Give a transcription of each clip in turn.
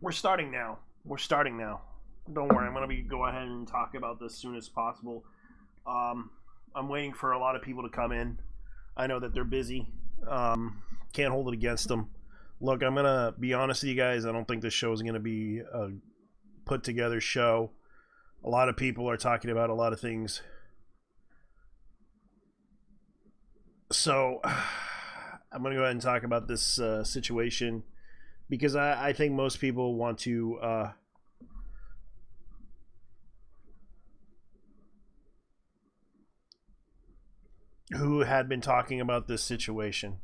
We're starting now. We're starting now. Don't worry. I'm gonna go ahead and talk about this as soon as possible. Um, I'm waiting for a lot of people to come in. I know that they're busy. Can't hold it against them. Look, I'm gonna be honest with you guys. I don't think this show is gonna be a put together show. A lot of people are talking about a lot of things. So I'm gonna go ahead and talk about this situation because I think most people want to who had been talking about this situation.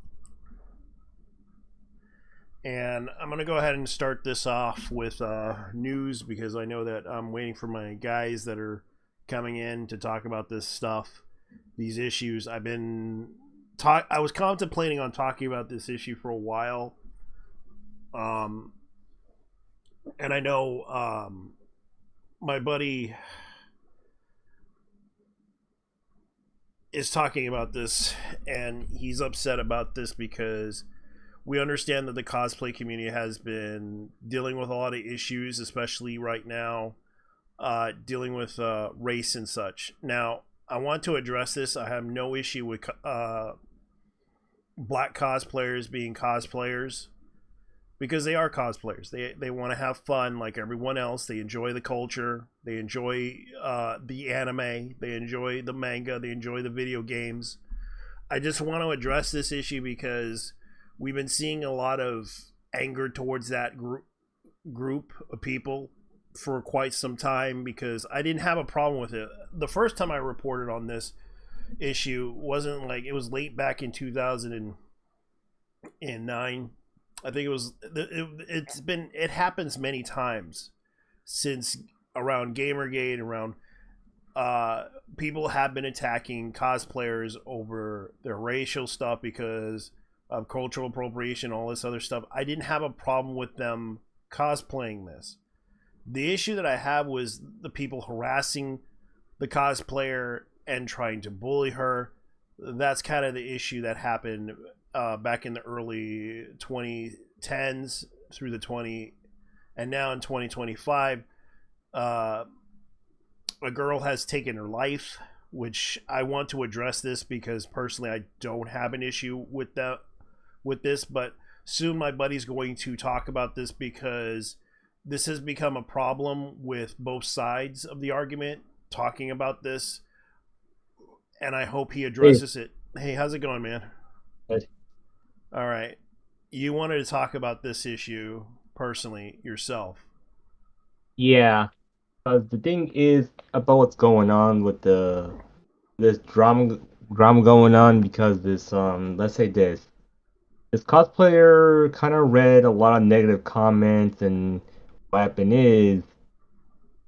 And I'm going to go ahead and start this off with news because I know that I'm waiting for my guys that are coming in to talk about this stuff, these issues. I was contemplating on talking about this issue for a while. And I know my buddy is talking about this and he's upset about this because we understand that the cosplay community has been dealing with a lot of issues, especially right now, dealing with race and such. Now, I want to address this. I have no issue with black cosplayers being cosplayers because they are cosplayers. They want to have fun like everyone else. They enjoy the culture. They enjoy the anime. They enjoy the manga. They enjoy the video games. I just want to address this issue because we've been seeing a lot of anger towards that group of people for quite some time because I didn't have a problem with it. The first time I reported on this issue wasn't like it was late back in 2009. I think it happens many times since around Gamergate, around people have been attacking cosplayers over their racial stuff because of cultural appropriation, all this other stuff. I didn't have a problem with them cosplaying this. The issue that I have was the people harassing the cosplayer and trying to bully her. That's kind of the issue that happened back in the early 2010s through the 20 and now in 2025. A girl has taken her life, which I want to address this because personally I don't have an issue with this, but soon my buddy's going to talk about this because this has become a problem with both sides of the argument talking about this, and I hope he addresses it. Hey, how's it going, man? Good. All right. You wanted to talk about this issue personally yourself. Yeah, the thing is about what's going on with this drama going on because this let's say this cosplayer kind of read a lot of negative comments, and what happened is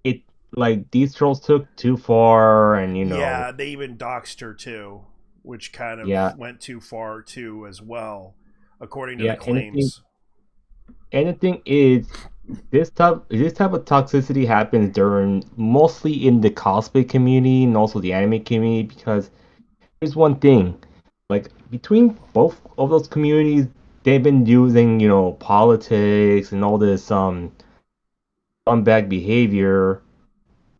it like these trolls took too far, and Yeah, they even doxed her too, which kind yeah, of went too far too as well, according to the yeah, claims. and the thing is this type of toxicity happens during mostly in the cosplay community and also the anime community because here's one thing, like between both of those communities, they've been using politics and all this scumbag behavior.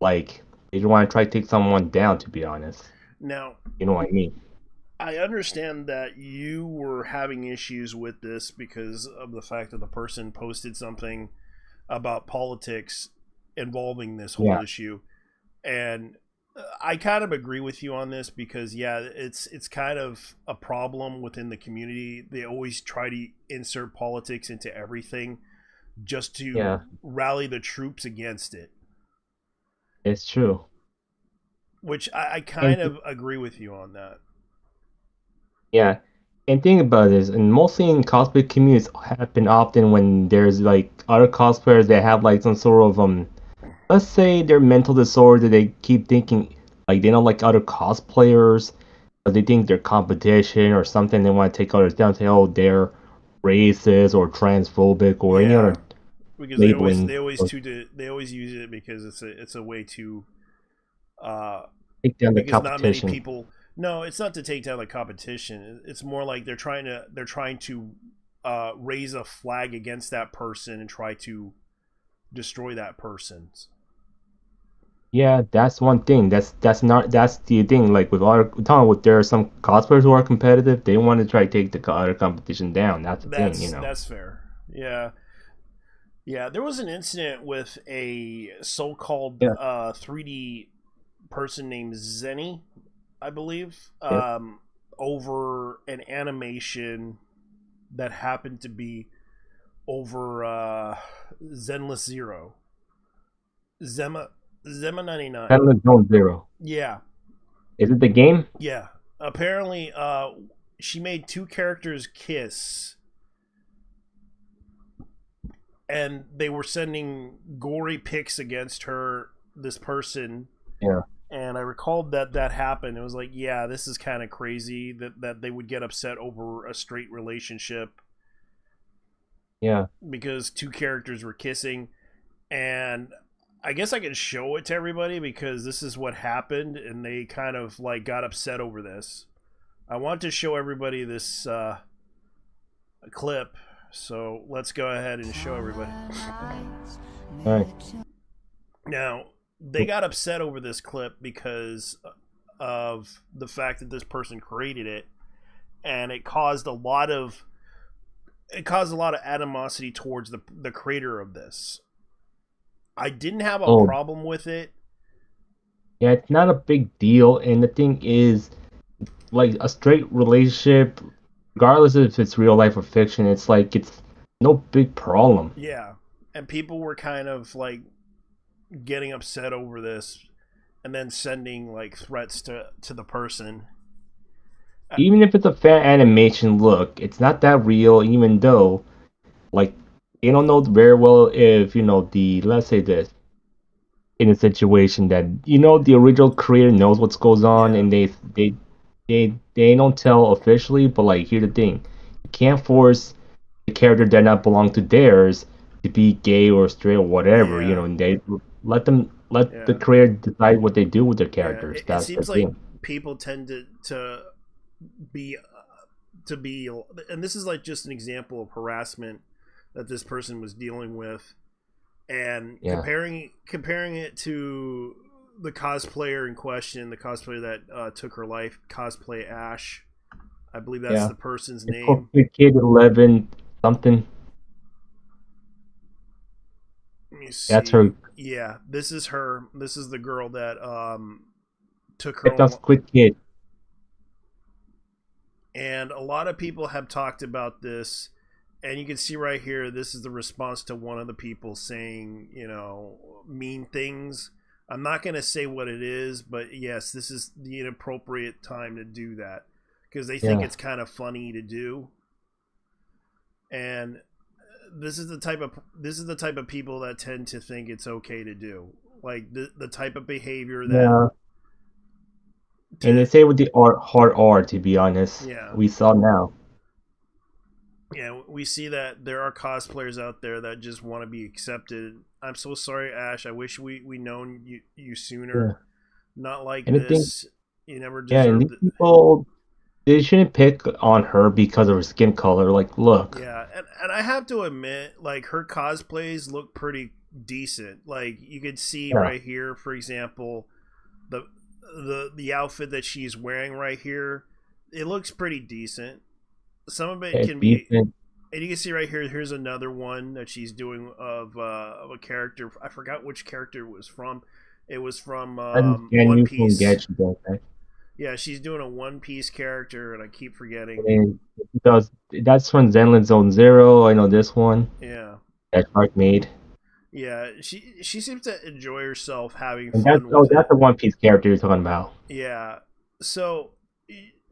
Like they just want to try to take someone down, to be honest. Now, You know what I mean? I understand that you were having issues with this because of the fact that the person posted something about politics involving this whole Yeah, issue. And I kind of agree with you on this because yeah, it's kind of a problem within the community. They always try to insert politics into everything just to yeah, rally the troops against it, it's true. which I And kind of agree with you on that. yeah, and think about this, and mostly in cosplay communities happen often when there's like other cosplayers that have like some sort of let's say their mental disorder. They keep thinking like they don't like other cosplayers, or they think they're competition or something. They want to take others down, say, oh, they're racist or transphobic or any Yeah, other because labeling. they always use it because it's a way to uh Take down the because not many competition. people, no, it's not to take down the competition. It's more like they're trying to raise a flag against that person and try to destroy that person's. Yeah, that's one thing. That's the thing. Like with our talking with there are some cosplayers who are competitive. They want to try to take the other competition down. That's the thing, you know. That's fair. Yeah. Yeah, there was an incident with a so-called Yeah, 3D person named Zenny, I believe, yeah. over an animation that happened to be over Zenless Zero, Zema Zema 99. Endless Zone Zero. Yeah, Is it the game? yeah. Apparently, she made two characters kiss, and they were sending gory pics against her. This person, Yeah, and I recalled that that happened. It was like, yeah, this is kind of crazy that they would get upset over a straight relationship yeah. because two characters were kissing. And I guess I can show it to everybody because this is what happened, and they kind of like got upset over this. I want to show everybody this clip, so let's go ahead and show everybody. All right. Now, they got upset over this clip because of the fact that this person created it, and it caused a lot of animosity towards the creator of this. I didn't have a Oh, problem with it. yeah. It's not a big deal, and the thing is, like a straight relationship, regardless if it's real life or fiction, it's like it's no big problem. Yeah, and people were kind of like getting upset over this, and then sending like threats to the person. Even if it's a fan animation, look, it's not that real. Even though, like, they don't know very well if the let's say this in a situation that the original creator knows what's goes on, Yeah, and they don't tell officially. But like, here's the thing: you can't force the character that not belong to theirs to be gay or straight or whatever. yeah, And they let the yeah, creator decide what they do with their yeah. characters. It That's the seems like thing. people tend to be and this is like just an example of harassment that this person was dealing with, and Yeah, comparing it to the cosplayer in question, the cosplayer that took her life, cosplay Ash. I believe that's yeah. the person's It's called name. Kid 11 something. Let me That's her. see. Yeah, this is her. This is the girl that took her It's not own. Squid Kid. And a lot of people have talked about this, and you can see right here, this is the response to one of the people saying, mean things. I'm not going to say what it is, but yes, this is the inappropriate time to do that because they think Yeah. it's kind of funny to do. And this is the type of people that tend to think it's okay to do. Like the type of behavior that Yeah. And they to say with the hard R, to be honest. yeah. We saw now. Yeah, we see that there are cosplayers out there that just want to be accepted. I'm so sorry, Ash. I wish we known you Yeah. sooner. Not like And I think, this. You never yeah, and deserved these it. people, they shouldn't pick on her because of her skin color. Like, look. Yeah, and I have to admit, like her cosplays look pretty decent. Like you could see Yeah. right here, for example, the the outfit that she's wearing right here. It looks pretty decent. Some of it It's can be, decent. and you can see right here. Here's another one that she's doing of a character. I forgot which character it was from. It was from And can One you can Piece. get you that, right? Yeah, she's doing a One Piece character, and I keep forgetting. And because that's from Zenland Zone Zero. I know this one Yeah, that Shark made. yeah. She seems to enjoy herself having And that's fun with that's it. the One Piece character you're talking about. Yeah. So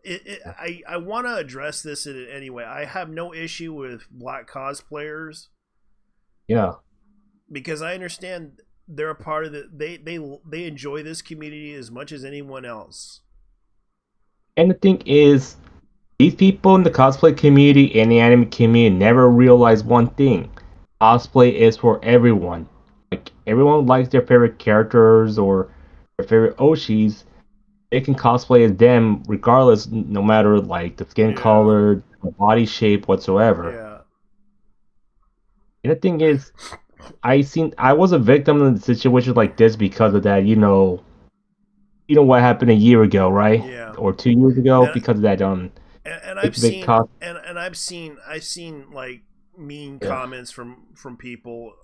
I want to address this in any way. I have no issue with black cosplayers Yeah. because I understand they're a part of the they enjoy this community as much as anyone else. And the thing is, these people in the cosplay community and the anime community never realize one thing. Cosplay is for everyone. Like everyone likes their favorite characters or their favorite Oshis. They can cosplay as them regardless, no matter like the skin Yeah. color, the body shape whatsoever. Yeah. And the thing is, I was a victim in situations like this because of that. You know what happened a year ago, right? Yeah, Or 2 years ago and because of that and big I've big seen cost. and I've seen like mean Yeah, comments from people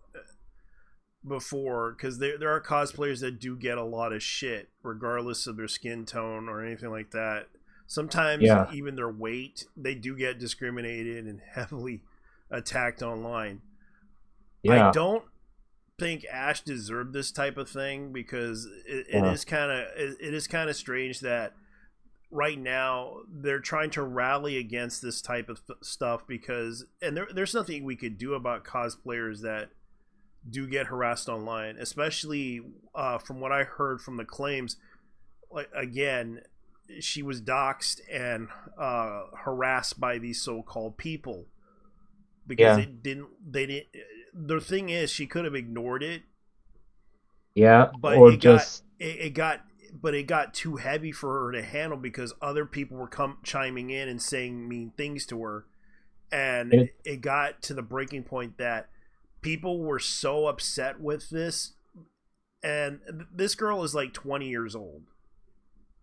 before, because there are cosplayers that do get a lot of shit regardless of their skin tone or anything like that. Sometimes yeah, even their weight, they do get discriminated and heavily attacked online. I yeah, don't think Ash deserved this type of thing, because it yeah, is kind of it is kind of strange that right now they're trying to rally against this type of stuff, because there's nothing we could do about cosplayers that do get harassed online, especially from what I heard from the claims. Like, again, she was doxxed and harassed by these so-called people because yeah, it didn't they didn't the thing is, she could have ignored it, yeah, but or just it got but it got too heavy for her to handle, because other people were chiming in and saying mean things to her, and it, it got to the breaking point that people were so upset with this. And this girl is like 20 years old.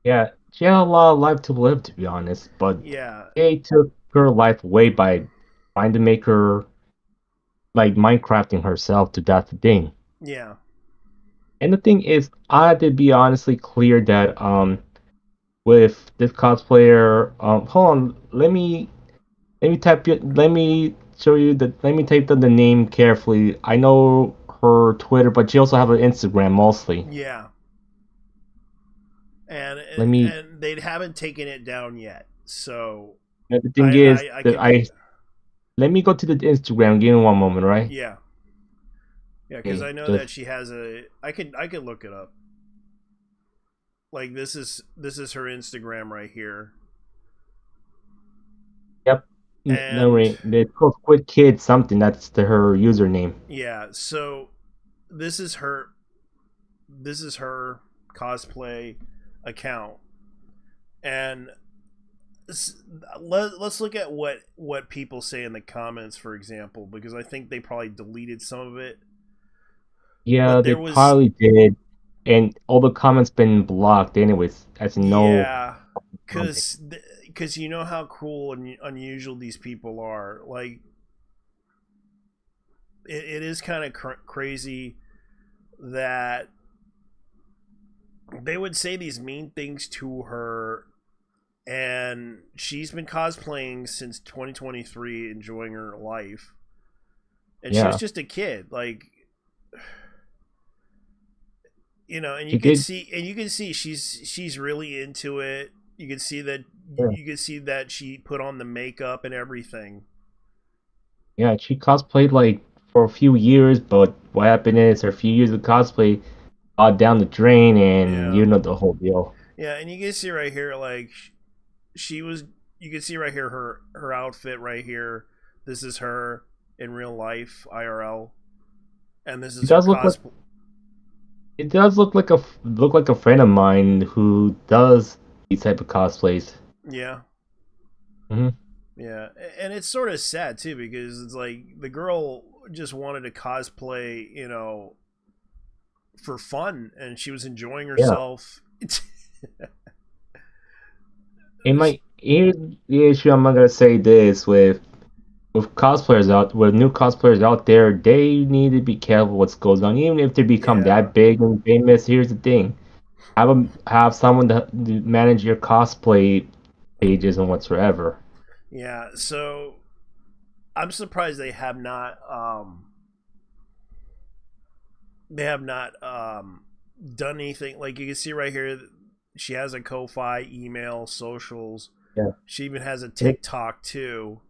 yeah, she had a lot of life to live, to be honest, but Yeah, they took her life away by trying to make her like Minecrafting herself to that's the thing. yeah, And the thing is, I had to be honestly clear that with this cosplayer, hold on, let me show you let me type the name carefully. I know her Twitter, but she also have an Instagram mostly. yeah. and Let me and they haven't taken it down yet, so The thing i is i, I that could I let me go to the Instagram. Give me one moment, right? yeah, yeah, because Okay, I know just that she has a I could look it up. Like, this is her Instagram right here. yep. No, And wait, it's called Squid Kid something. That's her username. yeah, so this is her this is her cosplay account. And let's look at what people say in the comments, for example, because I think they probably deleted some of it. Yeah, But they there was probably did, and all the comments been blocked anyways. As in no Yeah, comment. because you know how cruel and unusual these people are. Like, it is kind of crazy that they would say these mean things to her, and she's been cosplaying since 2023, enjoying her life, and she was Yeah, just a kid. Like, and she did. you can see she's really into it. You can see that Yeah, she put on the makeup and everything. yeah, she cosplayed like for a few years, but what happened is her few years of cosplay down the drain, and Yeah, you know the whole deal. yeah, and you can see right here, like, she was. You can see right here her outfit right here. This is her in real life, IRL, and this It is her does look like cosplay. it does look like a friend of mine who does these type of cosplays. Yeah, Hmm. yeah, and it's sort of sad too, because it's like the girl just wanted to cosplay, for fun, and she was enjoying Yeah. herself. Here's the issue. I'm not gonna say this with new cosplayers out there. They need to be careful what goes on, even if they become Yeah, that big and famous. Here's the thing: have someone to manage your cosplay pages and whatsoever. yeah. So I'm surprised they have not done anything. Like, you can see right here, she has a Ko-fi, email, socials. Yeah. She even has a And, TikTok too.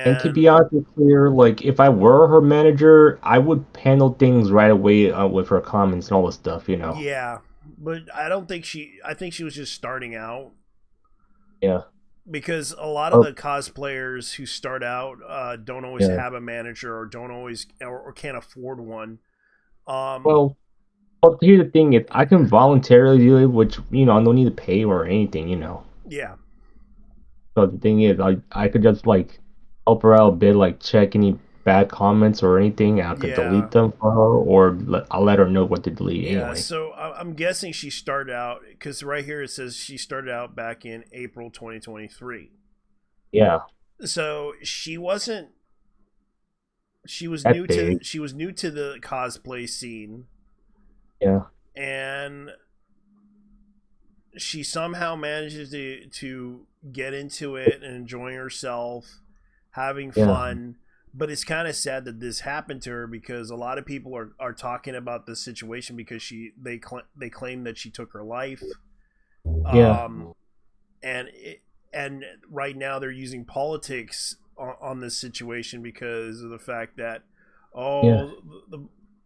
and to And be honest with you, like if I were her manager, I would handle things right away with her comments and all this stuff. yeah, but I think she was just starting out, Yeah. because a lot of Or the cosplayers who start out don't always yeah. have a manager, or don't always or can't afford one. Um, Well, Well, here's the thing: is I can voluntarily do it, which I don't need to pay or anything. yeah, So the thing is, I could just like help her out a bit, like check any bad comments or anything, I could Yeah. delete them for her, or I'll let her know what to delete Yeah, anyway. so I'm guessing she started out because right here it says she started out back in April 2023. Yeah, So that big. she was new to the cosplay scene, Yeah, and she somehow manages to get into it and enjoying herself, having yeah, fun. But it's kind of sad that this happened to her because a lot of people are talking about this situation because they claim that she took her life. yeah, Um, and and right now they're using politics on this situation because of the fact that yeah, oh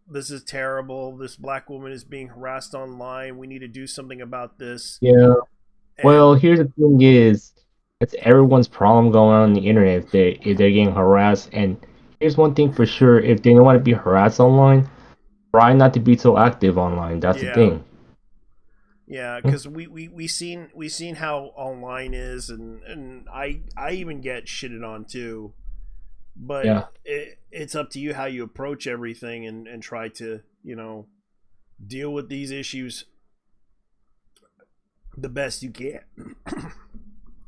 this is terrible, this black woman is being harassed online, we need to do something about this. yeah. And Well, here's the thing: is it's everyone's problem going on the internet if they're getting harassed. And here's one thing for sure: if they don't want to be harassed online, try not to be so active online. That's the yeah, thing. yeah, Hmm? because we seen how online is, and I even get shitted on too, but Yeah, it's up to you how you approach everything and try to deal with these issues the best you can.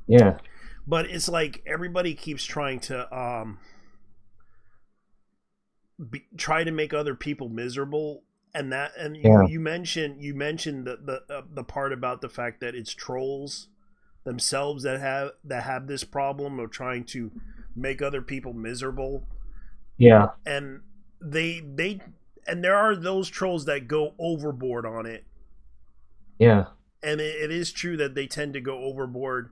yeah, But it's like everybody keeps trying to try to make other people miserable, and yeah, you mentioned the part about the fact that it's trolls themselves that have this problem of trying to make other people miserable, yeah, and they and there are those trolls that go overboard on it, yeah, and it is true that they tend to go overboard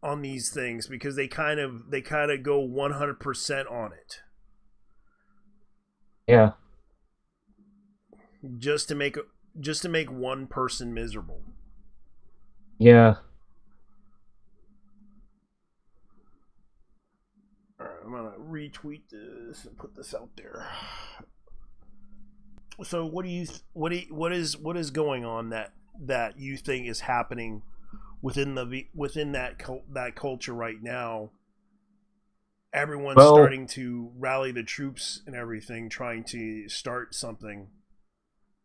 on these things because they kind of go 100% on it yeah, just to make one person miserable. yeah. All right, I'm gonna retweet this and put this out there. So what is going on that you think is happening within that culture right now? Everyone's Well, starting to rally the troops and everything, trying to start something.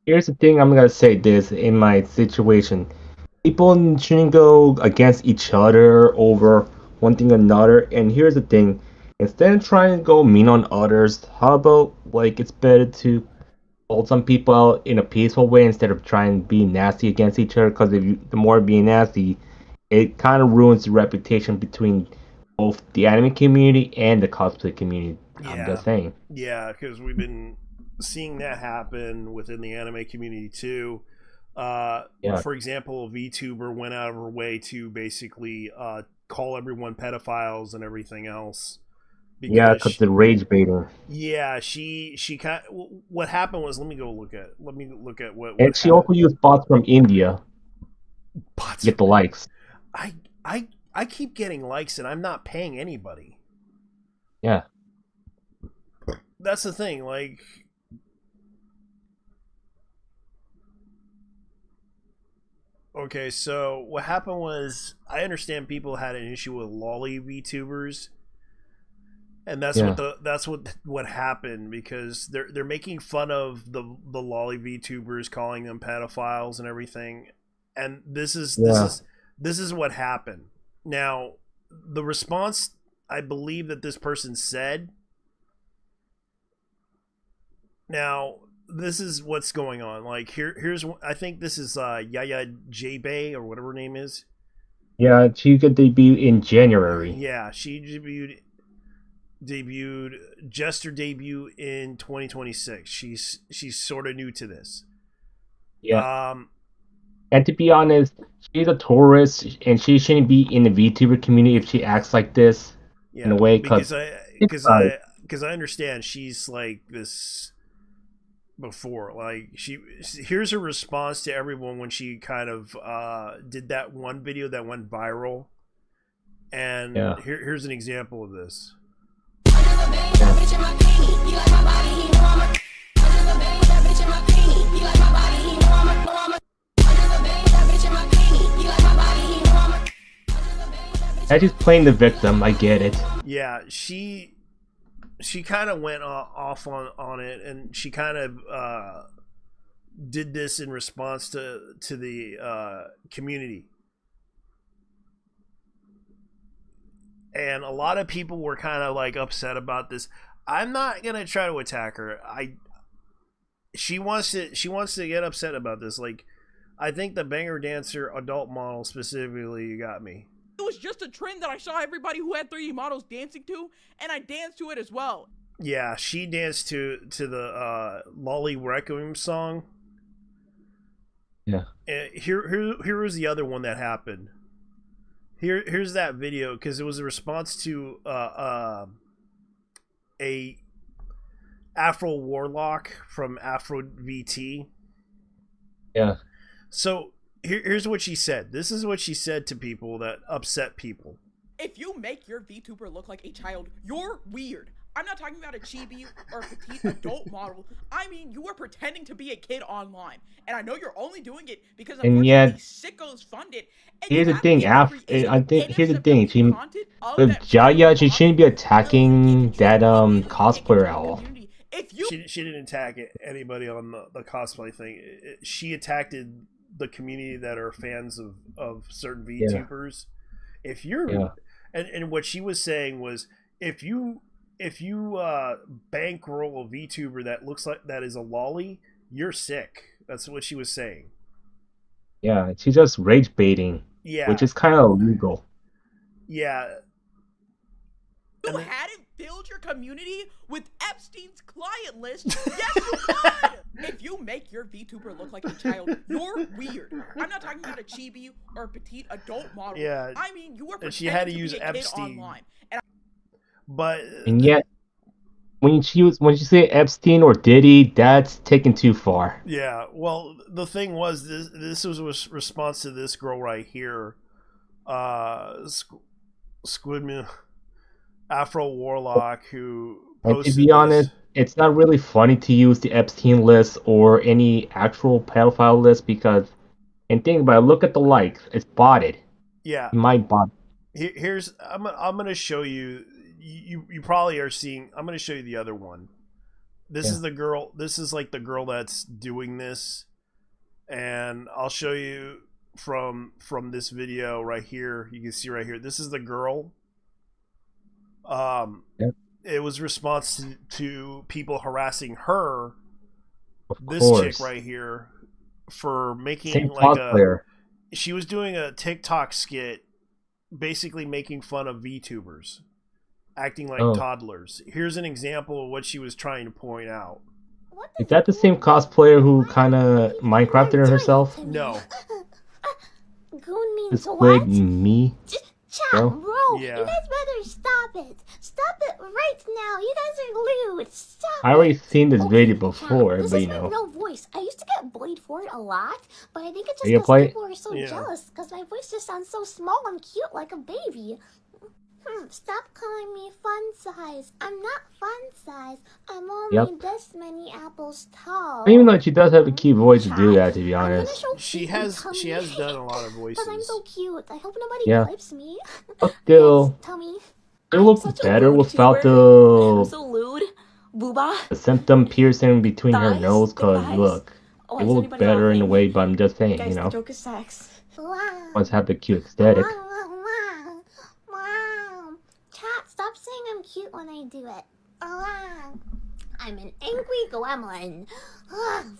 here's the thing. I'm gonna say this in my situation. People shouldn't go against each other over one thing or another. And here's the thing: instead of trying to go mean on others, how about like it's better to hold some people out in a peaceful way instead of trying to be nasty against each other? Because the more being nasty, it kind of ruins the reputation between both the anime community and the cosplay community. I'm Yeah, just saying. yeah, because we've been seeing that happen within the anime community too. Yeah, For example, a VTuber went out of her way to basically call everyone pedophiles and everything else yeah, because because the rage baiting, yeah, she kind. What happened was let me look at what and she happened. also used bots from India to Bots get the from likes. I I keep getting likes and I'm not paying anybody. Yeah, That's the thing. Like, okay, so what happened was I understand people had an issue with lolly VTubers, and yeah, that's what happened because they're making fun of the lolly VTubers, calling them pedophiles and everything, and yeah. this is what happened. Now, the response I believe that this person said. Now, this is what's going on. Like here's I think this is Yaya J Bay or whatever her name is. Yeah, she could debut in January. Yeah, she debuted just her debut in 2026. She's sort of new to this. Yeah. Um, And to be honest, she's a tourist and she shouldn't be in the VTuber community if she acts like this in a yeah, way, because it's like, because I understand she's like this before. Like here's her response to everyone when she kind of did that one video that went viral. And yeah, here's an example of this. yeah, and she's playing the victim. I get it. Yeah, she kind of went off on it, and she kind of did this in response to the community, and a lot of people were kind of like upset about this. I'm not gonna try to attack her. She wants to get upset about this. Like, I think the banger dancer adult model specifically got me. It was just a trend that I saw everybody who had 3D models dancing to, and I danced to it as well. Yeah, she danced to the Lolly Requiem song. Yeah. And here was the other one that happened. Here's that video, because it was a response to a Afro Warlock from Afro VT. Yeah. So here's what she said. This is what she said to people that upset people. If you make your VTuber look like a child, you're weird. I'm not talking about a chibi or a petite adult model. I mean, you are pretending to be a kid online. And I know you're only doing it because And unfortunately yet, sickos fund it. And here's you the have thing. people creating I think here's the thing. NSFW She content of with that Jaya, she model shouldn't be will attacking get that control of you, get cosplayer control at of the all. community. If you She didn't attack anybody on the cosplay thing. She attacked the community that are fans of certain Yeah. VTubers. If you're Yeah. and what she was saying was, if you bankroll a VTuber that looks like that is a lolly, you're sick. That's what she was saying. Yeah. She's just rage baiting, Yeah, which is kind of illegal. yeah. You And then- hadn't filled your community with Epstein's client list, yes you could! If you make your VTuber look like a child, you're weird. I'm not talking about a chibi or a petite adult model. Yeah, I mean, you are and she had to pretending use be a kid Epstein. online. And And But yet, when she say Epstein or Diddy, that's taken too far. yeah, well, the thing was, this was a response to this girl right here, Squidman Afro Warlock, who And to posted be this. honest, it's not really funny to use the Epstein list or any actual pedophile list because, and think about it, look at the likes. It's botted. Yeah, You might bot. here's I'm gonna show you. You probably are seeing. I'm gonna show you the other one. This Yeah. is the girl. This is like the girl that's doing this, and I'll show you from this video right here. You can see right here. This is the girl. Yep. It was response to people harassing her. Of This course. chick right here for making Same like cosplayer. she was doing a TikTok skit, basically making fun of VTubers, acting like Oh. toddlers. Here's an example of what she was trying to point out. Is that the same cosplayer who kind of Minecrafted herself? No. Goon means This what? quick me. Chat, Bro? bro. Yeah. You guys better stop it. Stop it right now. You guys are lewd. Stop I already it. seen this Okay, video chat, before, this but is you my know. real voice. I used to get bullied for it a lot, but I think it's Are you just gonna because play people are so Yeah. jealous because my voice just sounds so small and cute like a baby. Stop calling me fun size. I'm not fun size. I'm only Yep. this many apples tall. Even though she does have a cute voice to do that, to be I'm gonna honest. show She feet and has tummy. done a lot of But I'm voices. so cute. I hope nobody Yeah. clips me. But still, Yes, tummy. it I'm looks such a better lewd without tuber. I'm the, so lewd. Booba. the symptom piercing between her Thighs, nose, big cause thighs. look, Oh, it is will look anybody better in a laughing? way, but I'm just saying, Guys, you the know, joke is sex. Wow. let's have the cute aesthetic. Wow. Wow. Chat, stop saying I'm cute when I do it. Wow. I'm an angry gremlin. And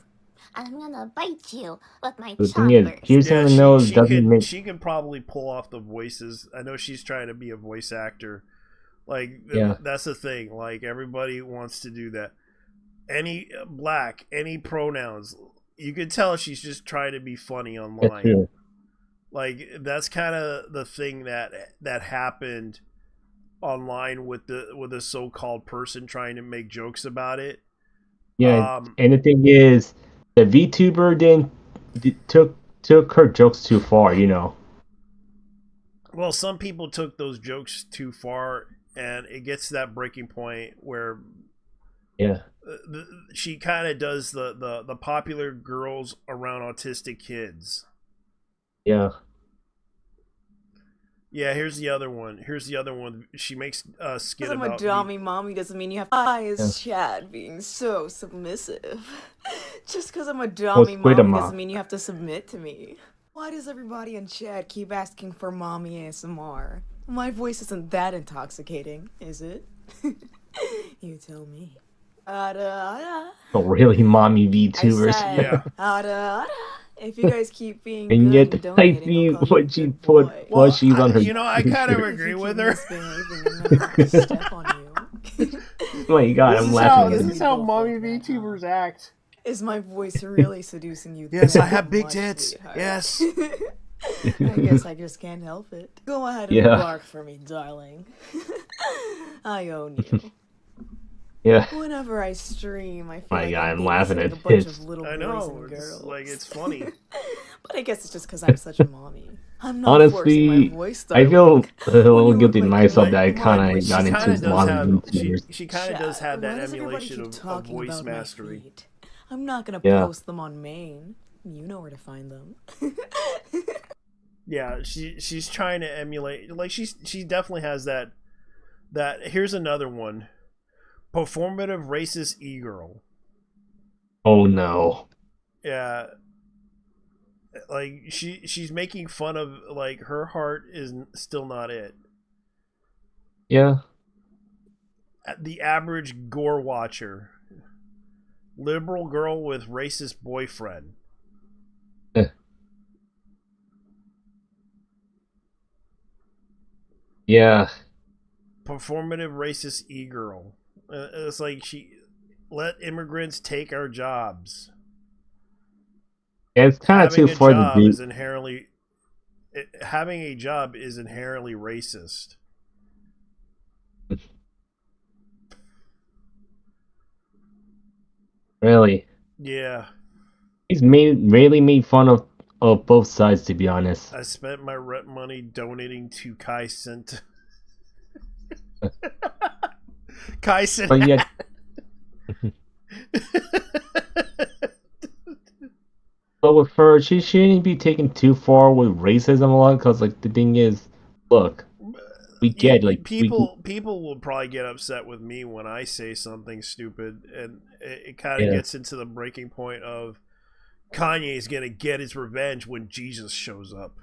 I'm gonna bite you with my The thing is, choppers. piercing her nose doesn't make. She could probably pull off the voices. I know she's trying to be a voice actor. Like Yeah. that's the thing. Like everybody wants to do that. Any black, any pronouns. You could tell she's just trying to be funny That's online. true. Like that's kind of the thing that happened online with the so-called person trying to make jokes about it. Yeah, and the thing is, the VTuber took her jokes too far, you know. Well, some people took those jokes too far, and it gets to that breaking point where Yeah. she kind of does the popular girls around autistic kids. Yeah. Yeah, here's the other one. She makes a skit Because I'm a about dummy mommy doesn't mean you have. I is Chad being so submissive. Just because I'm a dummy Squid mommy Ma. doesn't mean you have to submit to me. Why does everybody in Chad keep asking for mommy ASMR? My voice isn't that intoxicating, is it? You tell me. Ada. Oh, really, mommy I VTubers. said, Yeah. Ada. If you guys keep being And good yet, and I donating, see I'll call you a what she good put boy. plushies on her. I kind of t-shirt. agree If you with keep her. misbehaving, I'm gonna have to step on you. Oh my god, I'm laughing. This at is this. how mommy VTubers act. Is my voice really seducing you? Yes, that I have big much, tits. sweetheart? Yes. I guess I just can't help it. Go ahead and Yeah. bark for me, darling. I own you. Yeah. Whenever I stream, I feel My like God, I'm I'm laughing babysitting at a bunch this. of little I boys know. and It's girls. like it's funny. But I guess it's just because I'm such a mommy. I'm not forcing my Honestly, voice, I darling. feel a little When you guilty look like myself me, that I my kind voice of got is She kind into of does mommy have VTubers. she kind of does have that Why does everybody emulation keep of talking voice about my mastery. feet? I'm not gonna Yeah. post them on Maine. You know where to find them. Yeah, she's trying to emulate. Like she definitely has that. Here's another one. Performative racist e-girl. Oh no. Yeah. Like she's making fun of, like, her heart is still not it. Yeah. The average gore watcher. Liberal girl with racist boyfriend. Yeah. Performative racist e-girl. It's like she let immigrants take our jobs. It's kind of too far to do. Having a job is inherently racist. Really. Yeah. He's really made fun of both sides, to be honest. I spent my rent money donating to Kai Cent. Kai Cent. But yet, but with her, she shouldn't be taken too far with racism a lot, because, like, the thing is, look, we get, like, people will probably get upset with me when I say something stupid, and it kind of gets into the breaking point of Kanye's gonna get his revenge when Jesus shows up.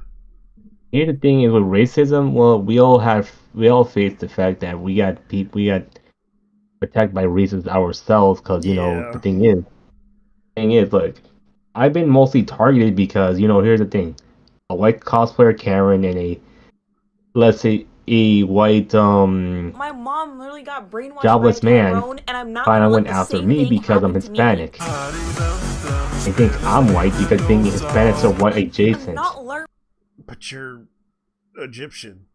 Here's the thing is with racism. Well, we all face the fact that we got attacked by racists ourselves. Because the thing is, look, I've been mostly targeted because here's the thing: a white cosplayer Karen and let's say a white My mom literally got brainwashed jobless by a man Cameron, and I'm not kind gonna of let went the after same me thing because I'm happen to me. Hispanic. They think I'm white because thinking Hispanics are white I'm adjacent. not learning. But you're Egyptian.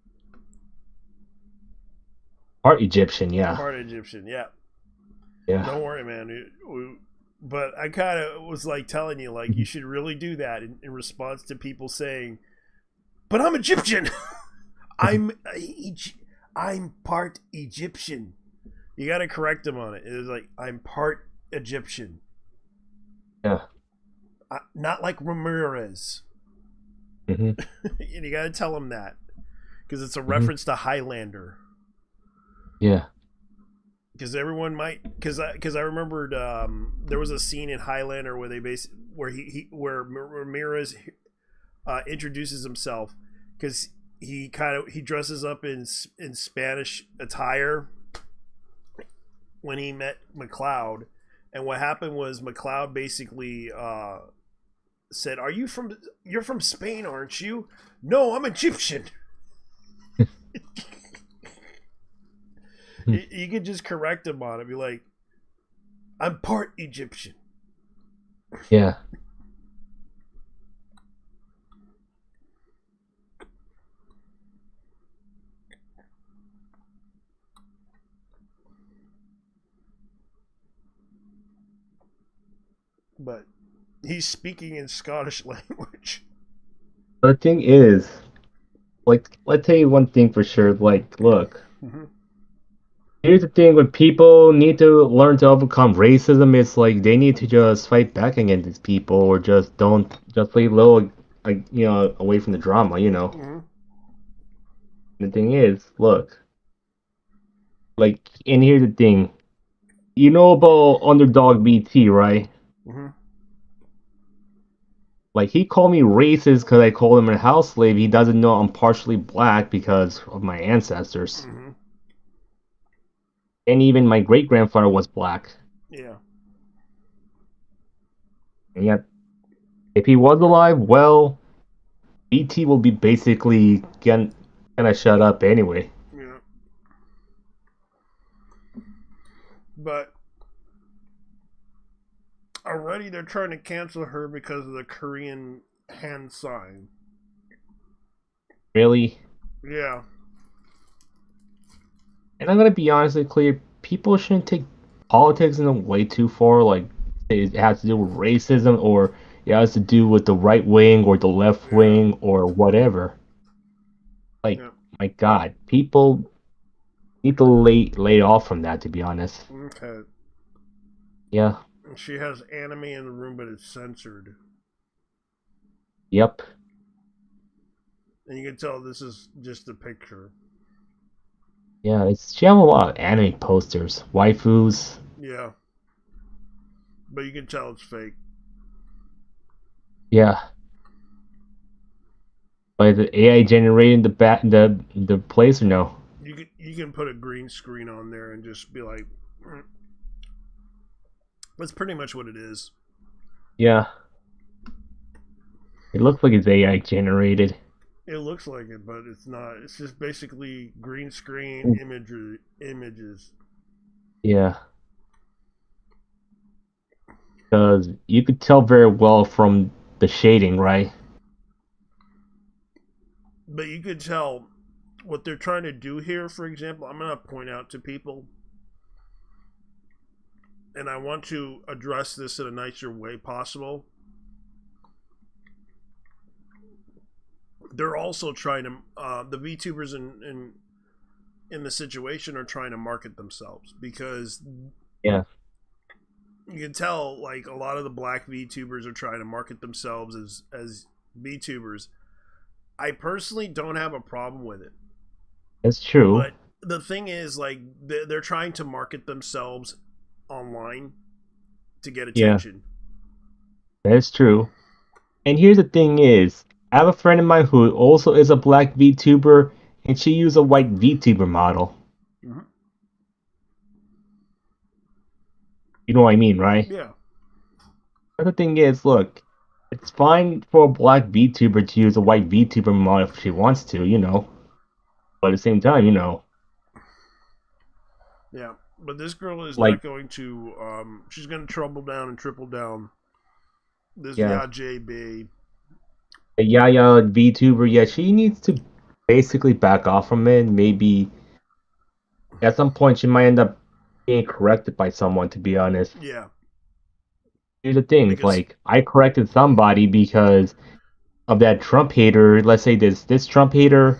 Part Egyptian, yeah. Part Egyptian, yeah. Yeah. Don't worry, man. But I kind of was like telling you, like, you should really do that in response to people saying, "But I'm Egyptian. I'm part Egyptian." You got to correct them on it. It's like, I'm part Egyptian. Yeah. Not like Ramirez. Mm-hmm. And you got to tell them that because it's a reference to Highlander. Yeah. Because everyone might, because I remembered there was a scene in Highlander where where Ramirez introduces himself because he dresses up in Spanish attire when he met McLeod, and what happened was McLeod basically said, "You're from Spain, aren't you?" "No, I'm Egyptian." You could just correct him on it. Be like, "I'm part Egyptian." Yeah. But he's speaking in Scottish language. The thing is, like, let's tell you one thing for sure. Like, look, here's the thing: when people need to learn to overcome racism, it's like they need to just fight back against these people, or just lay low, like, away from the drama. The thing is, look, like, and here's the thing. You know about Underdog BT, right? Hmm. Like, he called me racist because I called him a house slave. He doesn't know I'm partially black because of my ancestors. Hmm. And even my great grandfather was black. Yeah. And yet, if he was alive, well, BT will be basically gonna shut up anyway. Yeah. But already they're trying to cancel her because of the Korean hand sign. Really? Yeah. And I'm gonna be honestly clear, people shouldn't take politics in a way too far, like it has to do with racism or it has to do with the right wing or the left Yeah. wing or whatever. Like, Yeah. my God, people need to lay off from that, to be honest. Okay. Yeah, And she has anime in the room, but it's censored. yep. And you can tell this is just a picture. Yeah, she have a lot of anime posters, waifus. Yeah. But you can tell it's fake. Yeah. But the AI generating the place or no? You can put a green screen on there and just be like, that's pretty much what it is. Yeah. It looks like it's AI generated. It looks like it, but it's not. It's just basically green screen images. Yeah. Because you could tell very well from the shading, right? But you could tell what they're trying to do here. For example, I'm gonna point out to people, and I want to address this in a nicer way possible. They're also trying to the VTubers in the situation are trying to market themselves because Yeah. you can tell like a lot of the black VTubers are trying to market themselves as VTubers. I personally don't have a problem with it, That's true. but the thing is like they're trying to market themselves online to get Yeah, attention. that's true. And here's the thing is, I have a friend of mine who also is a black VTuber, and she used a white VTuber model. Mm-hmm. You know what I mean, right? Yeah, But the thing is, look, it's fine for a black VTuber to use a white VTuber model if she wants to, you know. But at the same time, you know, yeah. But this girl is like, not going to. She's going to trouble down and triple down. This yeah, JB. a Yaya VTuber, yeah, she needs to basically back off from it. Maybe at some point she might end up being corrected by someone, to be honest. Yeah, Here's the thing, because like, I corrected somebody because of that Trump hater. Let's say this Trump hater,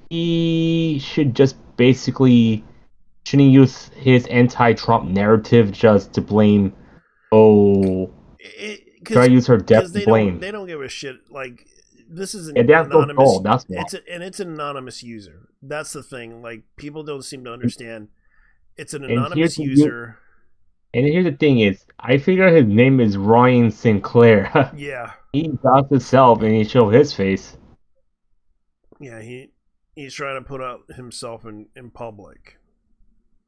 he should just basically shouldn't use his anti-Trump narrative just to blame. Oh, try because to use her death to they blame. don't give a shit. Like this is Yeah, an that's so anonymous. dull. That's why. It's an anonymous user. That's the thing. Like people don't seem to understand. It's an And anonymous user. here's the thing is, I figure his name is Ryan Sinclair. Yeah, He does himself and he show his face. yeah. He's trying to put out himself in public.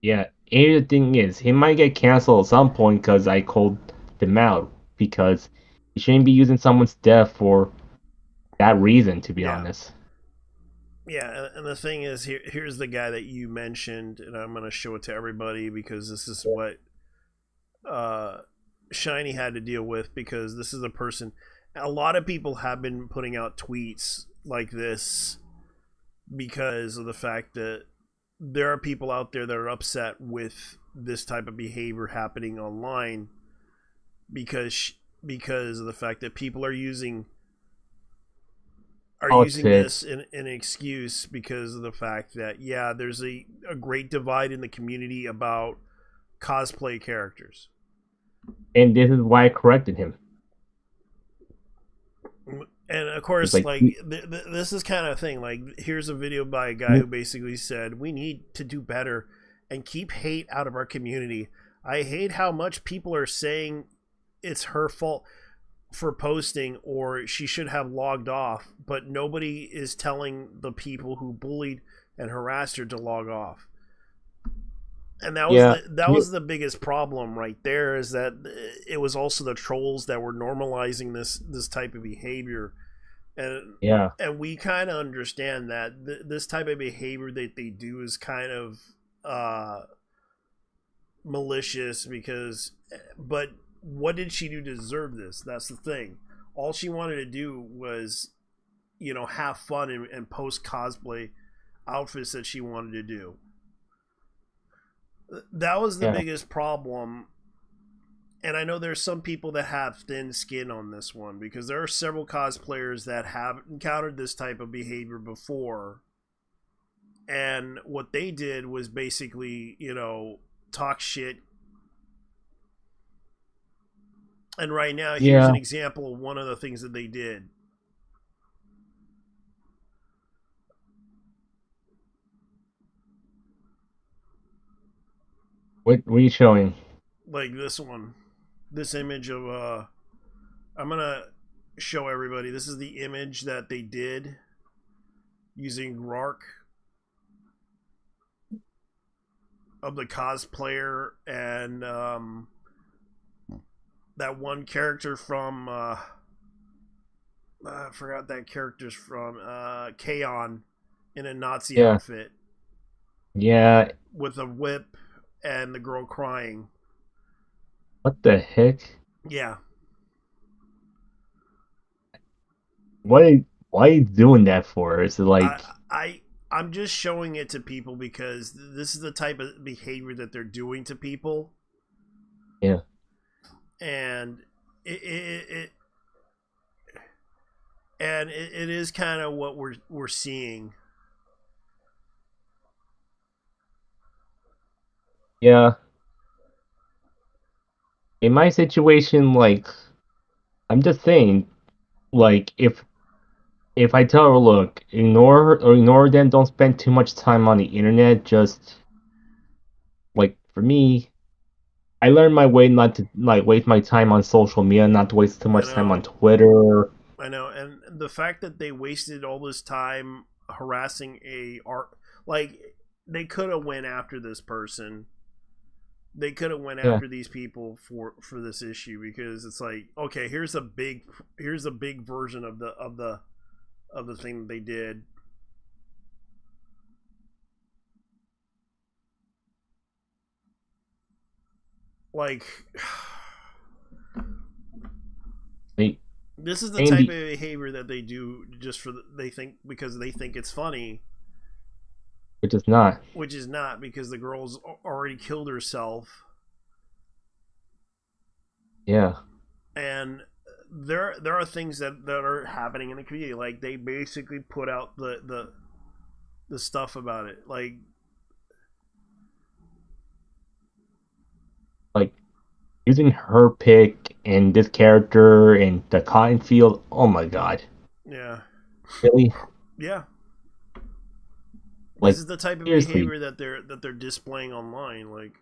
Yeah, and here's the thing is, he might get canceled at some point because I called him out because he shouldn't be using someone's death for that reason, to be Yeah. honest. Yeah, and the thing is, here's the guy that you mentioned, and I'm gonna show it to everybody because this is what Shiny had to deal with because this is a person. A lot of people have been putting out tweets like this because of the fact that there are people out there that are upset with this type of behavior happening online because of the fact that people are using this in an excuse because of the fact that yeah, there's a great divide in the community about cosplay characters. And this is why I corrected him. And of It's course, like like this is kind of thing. Like, here's a video by a guy who basically said we need to do better and keep hate out of our community. I hate how much people are saying it's her fault for posting or she should have logged off, but nobody is telling the people who bullied and harassed her to log off. And yeah, that was the biggest problem right there, is that it was also the trolls that were normalizing this type of behavior. And yeah, we kind of understand that this type of behavior that they do is kind of malicious, because but what did she do to deserve this? That's the thing. All she wanted to do was, have fun and post cosplay outfits that she wanted to do. That was the yeah, biggest problem. And I know there's some people that have thin skin on this one, because there are several cosplayers that have encountered this type of behavior before. And what they did was basically, talk shit. And right now, here's yeah. an example of one of the things that they did. What are you showing? Like this one. This image of I'm gonna show everybody. This is the image that they did using Grark of the cosplayer, and that one character from I forgot that character's from Kaon in a Nazi Yeah, outfit yeah. with a whip and the girl crying. What the heck? Yeah. Why are you doing that for? Is it I like, I I'm just showing it to people because this is the type of behavior that they're doing to people, yeah, and it it is kind of what we're seeing. yeah? In my situation, like, I'm just saying, like, if I tell her, look, ignore her or ignore them, don't spend too much time on the internet. Just like for me, I learned my way not to like waste my time on social media, not to waste too I much time on know, Twitter. I know, and the fact that they wasted all this time harassing a art, like, they could have went after this person. They could have went Yeah, after these people for this issue, because it's like, okay, here's a big version of the thing that they did. Like, they this is the type of Andy, behavior that they do just they think, because they think it's funny, which is not. which is not, because the girl's already killed herself. Yeah, And there are things that are happening in the community. Like, they basically put out the stuff about it. Like, like using her pick and this character and the cotton field. Oh my god, yeah, really? yeah. This Like is the type of seriously? behavior that they're displaying online. Like,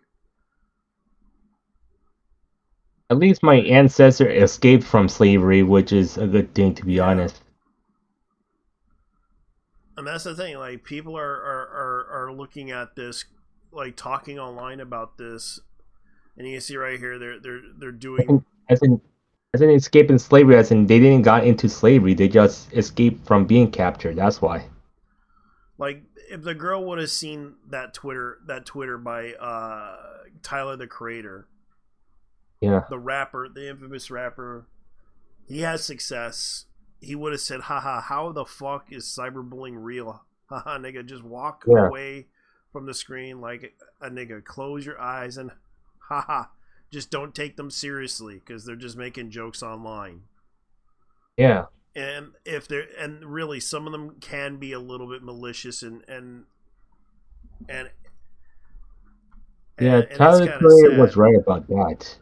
At least my ancestor escaped from slavery, which is a good thing, to be yeah. honest. And that's the thing. Like, people are looking at this, like, talking online about this, and you can see right here they're As doing, in, as in, as in escaping slavery, as in they didn't got into slavery, they just escaped from being captured. That's why. like, if the girl would have seen that Twitter by Tyler the Creator, Yeah, the rapper, the infamous rapper, he has success. He would have said, haha, how the fuck is cyberbullying real? Haha, nigga, just walk yeah, away from the screen like a nigga. Close your eyes and haha, just don't take them seriously, because they're just making jokes online. yeah, And if they're, and really, some of them can be a little bit malicious, and yeah. and it's Tyler kind of Perry was sad. right about that.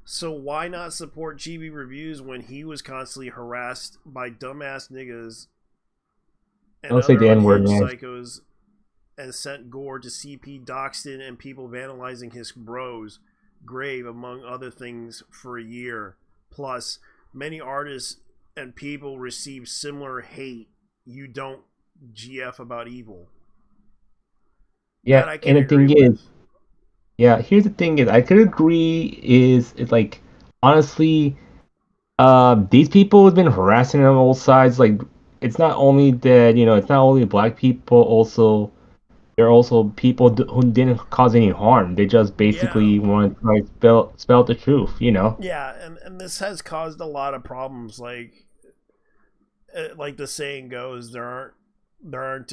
So why not support GB Reviews when he was constantly harassed by dumbass niggas and Don't say other the N word, unhinged man. psychos, and sent gore to CP Doxton and people vandalizing his bros' grave, among other things, for a year. Plus, many artists and people receive similar hate. You don't GF about evil. Yeah, That I can and the agree thing is, with. yeah, here's the thing is, I could agree is it's like honestly, these people have been harassing him on all sides. Like, it's not only that it's not only black people. Also, there are also people who didn't cause any harm. They just Yeah. basically want to like spell the truth. Yeah, and this has caused a lot of problems. Like the saying goes, there aren't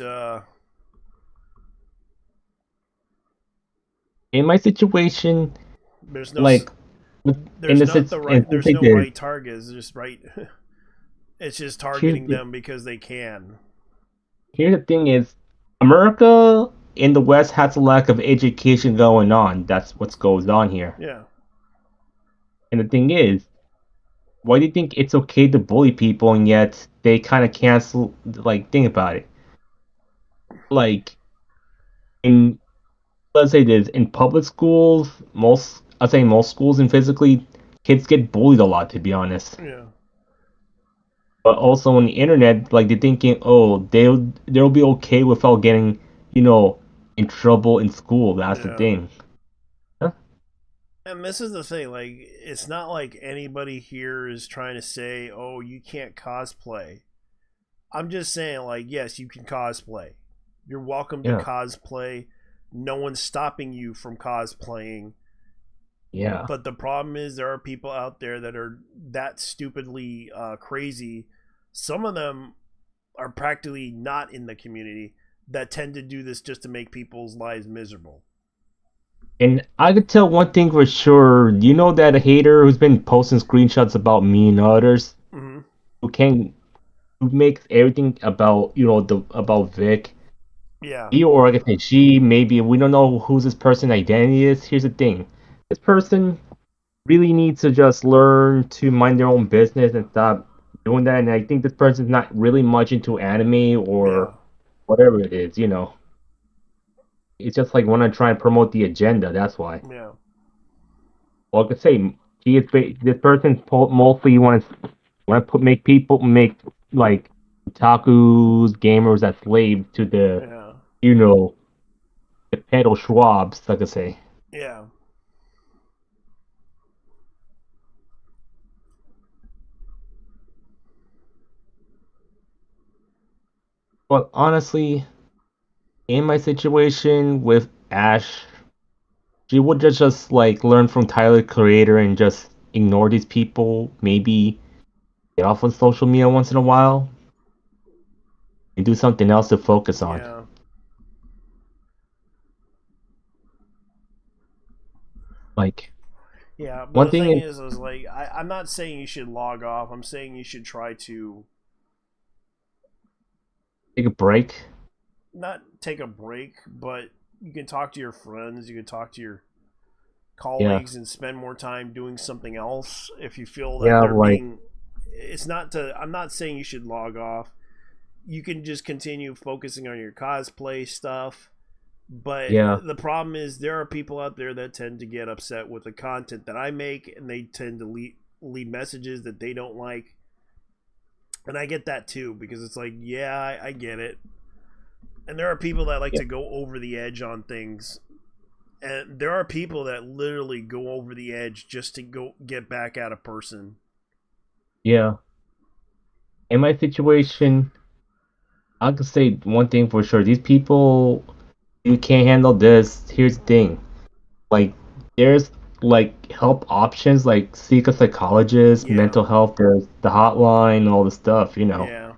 In my situation, there's no like in there's this, not the and right let's there's say no this. right target. It's just right. It's just Here's targeting the them because they can. here's the thing is, America in the West has a lack of education going on. That's what goes on here. Yeah. And the thing is, why do you think it's okay to bully people and yet they kind of cancel? Like, think about it. Like, in let's say this, in public schools, I'd say most schools and physically, kids get bullied a lot, to be honest. Yeah. But also on the internet, like they're thinking, oh, they'll be okay without getting, you know, in trouble in school. That's the Yeah. thing. Huh? And this is the thing, like, it's not like anybody here is trying to say, oh, you can't cosplay. I'm just saying, like, yes, you can cosplay. You're welcome to Yeah, cosplay. No one's stopping you from cosplaying. yeah. But the problem is, there are people out there that are that stupidly crazy. Some of them are practically not in the community that tend to do this just to make people's lives miserable. And I could tell one thing for sure. You know that hater who's been posting screenshots about me and others Mm-hmm. who can who makes everything about the about Vic. Yeah. He or I could say she, maybe we don't know who this person identity is. Here's the thing. This person really needs to just learn to mind their own business and stop doing that. And I think this person's not really much into anime Yeah. or whatever it is. It's just like want to try and promote the agenda. That's why. Yeah. Well, I could say this person mostly want to make like otakus, gamers as slaves to Yeah. you know the pedal Schwabs, like I say. Yeah. But honestly, in my situation with Ash, she would just like learn from Tyler Creator and just ignore these people. Maybe get off of social media once in a while and do something else to focus on. Yeah. Like Yeah. But one the thing thing is is like, I'm not saying you should log off. I'm saying you should try to take a break. not take a break, but you can talk to your friends. You can talk to your Yeah, colleagues and spend more time doing something else if you feel that yeah, they're like being. It's not to. I'm not saying you should log off. You can just continue focusing on your cosplay stuff. But yeah, the problem is, there are people out there that tend to get upset with the content that I make, and they tend to leave messages that they don't like. And I get that too, because it's like, yeah, I get it. And there are people that like yeah, to go over the edge on things. And there are people that literally go over the edge just to go get back at a person. yeah. In my situation, I can say one thing for sure. These people, you can't handle this. Here's the thing. Like, there's like help options, like seek a psychologist, Yeah. mental health. There's the hotline, all the stuff. Yeah.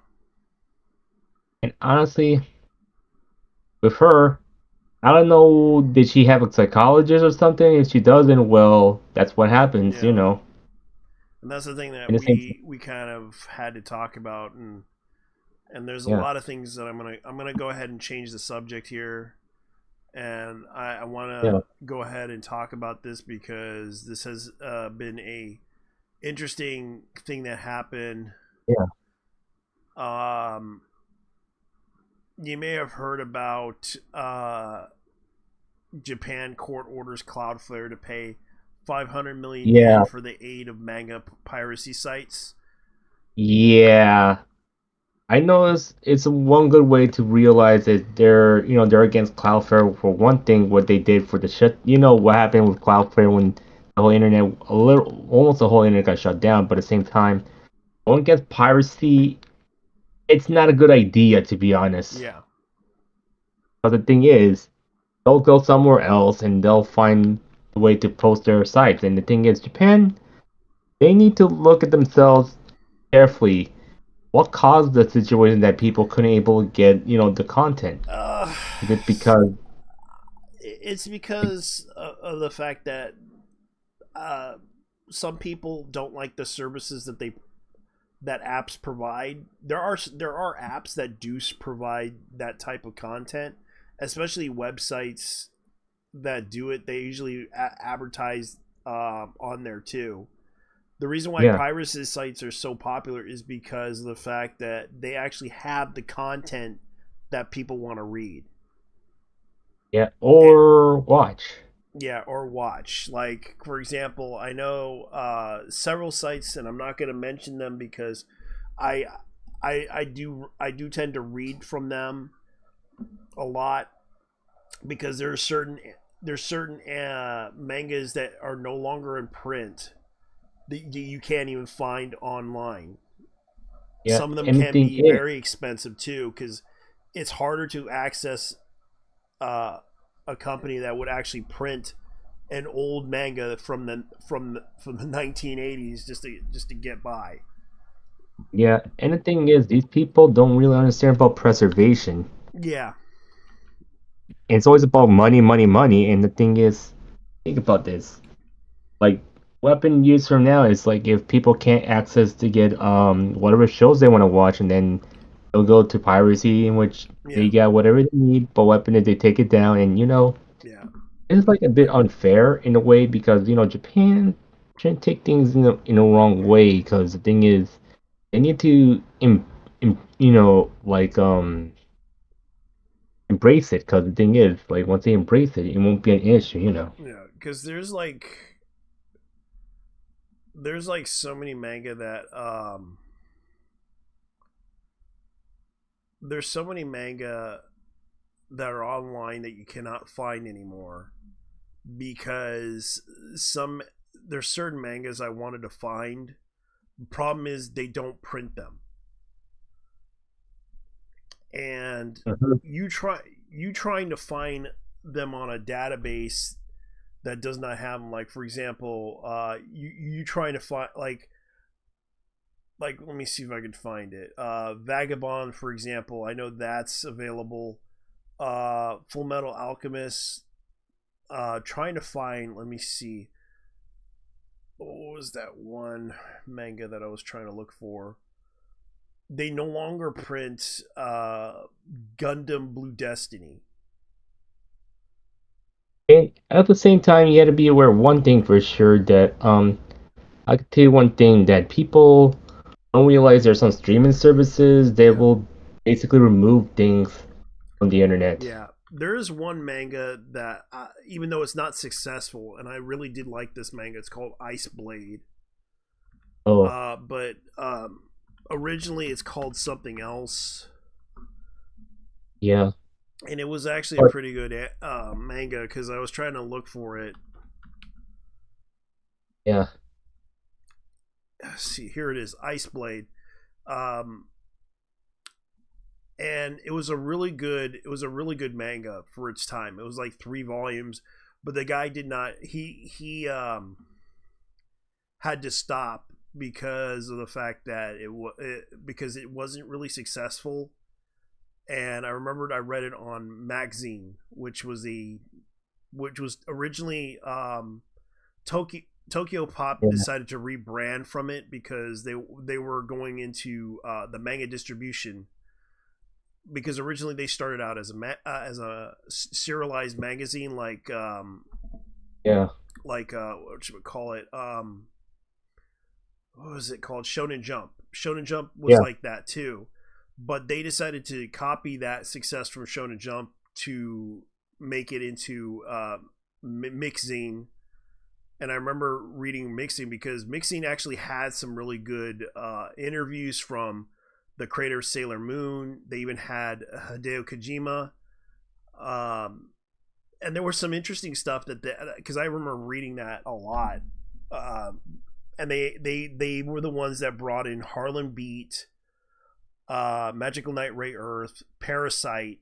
And honestly, with her, I don't know, did she have a psychologist or something? If she doesn't, well, that's what happens, you Yeah. know. And that's the thing that In the same, we kind of had to talk about, and there's a yeah, lot of things that I'm gonna go ahead and change the subject here. and I want Yeah. to go ahead and talk about this because this has been a interesting thing that happened. Yeah. Um, you may have heard about Japan court orders Cloudflare to pay 500 million Yeah. yen for the aid of manga piracy sites. Yeah. I know it's one good way to realize that they're against Cloudflare for one thing, what they did for the shut. You know what happened with Cloudflare when the whole internet, almost the whole internet got shut down. But at the same time, going against piracy, it's not a good idea to be honest. Yeah. But the thing is, they'll go somewhere else and they'll find a way to post their sites. And the thing is, Japan, they need to look at themselves carefully. What caused the situation that people couldn't able to get, the content? Is it because It's because of the fact that uh, some people don't like the services that apps provide. There are apps that do provide that type of content, especially websites that do it. They usually advertise on there too. The reason why yeah, piracy sites are so popular is because of the fact that they actually have the content that people want to read. yeah, or watch? Yeah, or watch. Like for example, I know several sites, and I'm not going to mention them because I I do tend to read from them a lot because there's certain mangas that are no longer in print that you can't even find online. Yeah, Some of them and the can thing be is, very expensive too because it's harder to access uh, a company that would actually print an old manga from the 1980s just to get by. yeah, and the thing is, these people don't really understand about preservation. Yeah, And it's always about money, money, money. And the thing is, think about this. Like, weapon use from now is like if people can't access to get whatever shows they want to watch, and then they'll go to piracy in which yeah, they get whatever they need, but weapon is they take it down, and yeah, it's like a bit unfair in a way because Japan shouldn't take things in a wrong way because the thing is they need to like embrace it because the thing is like once they embrace it, it won't be an issue. yeah. Because there's like so many manga that there's so many manga that are online that you cannot find anymore because some there's certain mangas I wanted to find. The problem is they don't print them, and Mhm. you try you trying to find them on a database that does not have them. Like for example, you trying to find like let me see if I can find it. Vagabond, for example, I know that's available. Full Metal Alchemist. Trying to find. Let me see. What was that one manga that I was trying to look for? They no longer print Gundam Blue Destiny. And at the same time, you got to be aware of one thing for sure that I can tell you one thing that people don't realize there's some streaming services that Yeah, will basically remove things from the internet. yeah. There is one manga that, even though it's not successful, and I really did like this manga. It's called Ice Blade. Oh, But originally it's called something else, yeah. and it was actually a But pretty good manga because I was trying to look for it. yeah. Let's see, here it is, Ice Blade. Um, and it was a really good manga for its time. It was like 3 volumes, but the guy did not he had to stop because of the fact that because it wasn't really successful. And I remembered I read it on Magazine, which was originally Tokyo Pop Yeah. decided to rebrand from it because they were going into the manga distribution, because originally they started out as a serialized magazine, Yeah. what should we call it? What was it called? Shonen Jump. Shonen Jump was Yeah. like that too, but they decided to copy that success from Shonen Jump to make it into Mixzine. And I remember reading Mixzine because Mixzine actually had some really good interviews from the creator of Sailor Moon. They even had Hideo Kojima, and there was some interesting stuff because I remember reading that a lot. And they were the ones that brought in Harlem Beat, Magical Knight Ray Earth, Parasite,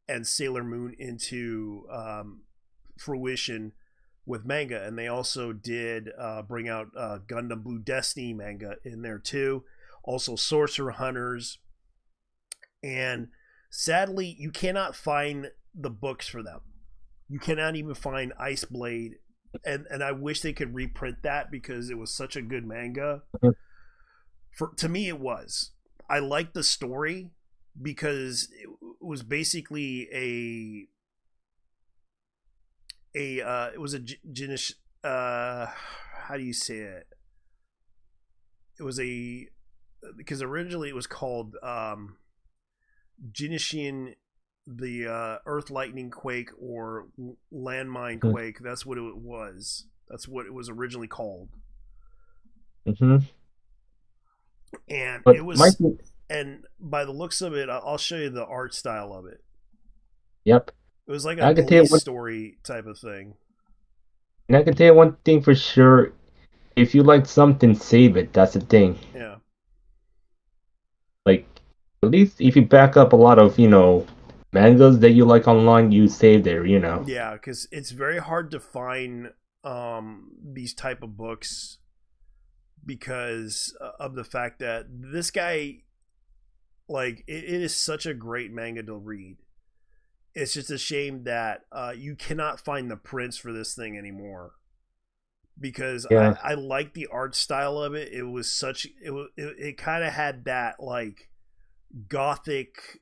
and Sailor Moon into fruition with manga. And they also did bring out Gundam Blue Destiny manga in there too. Also Sorcerer Hunters. And sadly, you cannot find the books for them. You cannot even find Ice Blade. And I wish they could reprint that because it was such a good manga. To me, it was. I liked the story because it was basically it was a Jinish, how do you say it? It was because originally it was called Jinishin, the Earth Lightning Quake or Landmine Quake. That's what it was. That's what it was originally called. Mm-hmm. And But it was, and by the looks of it, I'll show you the art style of it. Yep. It was like I a can tell you police story type of thing. And I can tell you one thing for sure. If you like something, save it. That's the thing. Yeah. Like, at least if you back up a lot of, mangas that you like online, you save there, Yeah, because it's very hard to find these type of books because of the fact that this guy, like, it is such a great manga to read. It's just a shame that you cannot find the prints for this thing anymore because Yeah. I like the art style of it. It was it kind of had that like gothic,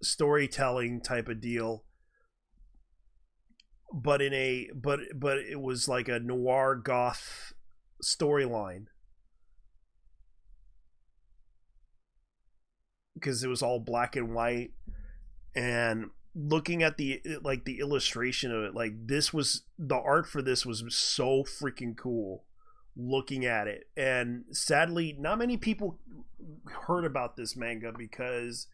storytelling type of deal, but but it was like a noir goth storyline because it was all black and white. And looking at the illustration of it, like the art for this was so freaking cool looking at it. And sadly, not many people heard about this manga because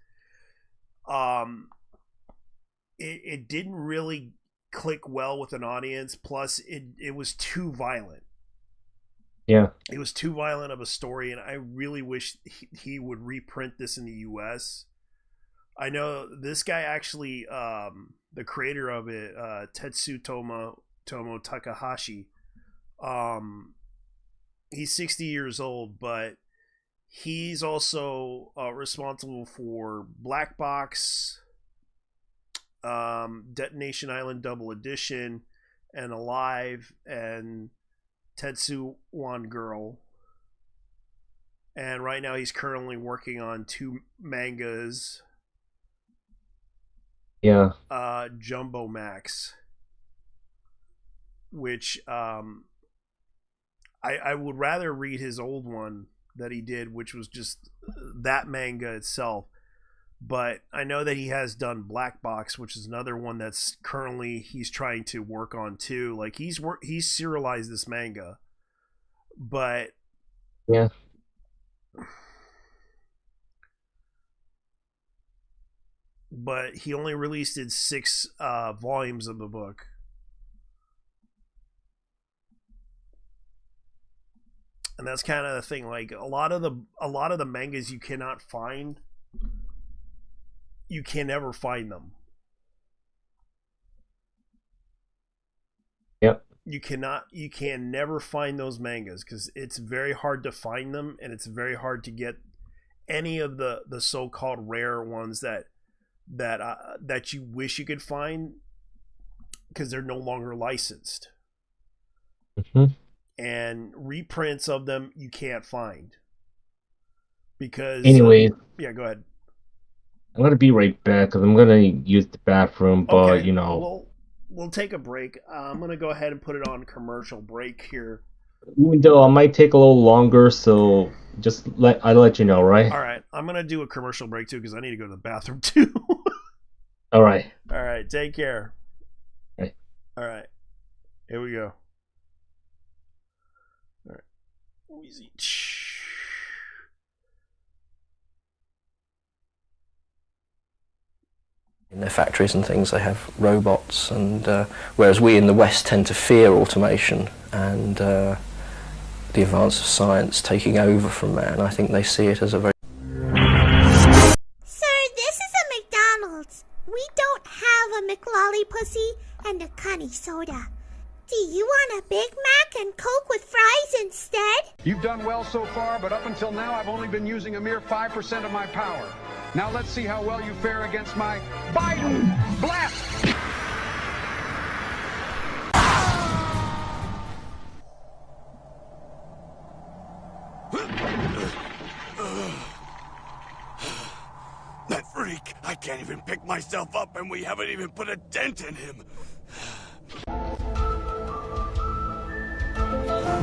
it didn't really click well with an audience. Plus it was too violent. Yeah. It was too violent of a story, and I really wish he would reprint this in the US. I know this guy actually, the creator of it, Tetsu Tomo Takahashi, he's 60 years old, but he's also responsible for Black Box, Detonation Island Double Edition, and Alive, and Tetsu One Girl. And right now he's currently working on 2 mangas. Yeah. Jumbo Max, which I would rather read his old one that he did, which was just that manga itself. But I know that he has done Black Box, which is another one that's currently he's trying to work on too. Like he's serialized this manga, but Yeah. but he only released 6 volumes of the book. And that's kind of the thing. Like a lot of the mangas you cannot find. You can never find them. Yep. You can never find those mangas because it's very hard to find them, and it's very hard to get any of the so-called rare ones that you wish you could find because they're no longer licensed. Mm-hmm. And reprints of them you can't find because Anyways, yeah, go ahead. I'm gonna be right back because I'm gonna use the bathroom. But Okay, you know, we'll take a break. I'm gonna go ahead and put it on commercial break here. even though I might take a little longer, so just I'll let you know, right? All right, I'm gonna do a commercial break too because I need to go to the bathroom too. All right. All right, take care. Right. All right, here we go. All right, easy. In their factories and things, they have robots, and whereas we in the West tend to fear automation and the advance of science taking over from man, I think they see it as a very... Sir, this is a McDonald's. We don't have a McLolly pussy and a Connie soda. Do you want a Big Mac and Coke with fries instead? You've done well so far, but up until now, I've only been using a mere 5% of my power. Now let's see how well you fare against my Biden blast! That freak! I can't even pick myself up and we haven't even put a dent in him!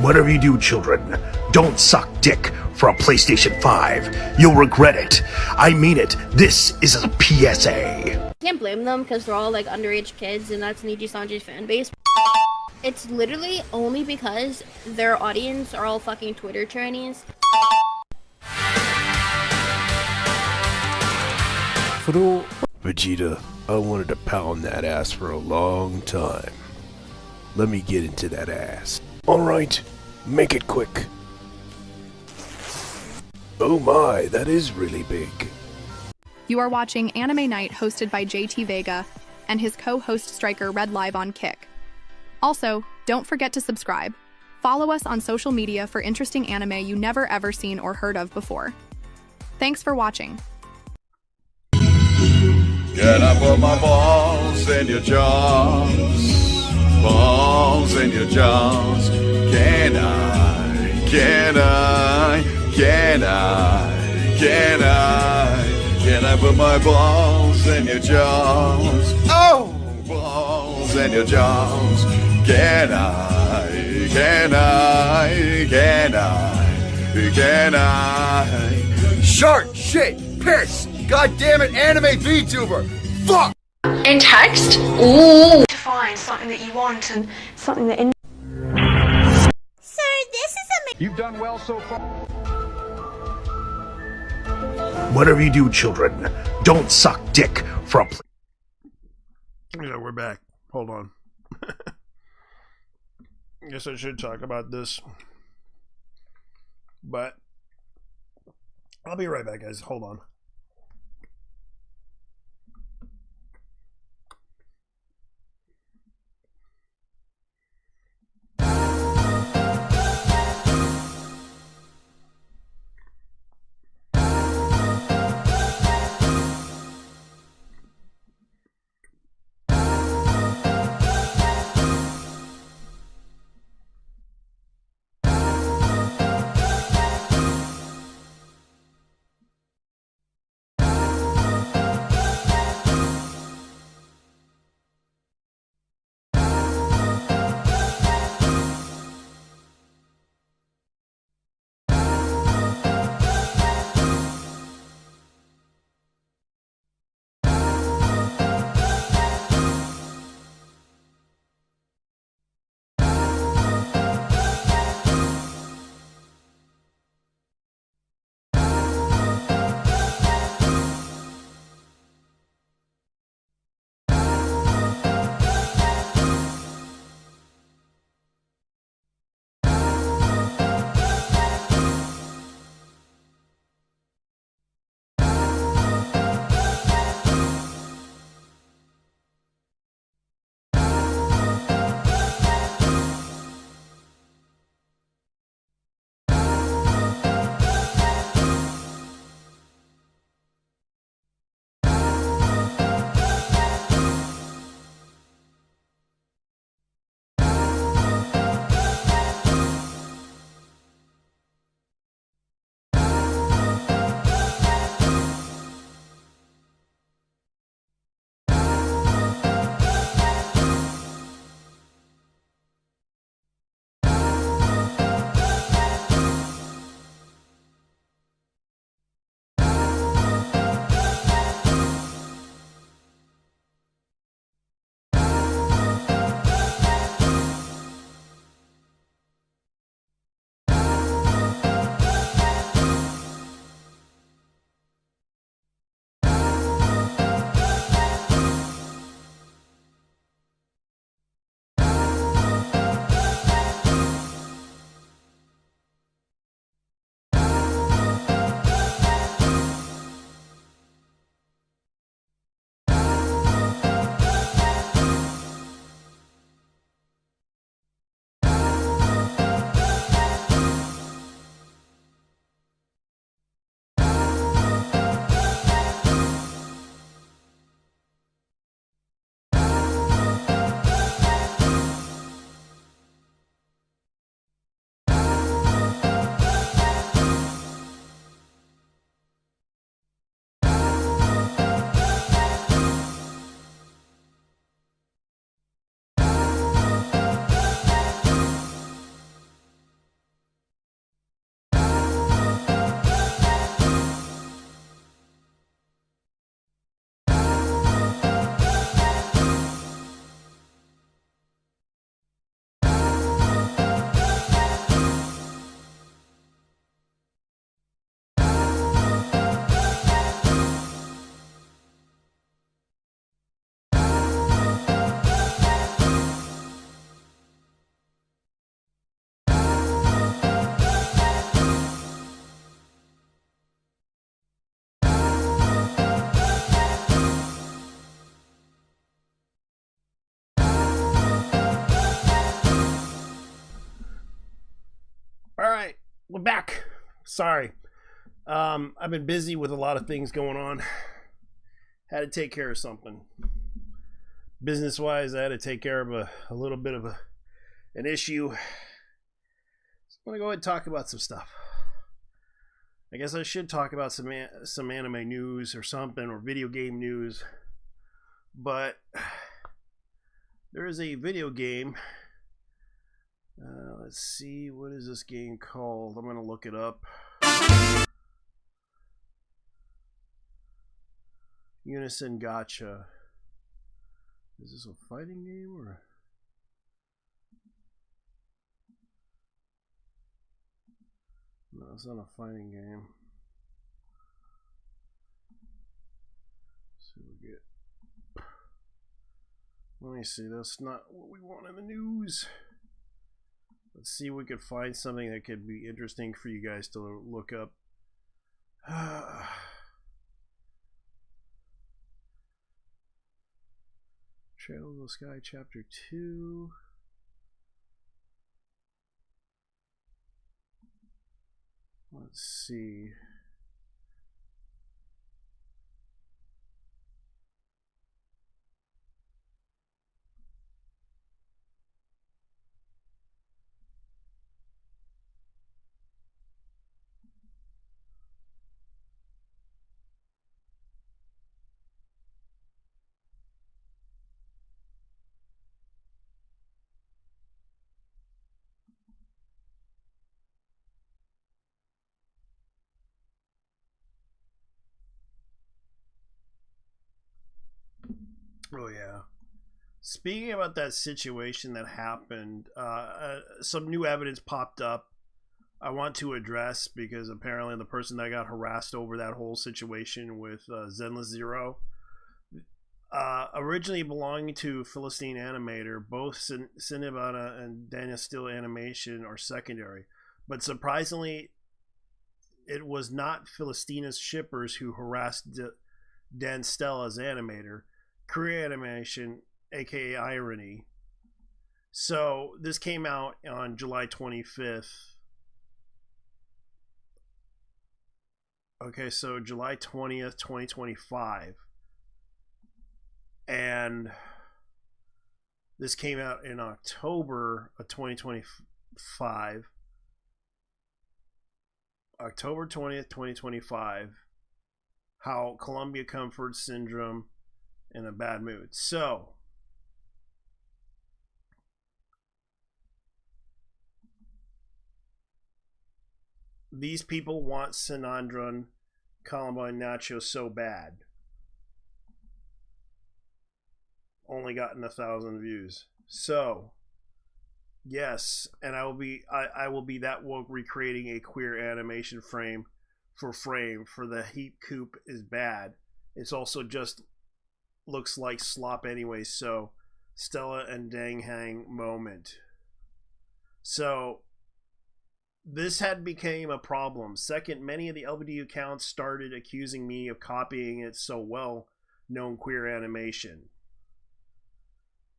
Whatever you do, children, don't suck dick for a PlayStation 5. You'll regret it. I mean it. This is a PSA. Can't blame them because they're all like underage kids and that's Niji Sanji's fan base. It's literally only because their audience are all fucking Twitter trannies. Vegeta, I wanted to pound that ass for a long time. Let me get into that ass. Alright, make it quick. Oh my, that is really big. You are watching Anime Night hosted by JT Vega and his co-host Striker Red Live on Kick. Also, don't forget to subscribe. Follow us on social media for interesting anime you never ever seen or heard of before. Thanks for watching. Can I put my balls in your jaws? Balls in your jaws. Can I? Can I? Can I? Can I? Can I put my balls in your jaws? Oh! Balls in your jaws. Can I? Can I? Can I? Can I? Shark! Shit! Piss! God damn it, anime VTuber! Fuck! In text? Ooh. To find something that you want and something that... Sir, this is a You've done well so far. Whatever you do, children, don't suck dick for a Yeah, we're back. Hold on. Guess I should talk about this. But I'll be right back, guys. Hold on. we're back. Sorry. I've been busy with a lot of things going on. Had to take care of something. Business wise, I had to take care of a little bit of an issue. So I'm gonna go ahead and talk about some stuff. I guess I should talk about some anime news or something, or video game news. But there is a video game. Let's see, what is this game called? I'm gonna look it up. Unison Gacha. Is this a fighting game or? No, it's not a fighting game. Let's see what we get. Let me see, that's not what we want in the news. Let's see if we could find something that could be interesting for you guys to look up. Trail of the Sky Chapter 2. Let's see. Oh yeah. Speaking about that situation that happened, some new evidence popped up I want to address, because apparently the person that got harassed over that whole situation with Zenless Zero, originally belonging to Philistine Animator, both Cinnabana and Daniel Still Animation are secondary. But surprisingly, it was not Philistina's shippers who harassed Dan Stell as animator. Korea Animation, aka Irony. So this came out on July 25th. Okay, so July 20th, 2025. And this came out in October of 2025. October 20th, 2025. How Columbia Comfort Syndrome in a bad mood. So, these people want Sinandron Columbine Nacho so bad. Only gotten 1,000 views. So, yes, and I will be that woke, recreating a queer animation frame for the heat coop is bad. It's also just looks like slop anyway. So, Stella and Dang Hang moment. So, this had became a problem. Second, many of the LBD accounts started accusing me of copying its so well known queer animation.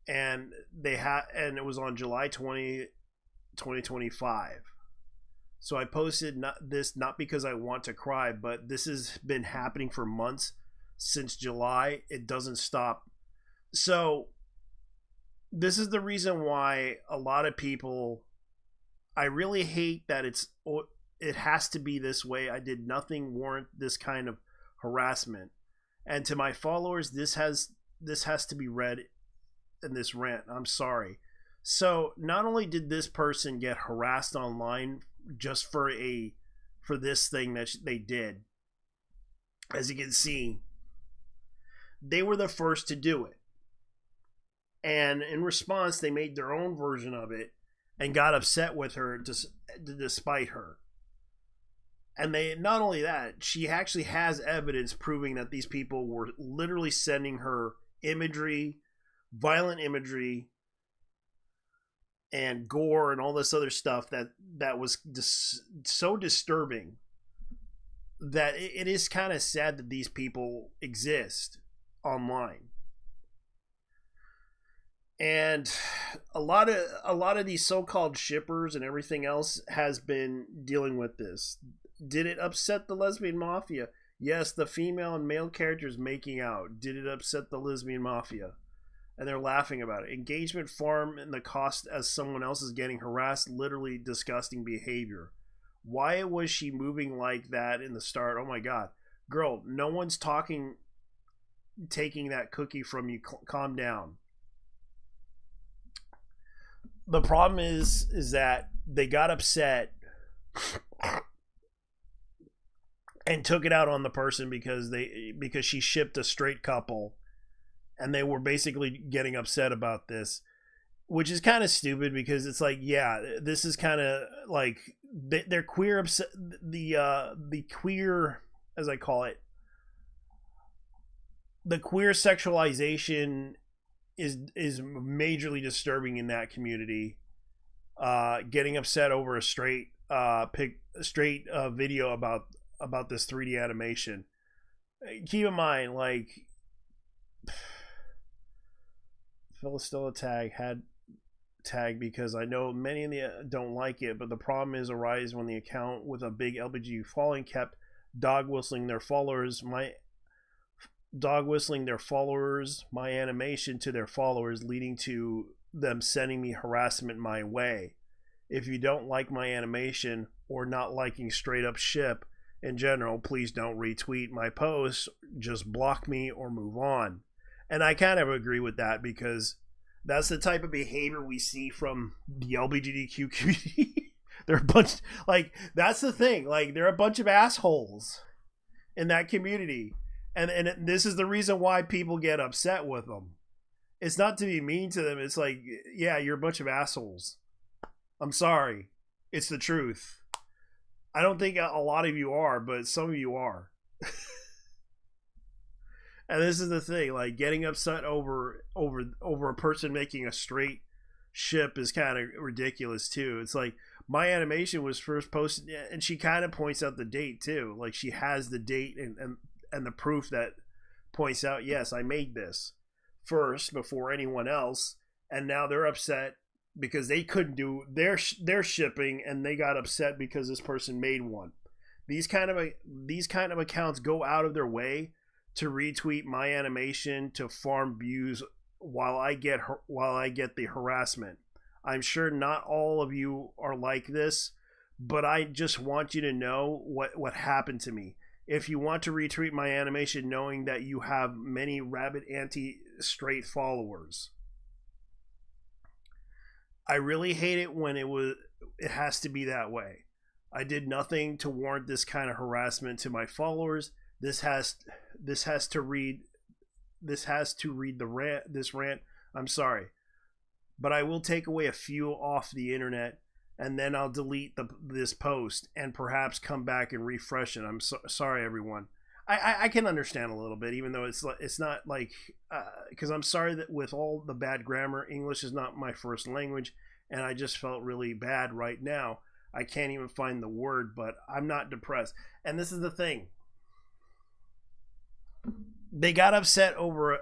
And it was on July 20, 2025. So I posted not because I want to cry, but this has been happening for months since July. It doesn't stop. So this is the reason why a lot of people, I really hate that it has to be this way. I did nothing warrant this kind of harassment. And to my followers, this has to be read in this rant. I'm sorry. So not only did this person get harassed online just for this thing that they did, as you can see, they were the first to do it. And in response, they made their own version of it and got upset with her despite her. And they, not only that, she actually has evidence proving that these people were literally sending her imagery, violent imagery, and gore and all this other stuff that was so disturbing that it is kind of sad that these people exist online. And a lot of these so-called shippers and everything else has been dealing with this. Did it upset the lesbian mafia? Yes, the female and male characters making out. Did it upset the lesbian mafia? And they're laughing about it. Engagement farm and the cost as someone else is getting harassed, literally disgusting behavior. Why was she moving like that in the start? Oh my god. Girl, no one's taking that cookie from you. Calm down. The problem is that they got upset and took it out on the person because she shipped a straight couple, and they were basically getting upset about this, which is kind of stupid because it's like, yeah, this is kind of like they're queer the queer, as I call it, the queer sexualization is majorly disturbing in that community. Getting upset over a straight video about this 3D animation. Keep in mind, like, Philistilla tag because I know many of the don't like it, but the problem is arises when the account with a big LBG following kept dog whistling their followers my animation to their followers, leading to them sending me harassment my way. If you don't like my animation or not liking straight up ship in general, please don't retweet my posts, just block me or move on. And I kind of agree with that because that's the type of behavior we see from the LGBTQ community. They're a bunch, like, that's the thing, like, they're a bunch of assholes in that community. And this is the reason why people get upset with them. It's not to be mean to them. It's like, yeah, you're a bunch of assholes. I'm sorry. It's the truth. I don't think a lot of you are, but some of you are. And this is the thing, like, getting upset over a person making a straight ship is kind of ridiculous too. It's like, my animation was first posted, and she kind of points out the date too. Like, she has the date and the proof that points out, yes, I made this first before anyone else, and now they're upset because they couldn't do their shipping, and they got upset because this person made one. These kind of accounts go out of their way to retweet my animation to farm views while I get the harassment. I'm sure not all of you are like this, but I just want you to know what happened to me. If you want to retweet my animation knowing that you have many rabid anti-straight followers, I really hate it when it has to be that way. I did nothing to warrant this kind of harassment to my followers. This has to read this rant. I'm sorry, but I will take away a few off the internet, and then I'll delete this post and perhaps come back and refresh it. I'm sorry, everyone. I can understand a little bit, even though it's not like, because I'm sorry that with all the bad grammar, English is not my first language, and I just felt really bad right now. I can't even find the word, but I'm not depressed. And this is the thing. They got upset over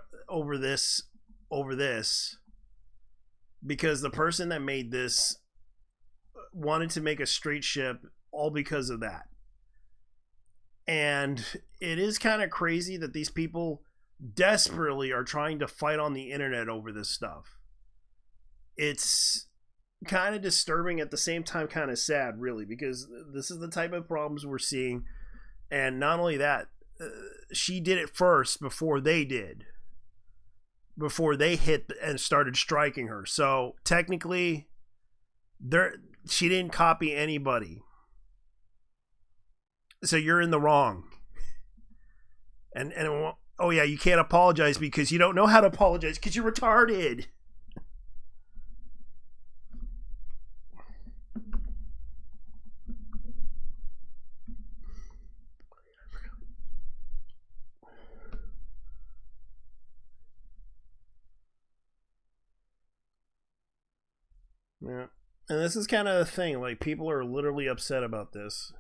this because the person that made this wanted to make a straight ship, all because of that. And it is kind of crazy that these people desperately are trying to fight on the internet over this stuff. It's kind of disturbing, at the same time kind of sad, really, because this is the type of problems we're seeing. And not only that, she did it first before they hit and started striking her. So technically, she didn't copy anybody. So you're in the wrong. And oh yeah, you can't apologize because you don't know how to apologize because you're retarded. Yeah. And this is kind of the thing, like, people are literally upset about this.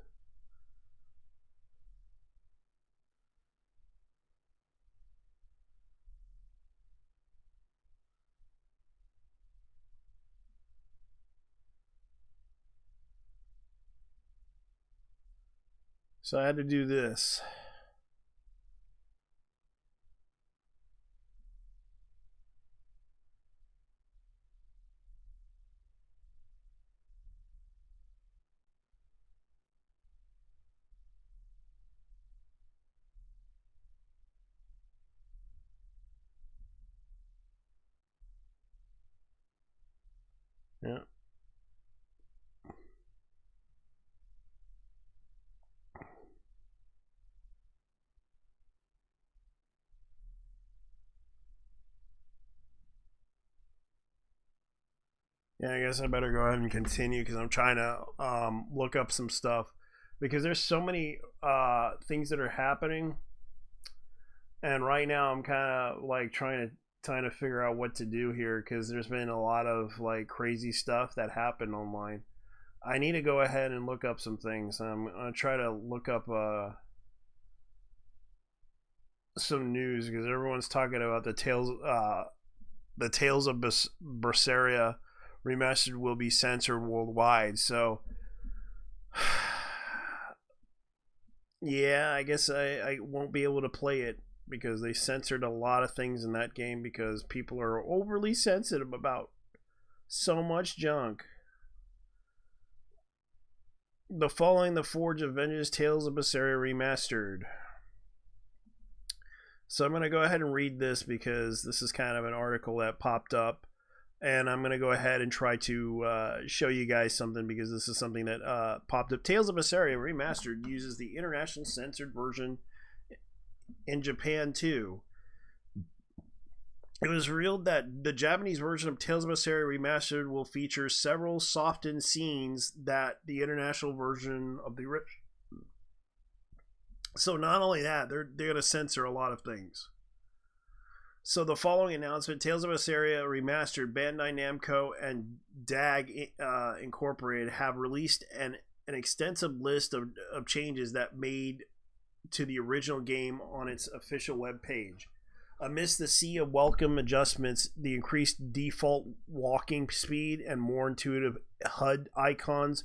So I had to do this. Yeah. Yeah, I guess I better go ahead and continue because I'm trying to look up some stuff because there's so many things that are happening, and right now I'm kind of like trying to figure out what to do here because there's been a lot of like crazy stuff that happened online. I need to go ahead and look up some things. I'm gonna try to look up some news because everyone's talking about the Tales of Berseria remastered will be censored worldwide. So yeah, I guess I won't be able to play it because they censored a lot of things in that game because people are overly sensitive about so much junk. The Following the Forge of Vengeance Tales of Berseria Remastered. So I'm going to go ahead and read this because this is kind of an article that popped up. And I'm going to go ahead and try to show you guys something because this is something that popped up. Tales of Berseria Remastered uses the international censored version in Japan too. It was revealed that the Japanese version of Tales of Berseria Remastered will feature several softened scenes that the international version of the original. So not only that, they're going to censor a lot of things. So the following announcement: Tales of Berseria Remastered, Bandai Namco and DAG Incorporated have released an extensive list of changes that made to the original game on its official webpage. Amidst the sea of welcome adjustments, the increased default walking speed and more intuitive HUD icons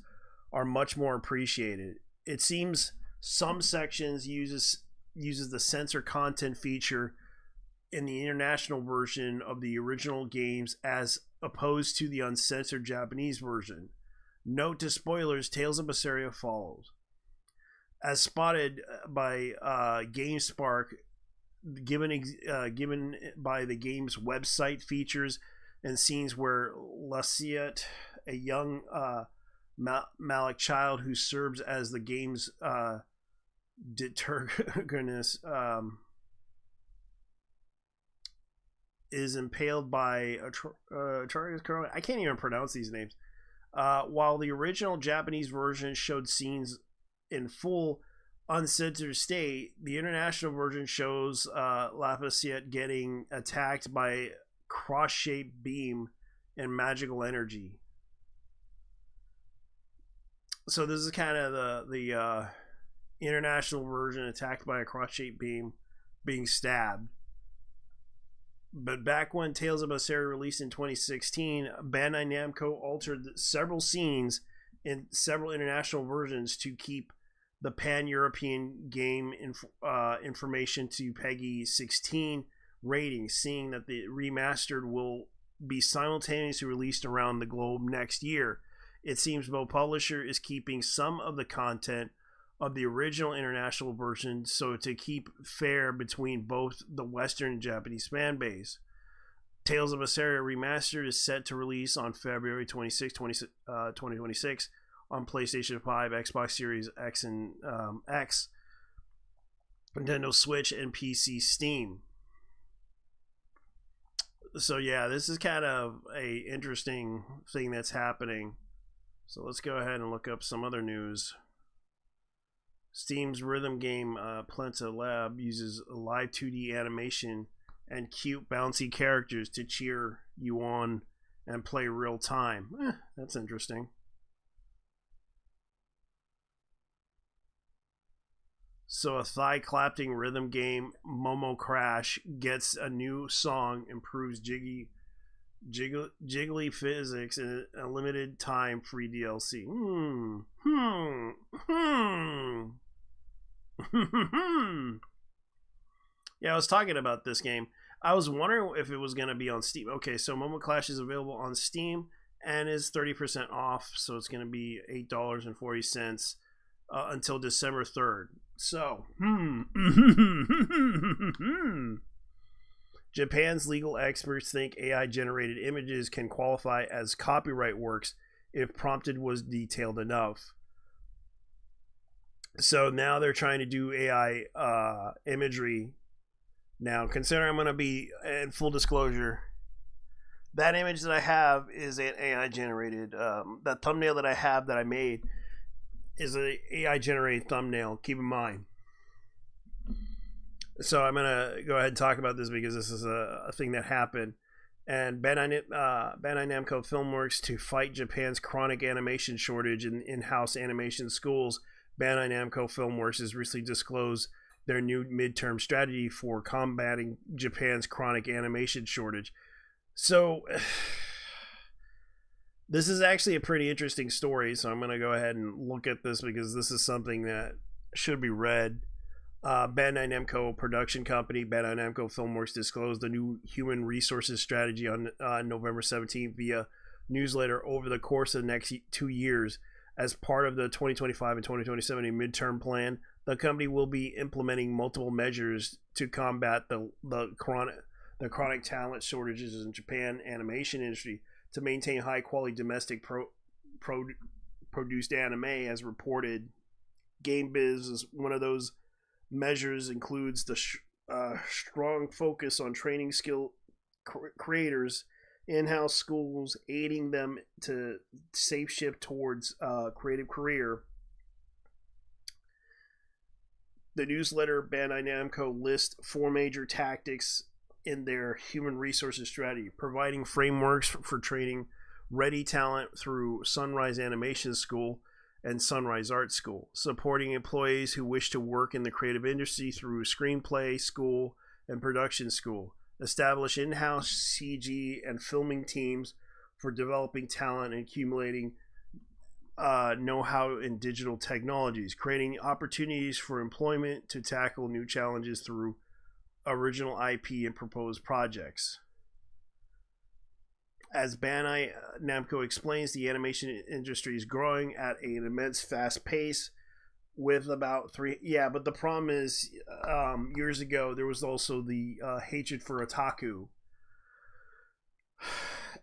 are much more appreciated. It seems some sections uses the censor content feature in the international version of the original games as opposed to the uncensored Japanese version. Note to spoilers, Tales of Berseria follows. As spotted by GameSpark, given by the game's website, features and scenes where Luciet, a young Malik child who serves as the game's determinist, is impaled by I can't even pronounce these names. While the original Japanese version showed scenes in full uncensored state, the international version shows Lafayette getting attacked by a cross-shaped beam and magical energy. So this is kind of the international version, attacked by a cross-shaped beam, being stabbed. But back when Tales of Berseria released in 2016, Bandai Namco altered several scenes in several international versions to keep the pan-European game information to PEGI 16 rating, seeing that the remastered will be simultaneously released around the globe next year. It seems Bo Publisher is keeping some of the content of the original international version so to keep fair between both the Western and Japanese fan base. Tales of Berseria Remastered is set to release on February 26, 2026 on PlayStation 5, Xbox Series X and X, Nintendo Switch, and PC Steam. So yeah, this is kind of a interesting thing that's happening. So let's go ahead and look up some other news. Steam's rhythm game Planta Lab uses live 2D animation and cute bouncy characters to cheer you on and play real time. That's interesting. So a thigh-clapping rhythm game, Momo Crash, gets a new song, improves jiggly physics, and a limited time free DLC. Yeah, I was talking about this game. I was wondering if it was going to be on Steam. Okay, so Moment Clash is available on Steam and is 30% off, so it's going to be $8.40 until December 3rd. So, Japan's legal experts think AI-generated images can qualify as copyright works if prompted was detailed enough. So now they're trying to do AI imagery. Now, considering I'm going to be in full disclosure, that image that I have is an AI generated. That thumbnail that I have that I made is an AI generated thumbnail. Keep in mind. So I'm going to go ahead and talk about this because this is a thing that happened. And Bandai Namco Filmworks, to fight Japan's chronic animation shortage in in-house animation schools, Bandai Namco Filmworks has recently disclosed their new midterm strategy for combating Japan's chronic animation shortage. So this is actually a pretty interesting story, so I'm going to go ahead and look at this because this is something that should be read. Bandai Namco production company Bandai Namco Filmworks disclosed the new human resources strategy on November 17th via newsletter. Over the course of the next 2 years, as part of the 2025 and 2027 midterm plan, the company will be implementing multiple measures to combat the chronic talent shortages in Japan animation industry to maintain high quality domestic produced anime. As reported, GameBiz is one of those measures includes the strong focus on training skill creators, in-house schools, aiding them to safe ship towards creative career. The newsletter Bandai Namco lists 4 major tactics in their human resources strategy: providing frameworks for training ready talent through Sunrise Animation School and Sunrise Art School, supporting employees who wish to work in the creative industry through Screenplay School and Production School, establish in-house CG and filming teams for developing talent and accumulating know-how in digital technologies, creating opportunities for employment to tackle new challenges through original IP and proposed projects. As Bandai Namco explains, the animation industry is growing at an immense fast pace with about 3... Yeah, but the problem is, years ago, there was also the hatred for otaku.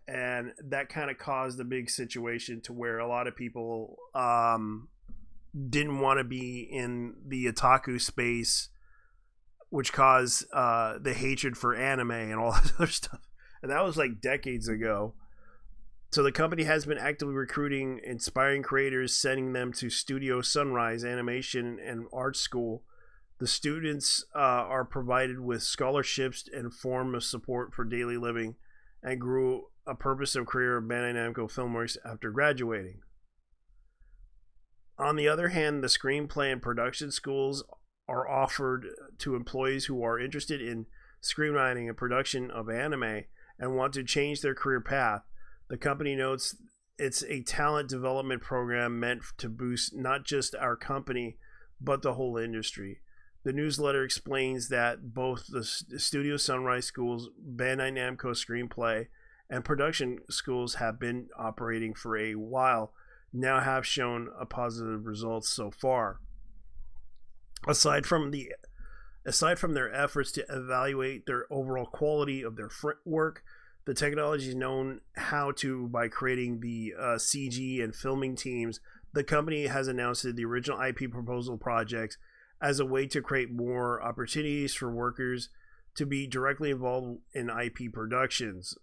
And that kind of caused a big situation to where a lot of people didn't want to be in the otaku space, which caused the hatred for anime and all that other stuff. And that was like decades ago. So the company has been actively recruiting inspiring creators, sending them to Studio Sunrise Animation and Art School. The students are provided with scholarships and form of support for daily living, and grew a purposive career of Bandai Namco Filmworks after graduating. On the other hand, the screenplay and production schools are offered to employees who are interested in screenwriting and production of anime and want to change their career path. The company notes it's a talent development program meant to boost not just our company, but the whole industry. The newsletter explains that both the Studio Sunrise Schools, Bandai Namco Screenplay, and production schools have been operating for a while, now have shown a positive results so far. Aside from their efforts to evaluate their overall quality of their work, the technology is known how to by creating the CG and filming teams. The company has announced the original IP proposal projects as a way to create more opportunities for workers to be directly involved in IP productions.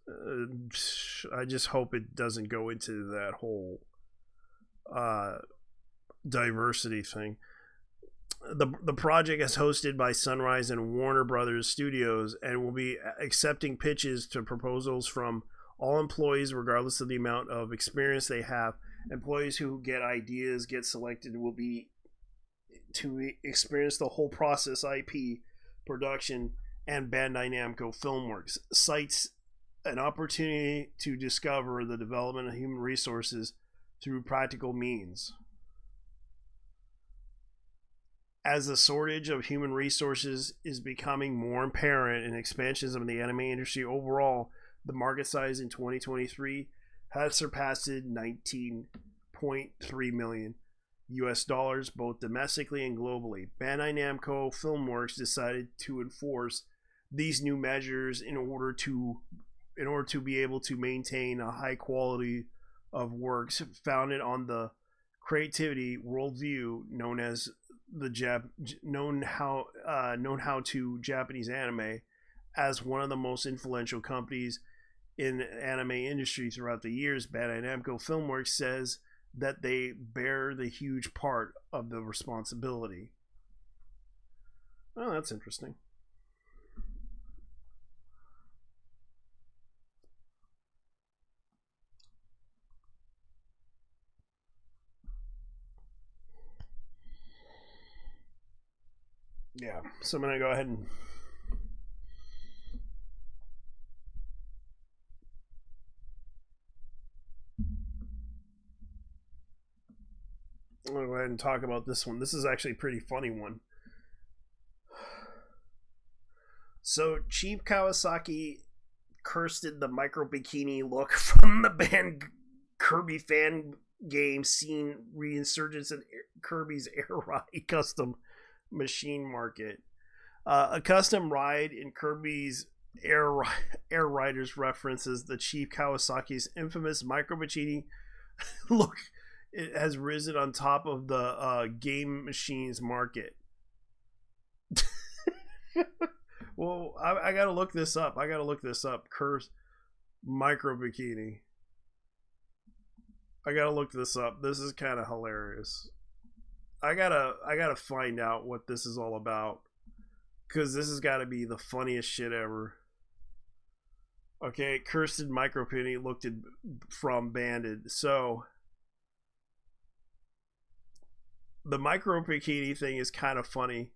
I just hope it doesn't go into that whole diversity thing. The project is hosted by Sunrise and Warner Brothers Studios and will be accepting pitches to proposals from all employees regardless of the amount of experience they have. Employees who get ideas get selected will be to experience the whole process: IP, production, and Bandai Namco Filmworks. Cites an opportunity to discover the development of human resources through practical means. As the shortage of human resources is becoming more apparent and expansions of the anime industry overall, the market size in 2023 has surpassed 19.3 million US dollars, both domestically and globally. Bandai Namco Filmworks decided to enforce these new measures in order to be able to maintain a high quality of works founded on the creativity worldview known as known how to Japanese anime, as one of the most influential companies in the anime industry throughout the years. Bandai Namco Filmworks says that they bear the huge part of the responsibility. Oh, that's interesting. Yeah, so I'm gonna go ahead and talk about this one. This is actually a pretty funny one. So Chief Kawasaki cursed the micro bikini look from the band Kirby fan game scene reinsurgence in Kirby's Air Ride custom machine market. A custom ride in Kirby's Air Riders references the Chief Kawasaki's infamous micro bikini look. It has risen on top of the game machines market. Well, I gotta look this up. Curse micro bikini. I gotta look this up. This is kind of hilarious. I gotta find out what this is all about, because this has got to be the funniest shit ever. Okay, cursed micro bikini looked at from Banded. So the micro bikini thing is kind of funny.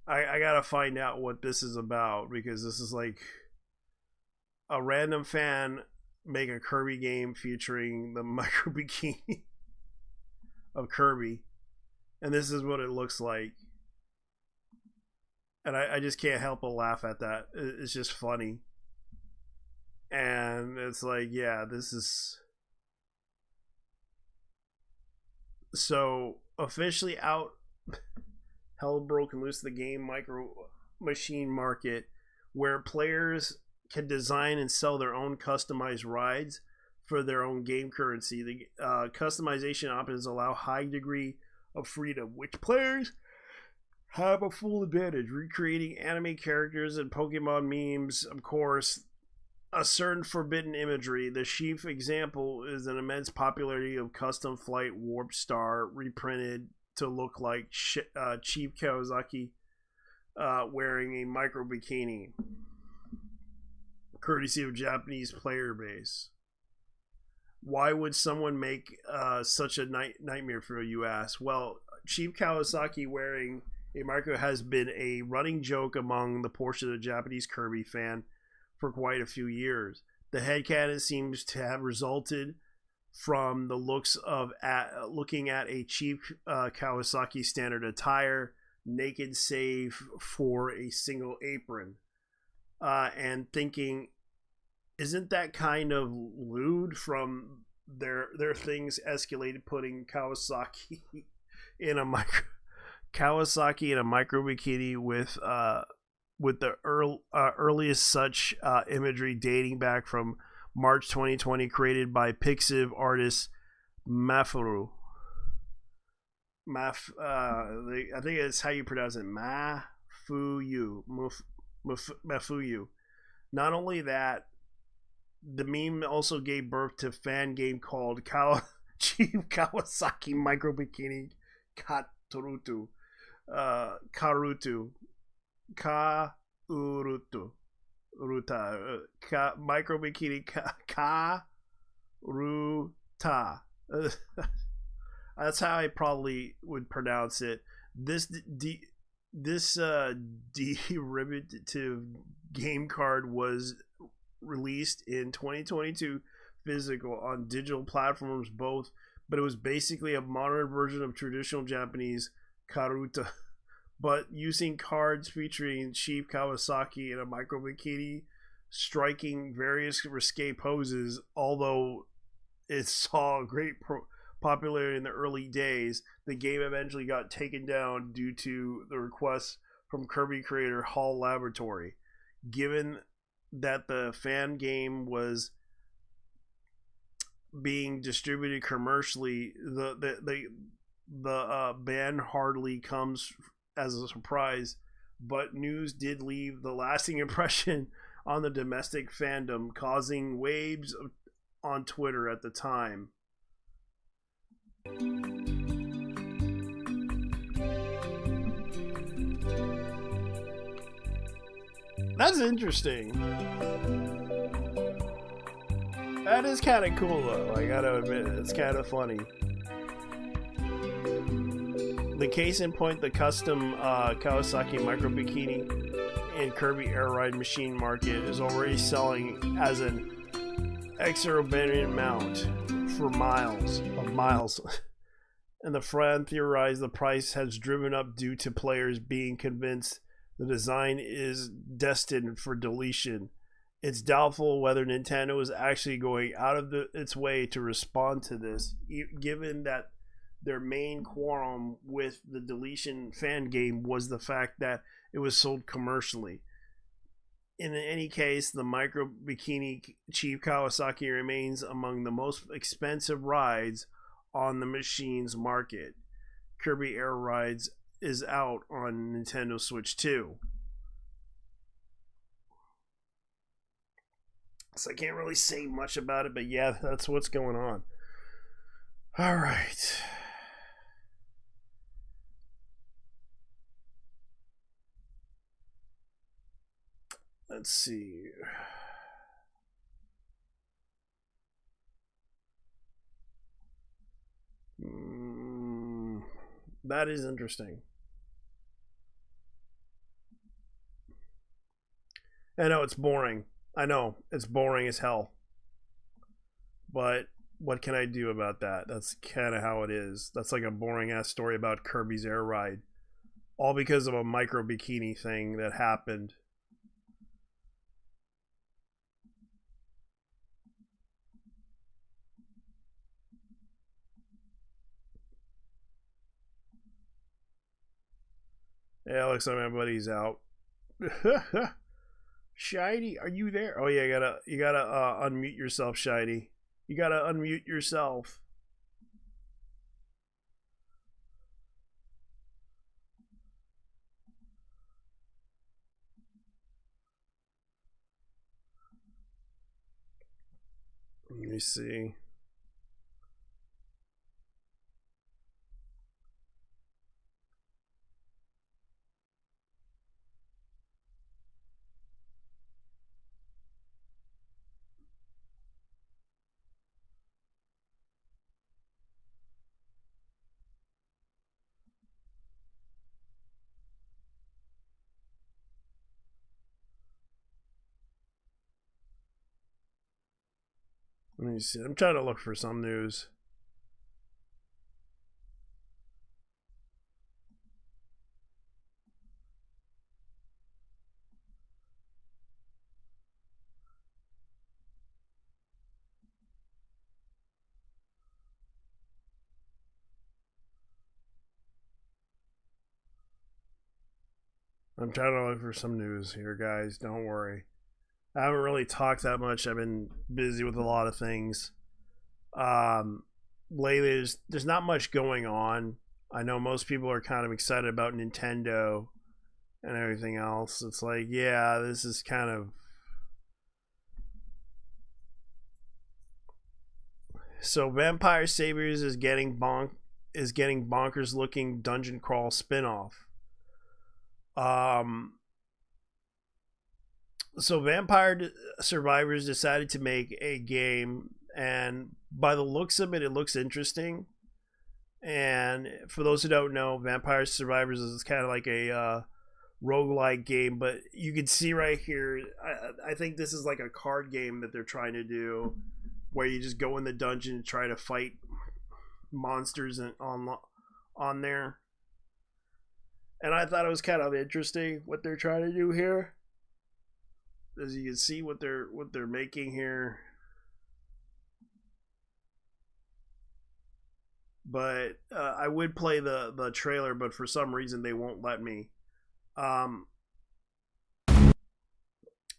I gotta find out what this is about, because this is like a random fan make a Kirby game featuring the micro bikini of Kirby, and this is what it looks like. And I just can't help but laugh at that. It's just funny. And it's like, yeah, this is... So, officially out, hell broken loose the game micro machine market, where players can design and sell their own customized rides for their own game currency. The customization options allow high degree of freedom, which players have a full advantage, recreating anime characters and Pokemon memes, of course. A certain forbidden imagery. The chief example is an immense popularity of custom flight Warp Star reprinted to look like Chief Kawasaki wearing a micro bikini, courtesy of Japanese player base. Why would someone make such a nightmare for you, ask? Well, Chief Kawasaki wearing a micro has been a running joke among the portion of the Japanese Kirby fan for quite a few years. The headcanon seems to have resulted from the looks of looking at a Chief Kawasaki standard attire, naked save for a single apron, and thinking, isn't that kind of lewd? From their things escalated, putting Kawasaki in a micro bikini with the earliest such imagery dating back from March 2020, created by Pixiv artist Mafuru. I think it's how you pronounce it, Mafuyu. Not only that, the meme also gave birth to a fan game called Chief Kawasaki Micro Bikini Karutu. Micro Bikini Karuta. That's how I probably would pronounce it. This derivative game card was released in 2022 physical on digital platforms both, but it was basically a modern version of traditional Japanese Karuta, but using cards featuring Chief Kawasaki in a micro bikini, striking various risque poses. Although it saw great popularity in the early days, the game eventually got taken down due to the request from Kirby creator HAL Laboratory. Given that the fan game was being distributed commercially, the ban hardly comes as a surprise, but news did leave the lasting impression on the domestic fandom, causing waves on Twitter at the time. That's interesting. That is kind of cool, though. I gotta admit, it's kind of funny. The case in point, the custom Kawasaki micro bikini and Kirby Air Ride machine market is already selling as an exorbitant amount for miles. And the fan theorized the price has driven up due to players being convinced the design is destined for deletion. It's doubtful whether Nintendo is actually going out of its way to respond to this, given that their main quarrel with the deletion fan game was the fact that it was sold commercially. In any case, the micro bikini Chief Kawasaki remains among the most expensive rides on the machine's market. Kirby Air Rides is out on Nintendo Switch 2. So I can't really say much about it, but yeah, that's what's going on. All right. Let's see. That is interesting. I know it's boring. I know it's boring as hell. But what can I do about that? That's kind of how it is. That's like a boring ass story about Kirby's Air Ride. All because of a micro bikini thing that happened. Yeah, looks like my buddy's out. Shiny, are you there? Oh yeah, you gotta unmute yourself, Shiny. You gotta unmute yourself. Let me see. Let me see. I'm trying to look for some news. I'm trying to look for some news here, guys. Don't worry. I haven't really talked that much. I've been busy with a lot of things. Lately, there's not much going on. I know most people are kind of excited about Nintendo and everything else. It's like, yeah, this is kind of... So Vampire Saviors is getting bonkers looking dungeon crawl spin-off. So Vampire Survivors decided to make a game, and by the looks of it, it looks interesting. And for those who don't know, Vampire Survivors is kind of like a roguelike game, but you can see right here, I think this is like a card game that they're trying to do, where you just go in the dungeon and try to fight monsters on there. And I thought it was kind of interesting what they're trying to do here. As you can see what they're making here. But I would play the trailer, but for some reason they won't let me. And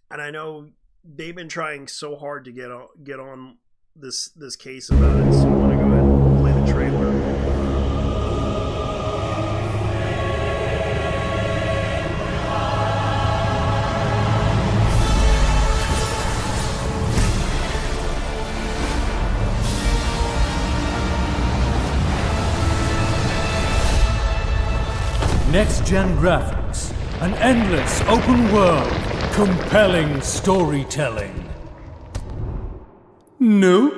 I know they've been trying so hard to get on this case about it, so I want to go ahead and play the trailer. Next-gen graphics, an endless open world, compelling storytelling. Nope.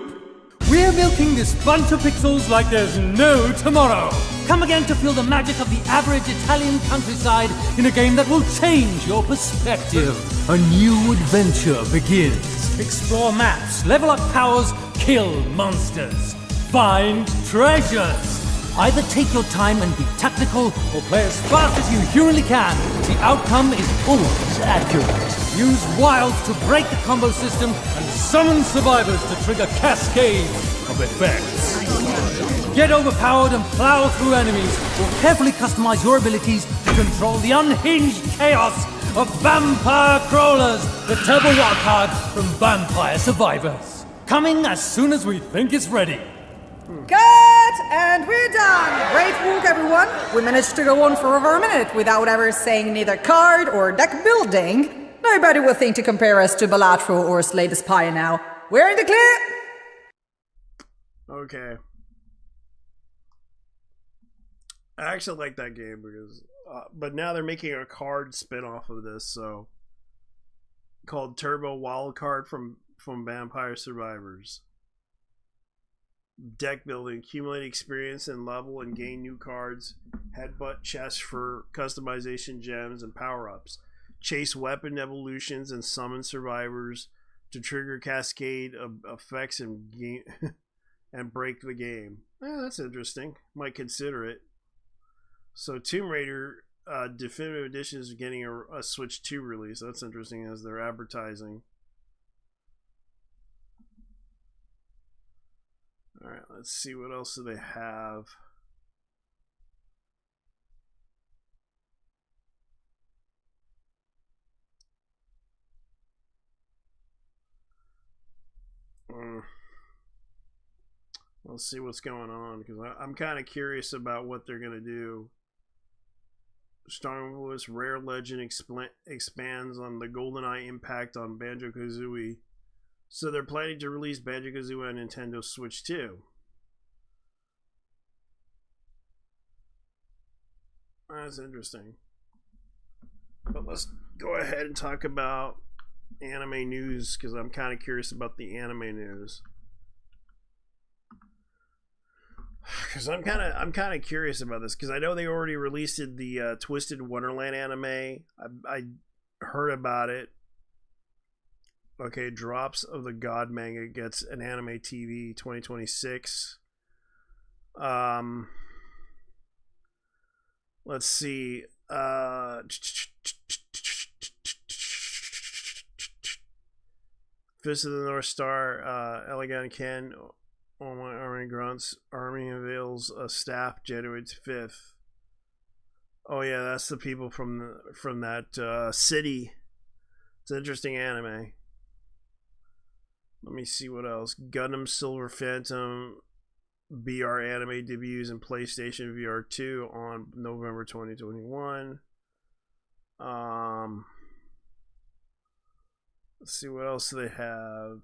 We're milking this bunch of pixels like there's no tomorrow. Come again to feel the magic of the average Italian countryside in a game that will change your perspective. A new adventure begins. Explore maps, level up powers, kill monsters, find treasures. Either take your time and be tactical, or play as fast as you humanly can. The outcome is always accurate. Use wilds to break the combo system and summon survivors to trigger cascades of effects. Get overpowered and plow through enemies, or carefully customize your abilities to control the unhinged chaos of Vampire Crawlers, the turbo wildcard from Vampire Survivors. Coming as soon as we think it's ready. Cut! And we're done! Great work, everyone! We managed to go on for over a minute without ever saying neither card or deck building. Nobody will think to compare us to Balatro or Slay the Spire now. We're in the clear! Okay. I actually like that game because... but now they're making a card spin-off of this, so... called Turbo Wildcard from Vampire Survivors. Deck building, accumulate experience and level and gain new cards, headbutt chests for customization gems and power-ups, chase weapon evolutions and summon survivors to trigger cascade of effects and game and break the game. That's interesting. Might consider it. So Tomb Raider Definitive Edition is getting a Switch 2 release. That's interesting as they're advertising. Alright, let's see what else do they have. Let's see what's going on, because I'm kind of curious about what they're going to do. Starting with Rare Legend expands on the GoldenEye impact on Banjo-Kazooie. So they're planning to release Banjo-Kazooie on Nintendo Switch 2. That's interesting. But let's go ahead and talk about anime news, because I'm kind of curious about the anime news. Because I'm kind of curious about this, because I know they already released the Twisted Wonderland anime. I heard about it. Okay, Drops of the God manga gets an anime TV 2026. Let's see. Fist of the North Star, Elegant Ken, All My Army Grunts, Army unveils a staff January 5th. Oh yeah, that's the people from that city. It's an interesting anime. Let me see what else. Gundam Silver Phantom VR anime debuts in PlayStation VR 2 on November 2021. Let's see what else they have.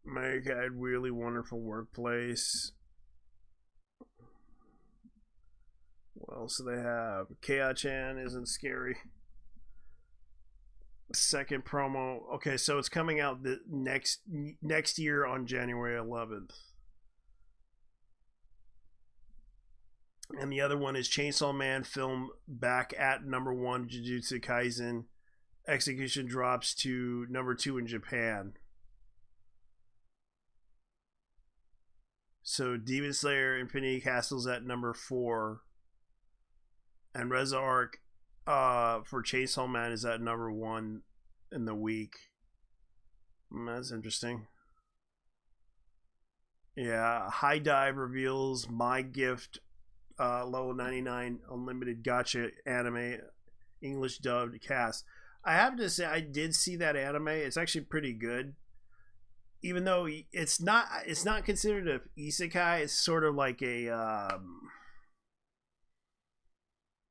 My Guide Really Wonderful Workplace. What else do they have? Kea-chan Isn't Scary. Second promo. Okay, so it's coming out the next year on January 11th. And the other one is Chainsaw Man film back at #1 Jujutsu Kaisen. Execution drops to #2 in Japan. So Demon Slayer Infinity Castle's at #4. And Reza Arc for Chainsaw Man is at number 1 in the week. That's interesting. Yeah, High Dive reveals My Gift level 99 unlimited gacha anime English dubbed cast. I have to say I did see that anime. It's actually pretty good. Even though it's not considered a isekai, it's sort of like a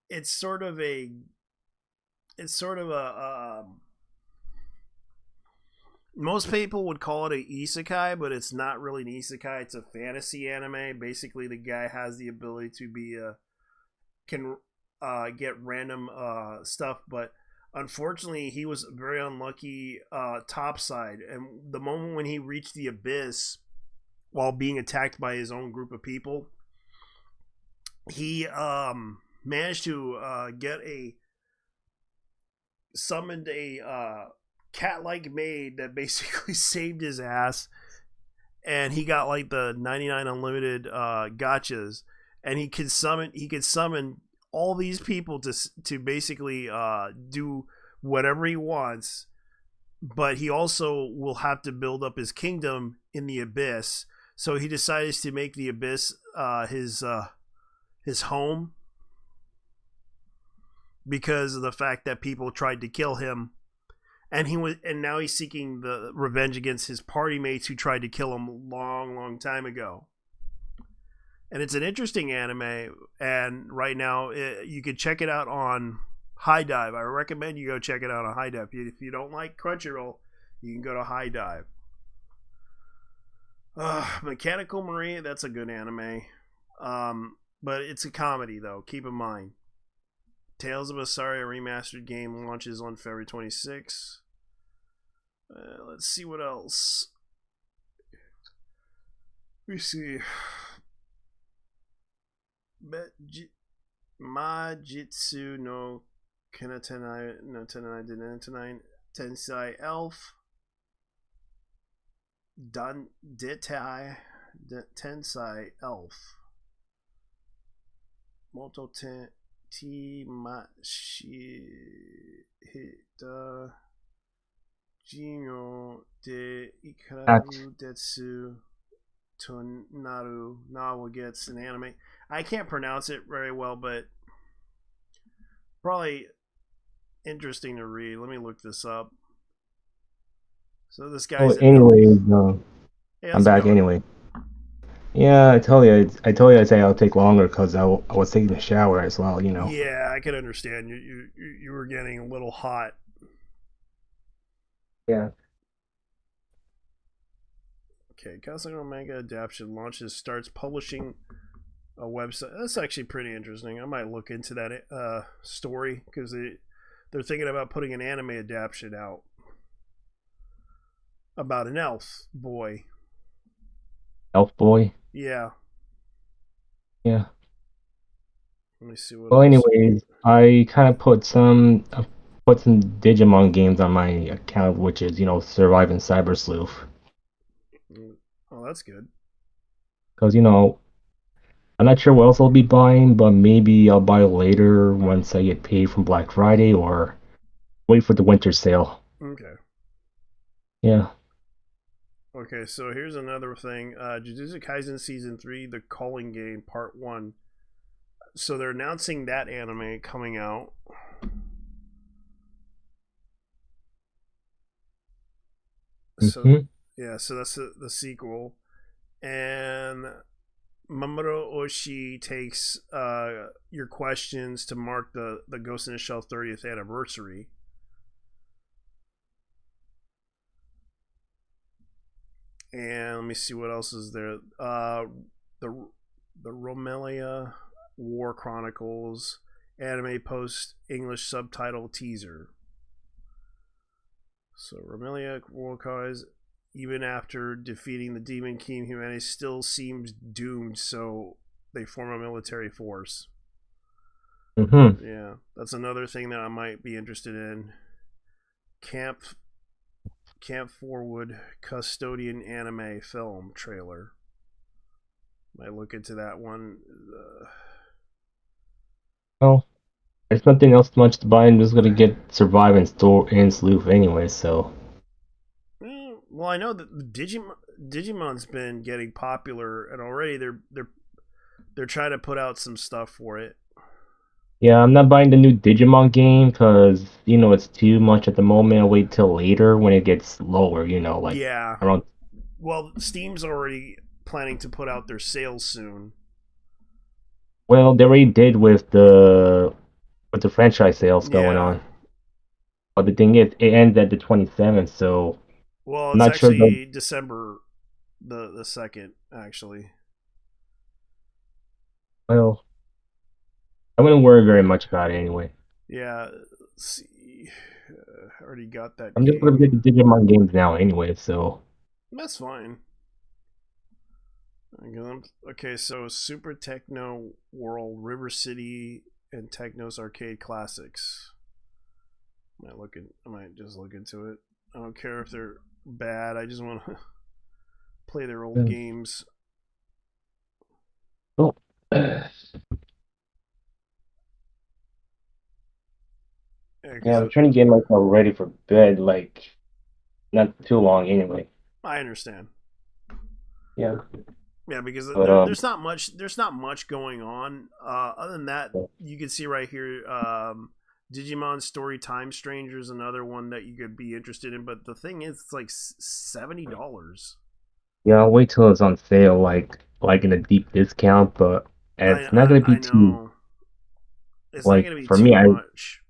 it's sort of a most people would call it a isekai, but it's not really an isekai. It's a fantasy anime. Basically, the guy has the ability to be can get random stuff, but unfortunately, he was very unlucky topside. And the moment when he reached the abyss while being attacked by his own group of people, he managed to summoned a cat-like maid that basically saved his ass, and he got like the 99 unlimited gachas, and he could summon all these people to basically do whatever he wants, but he also will have to build up his kingdom in the abyss. So he decides to make the abyss his home, because of the fact that people tried to kill him, and now he's seeking the revenge against his party mates who tried to kill him a long time ago. And it's an interesting anime, and right now you can check it out on High Dive. I recommend you go check it out on High Dive. If you don't like Crunchyroll, you can go to High Dive. Mechanical Marie, that's a good anime, but it's a comedy though. Keep in mind. Tales of Asaria remastered game launches on February 26. Let's see what else. We see. Majitsu no Kanatenai no Tenai Tensai Elf. Dan Detai Tensai Elf. Moto Ten Timashihita Jino de Ikaru Detsu Tonaru novel gets an anime. I can't pronounce it very well, but probably interesting to read. Let me look this up. So this guy's I'm back anyway. Yeah, I told you I'd say I'll take longer because I was taking a shower as well, you know. Yeah, I can understand. You were getting a little hot. Yeah. Okay, Kasuga manga adaptation starts publishing a website. That's actually pretty interesting. I might look into that story, because they're thinking about putting an anime adaptation out about an elf boy. Elf boy? Yeah. Yeah. Let me see what Well, else. anyways, I kind of put some Digimon games on my account, which is, Survive and Cyber Sleuth. Oh, that's good. Because, I'm not sure what else I'll be buying, but maybe I'll buy later once I get paid from Black Friday, or wait for the winter sale. Okay. Yeah. Okay, so here's another thing. Jujutsu Kaisen Season 3, The Calling Game, Part 1. So they're announcing that anime coming out. So yeah, so that's the sequel. And Mamoru Oshii takes your questions to mark the Ghost in the Shell 30th anniversary. And let me see what else is there. The Romelia War Chronicles anime post English subtitle teaser. So Romelia War Chronicles, even after defeating the Demon King, humanity still seems doomed, so they form a military force. Yeah, that's another thing that I might be interested in. Camp Forward Custodian anime film trailer. Might look into that one. Oh, There's nothing else much to buy. I'm just gonna get Survive and Store and Sleuth anyway. So Well, I know that Digimon's been getting popular, and already they're trying to put out some stuff for it. yeah, I'm not buying the new Digimon game because it's too much at the moment. I'll wait till later when it gets lower. Like Yeah. around. Well, Steam's already planning to put out their sales soon. Well, they already did with the franchise sales going Yeah. on. But the thing is, it ends at the 27th, so Well, I'm it's not sure actually December the 2nd, actually. Well, I wouldn't worry very much about it anyway. Yeah. Let's see. I already got that I'm just game. gonna get the Digimon games now anyway, so That's fine. Okay, so Super Techno World, River City, and Technos Arcade Classics. I might just look into it. I don't care if they're bad. I just want to play their old games. Oh. Yeah, I'm trying to get myself ready for bed, like not too long anyway. I understand. Yeah. Yeah, because But, there's not much. There's not much going on. Other than that, you can see right here, Digimon Story Time Strangers, another one that you could be interested in. But the thing is, it's like $70. Yeah, I'll wait till it's on sale, like in a deep discount. But it's not gonna be too. It's like not gonna be for too me, much.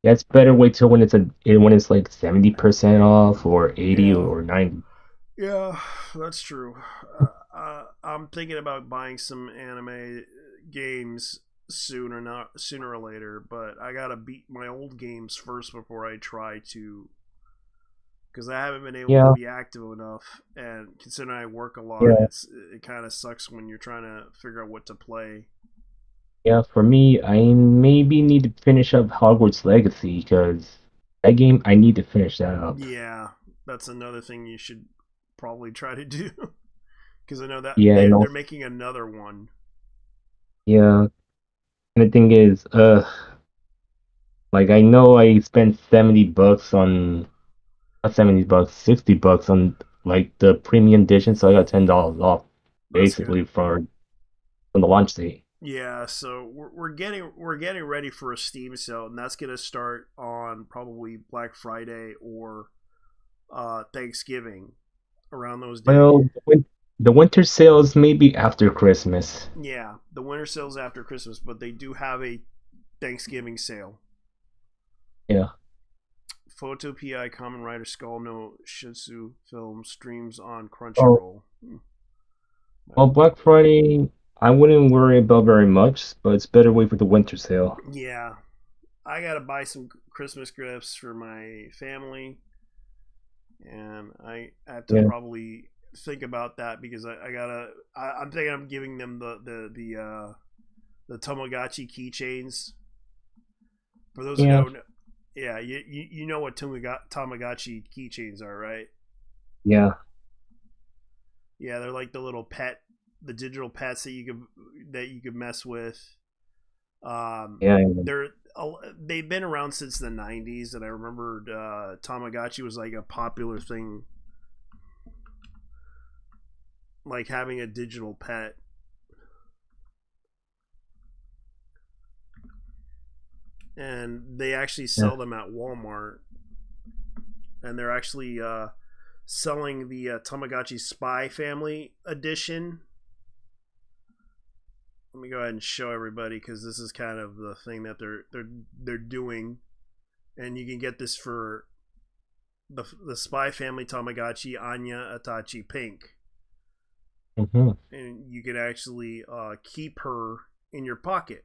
Yeah, it's better wait till when it's like 70% off or 80 Yeah. or 90. Yeah, that's true. I'm thinking about buying some anime games sooner or later, but I gotta beat my old games first before I try to, because I haven't been able to be active enough. And considering I work a lot, it kind of sucks when you're trying to figure out what to play. Yeah, for me, I maybe need to finish up Hogwarts Legacy because that game I need to finish that up. Yeah, that's another thing you should probably try to do, because I know that they're making another one. Yeah, and the thing is, like I know I spent $70 on, not $70, $60 on like the premium edition, so I got $10 off basically from the launch date. Yeah, so we're getting ready for a Steam sale, and that's gonna start on probably Black Friday or Thanksgiving, around those days. Well, the winter sales may be after Christmas. Yeah, the winter sales after Christmas, but they do have a Thanksgiving sale. Yeah. Photo PI Common Rider Skull no Shitsu film streams on Crunchyroll. Well, Black Friday, I wouldn't worry about very much, but it's better wait for the winter sale. Yeah, I gotta buy some Christmas gifts for my family, and I have to probably think about that because I'm thinking I'm giving them the Tamagotchi keychains. For those who don't know, yeah, you know what Tamagotchi keychains are, right? Yeah. Yeah, they're like the little the digital pets that you could mess with. They've been around since the 90s, and I remembered Tamagotchi was like a popular thing, like having a digital pet. And they actually sell them at Walmart, and they're actually selling the Tamagotchi Spy Family Edition. Let me go ahead and show everybody, because this is kind of the thing that they're doing, and you can get this for the Spy Family Tamagotchi Anya Itachi Pink. Mm-hmm. And you can actually keep her in your pocket.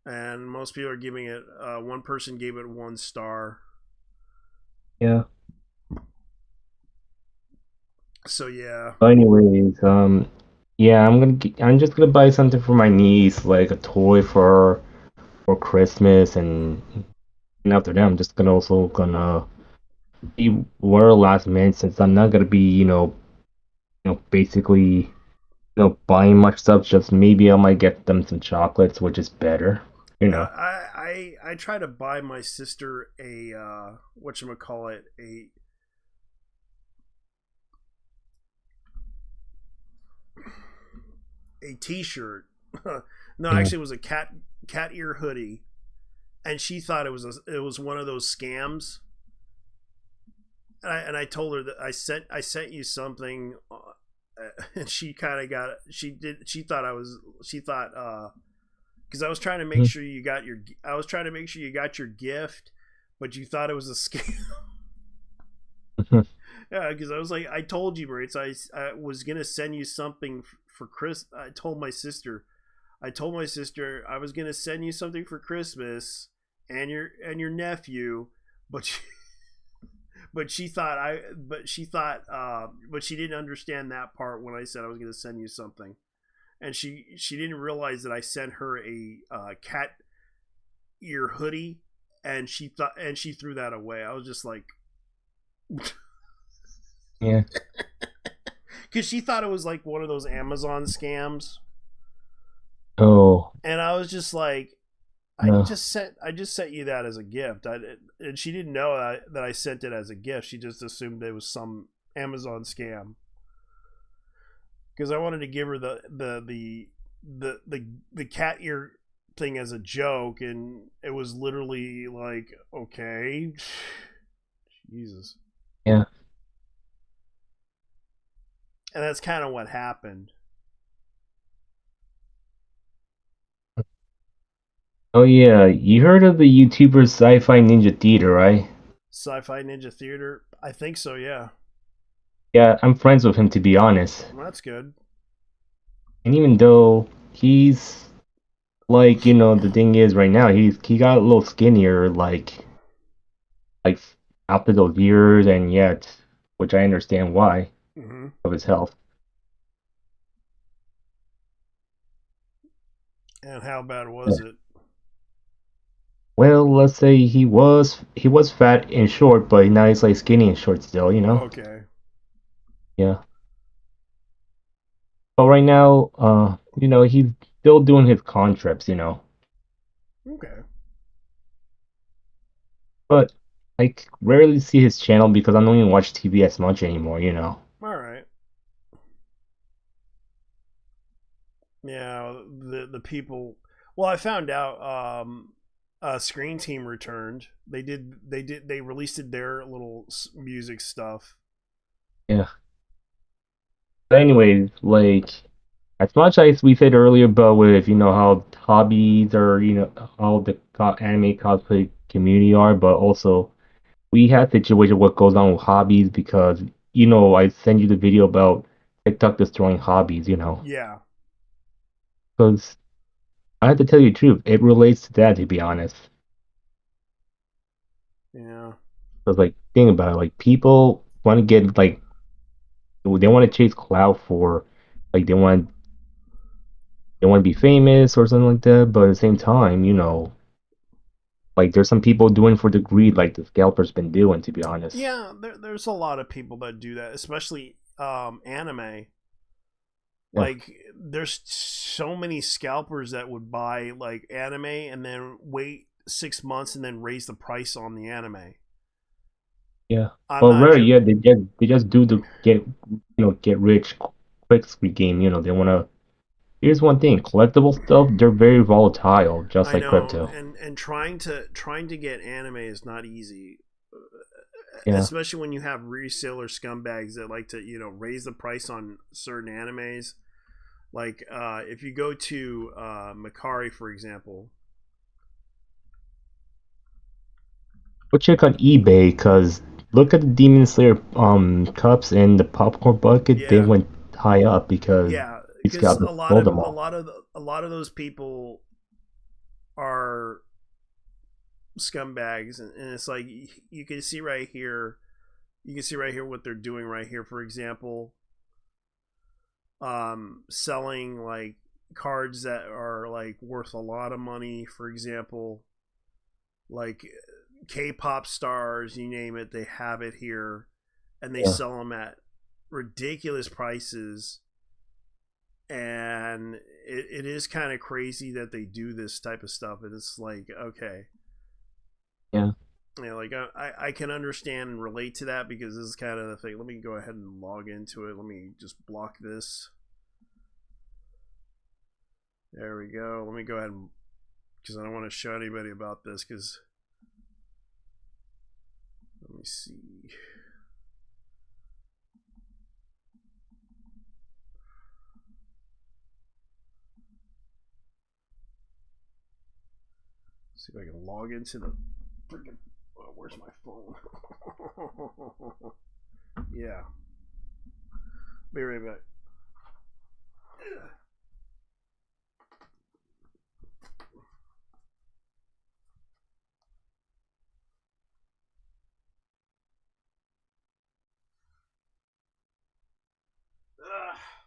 And most people are giving it. One person gave it 1 star. Yeah. So yeah. But anyways, yeah, I'm just gonna buy something for my niece, like a toy for Christmas, and after that, I'm just gonna be more last minute since I'm not gonna be, basically buying much stuff. Just maybe I might get them some chocolates, which is better. I try to buy my sister a whatchamacallit, a t-shirt. No, actually it was a cat ear hoodie, and she thought it was one of those scams. And I told her that I sent you something, and she kind of got she thought because I was trying to make sure you got your gift, but you thought it was a scam. Yeah, because I was like, I told you, Brits, I was gonna send you something for Chris. I told my sister I was gonna send you something for Christmas and your nephew, but she thought but she didn't understand that part when I said I was gonna send you something, and she didn't realize that I sent her a cat ear hoodie, and she threw that away. I was just like. Yeah. Because she thought it was like one of those Amazon scams. Oh. And I was just like, No. I just sent you that as a gift. And she didn't know that I sent it as a gift. She just assumed it was some Amazon scam. Because I wanted to give her the cat ear thing as a joke, and it was literally like, okay, Jesus. Yeah. And that's kind of what happened. Oh yeah, you heard of the YouTuber Sci-Fi Ninja Theater, right? Sci-Fi Ninja Theater? I think so, yeah. Yeah, I'm friends with him, to be honest. Well, that's good. And even though he's like, the thing is right now he got a little skinnier, like after those years, and yet, which I understand why, of his health. And how bad was it? Well, let's say he was fat and short, but now he's like skinny and short still, Okay. Yeah. But right now, he's still doing his con trips, Okay. But I rarely see his channel because I don't even watch TV as much anymore, All right. Yeah, the people. Well, I found out Screen Team returned. They released their little music stuff. Yeah. But anyways, like as much as we said earlier about with how hobbies or how the anime cosplay community are, but also we have situation what goes on with hobbies because I sent you the video about TikTok destroying hobbies, Yeah. because I have to tell you the truth, it relates to that, to be honest. Yeah. Because like think about it, like people want to get like they want to chase clout for like they want to be famous or something like that, but at the same time, like there's some people doing for the greed, like the scalper's been doing, to be honest. Yeah, there's a lot of people that do that, especially anime. Yeah. Like there's so many scalpers that would buy like anime and then wait 6 months and then raise the price on the anime. Yeah. I'm Well, not rare, jo- yeah, they just do the get rich quick game. They want to. Here's one thing: collectible stuff, they're very volatile, just I like know, crypto. and trying to get anime is not easy. Yeah. Especially when you have reseller scumbags that like to raise the price on certain animes. Like if you go to Makari, for example. Go check on eBay, cause look at the Demon Slayer cups and the popcorn bucket. They Yeah. went high up because Yeah, these because guys sold them a all. lot of those people are scumbags, and it's like you can see right here. You can see right here what they're doing right here. For example, selling like cards that are like worth a lot of money. For example, like K-pop stars, you name it, they have it here, and they Yeah. sell them at ridiculous prices. and it is kind of crazy that they do this type of stuff. And it's like, okay, Yeah. like I can understand and relate to that, because this is kind of the thing. Let me go ahead and log into it. Let me just block this. There we go. Let me go ahead and, because I don't want to show anybody about this, because let me see. See if I can log into the freaking. Oh, where's my phone? Yeah. Be right back.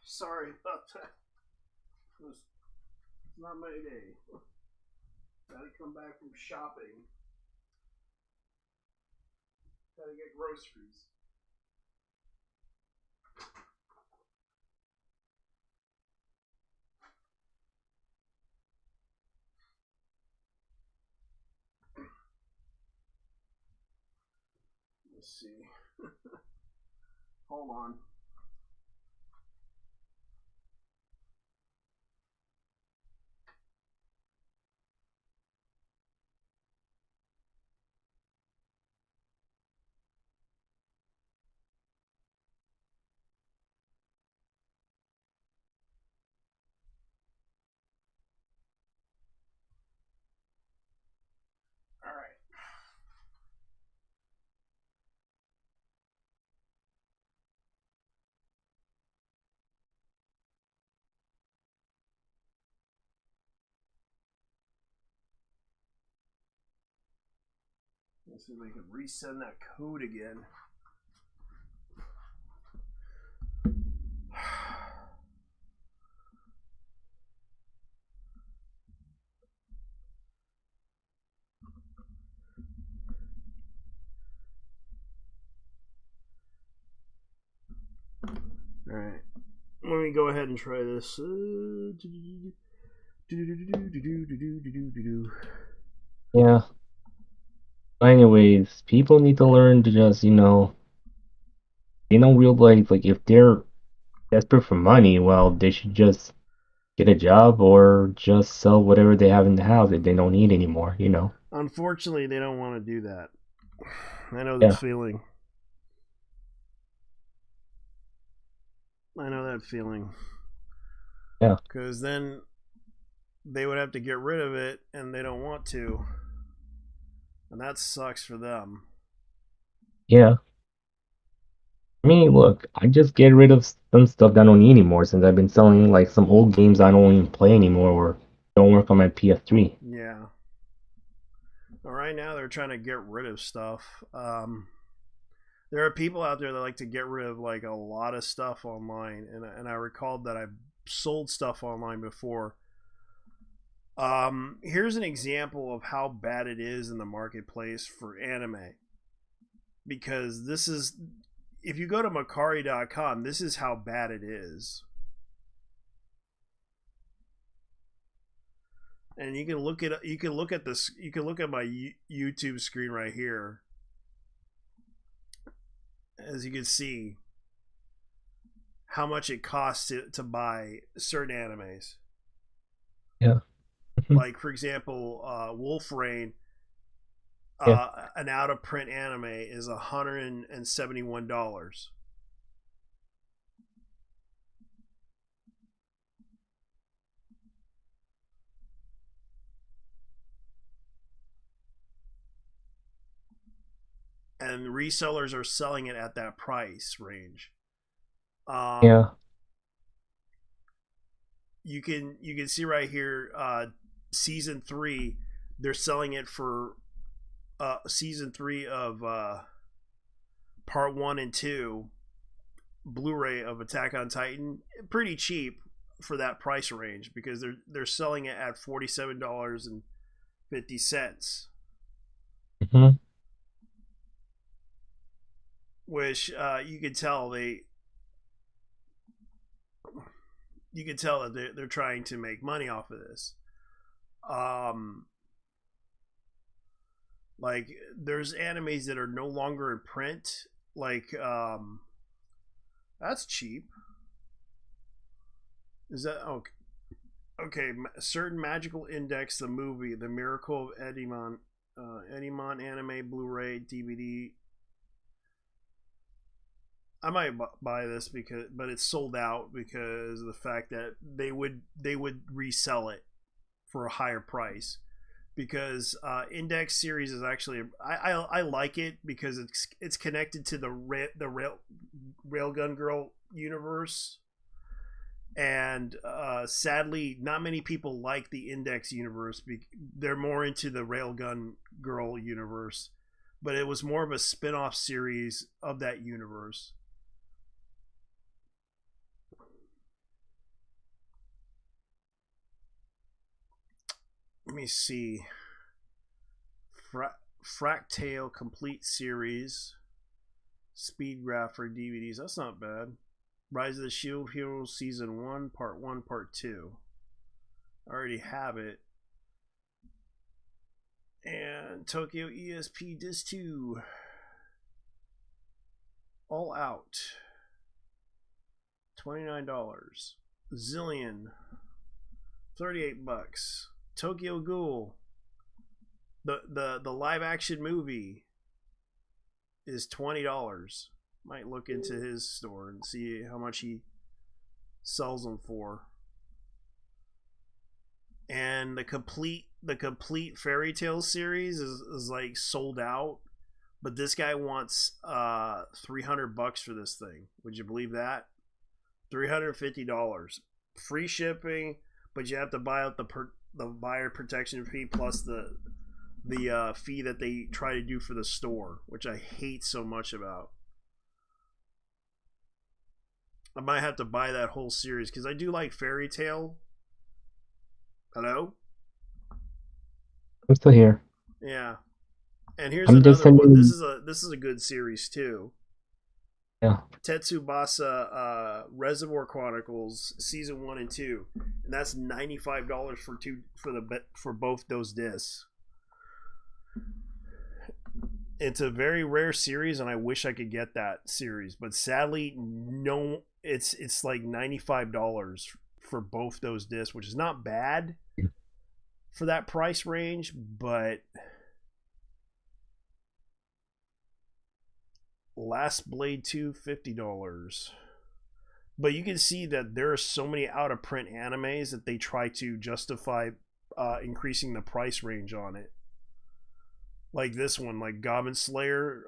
Sorry about that. It's not my day. Gotta come back from shopping. Gotta get groceries. Let's see. Hold on. All right. Let's see if we can resend that code again. All right. Let me go ahead and try this. Yeah. But anyways, people need to learn to just, they don't realize, like, if they're desperate for money, well, they should just get a job or just sell whatever they have in the house that they don't need anymore. Unfortunately, they don't want to do that. I know Yeah. that feeling. I know that feeling. Yeah. Because then they would have to get rid of it, and they don't want to. And that sucks for them. Yeah. I mean, look, I just get rid of some stuff that I don't need anymore since I've been selling, like, some old games I don't even play anymore or don't work on my PS3. Yeah. Well, right now they're trying to get rid of stuff. There are people out there that like to get rid of like a lot of stuff online, and I recalled that I sold stuff online before. Here's an example of how bad it is in the marketplace for anime. Because this is, if you go to Macari.com, this is how bad it is. And you can look at this. You can look at my YouTube screen right here. As you can see, how much it costs to buy certain animes. Yeah. Like, for example, Wolf Rain, an out of print anime is $171. And resellers are selling it at that price range. Yeah. You can see right here, season 3, they're selling it for season 3 of part 1 and 2 Blu-ray of Attack on Titan, pretty cheap for that price range, because they're selling it at $47.50. Mm-hmm. Which you can tell you can tell that they're trying to make money off of this. Like there's animes that are no longer in print. Like that's cheap. Is that okay? Okay, certain magical index, the movie, the Miracle of Edimon, Edimon anime, Blu-ray, DVD. I might buy this but it's sold out because of the fact that they would resell it for a higher price. Because Index series is actually I like it because it's connected to the Railgun Girl universe. And sadly, not many people like the Index universe. They're more into the Railgun Girl universe, but it was more of a spin-off series of that universe. Let me see. Fractale Complete Series, Speed Graph for DVDs. That's not bad. Rise of the Shield Heroes Season 1, Part 1, Part 2. I already have it. And Tokyo ESP Disc 2. All Out. $29. Zillion. $38. Tokyo Ghoul. The live action movie is $20. Might look into his store and see how much he sells them for. And the complete Fairy Tale series is like sold out, but this guy wants $300 for this thing. Would you believe that? $350, free shipping, but you have to buy out the buyer protection fee plus the fee that they try to do for the store, which I hate so much about. I might have to buy that whole series because I do like Fairy Tale. Hello? I'm still here. Yeah. And here's I'm just another one. sending- This is a good series too. Yeah. Tetsubasa Reservoir Chronicles Season 1 and 2. And that's $95 for both those discs. It's a very rare series and I wish I could get that series, but sadly no, it's like $95 for both those discs, which is not bad for that price range, but Last Blade 2 $50. But you can see that there are so many out of print animes that they try to justify increasing the price range on it. Like this one, like Goblin Slayer,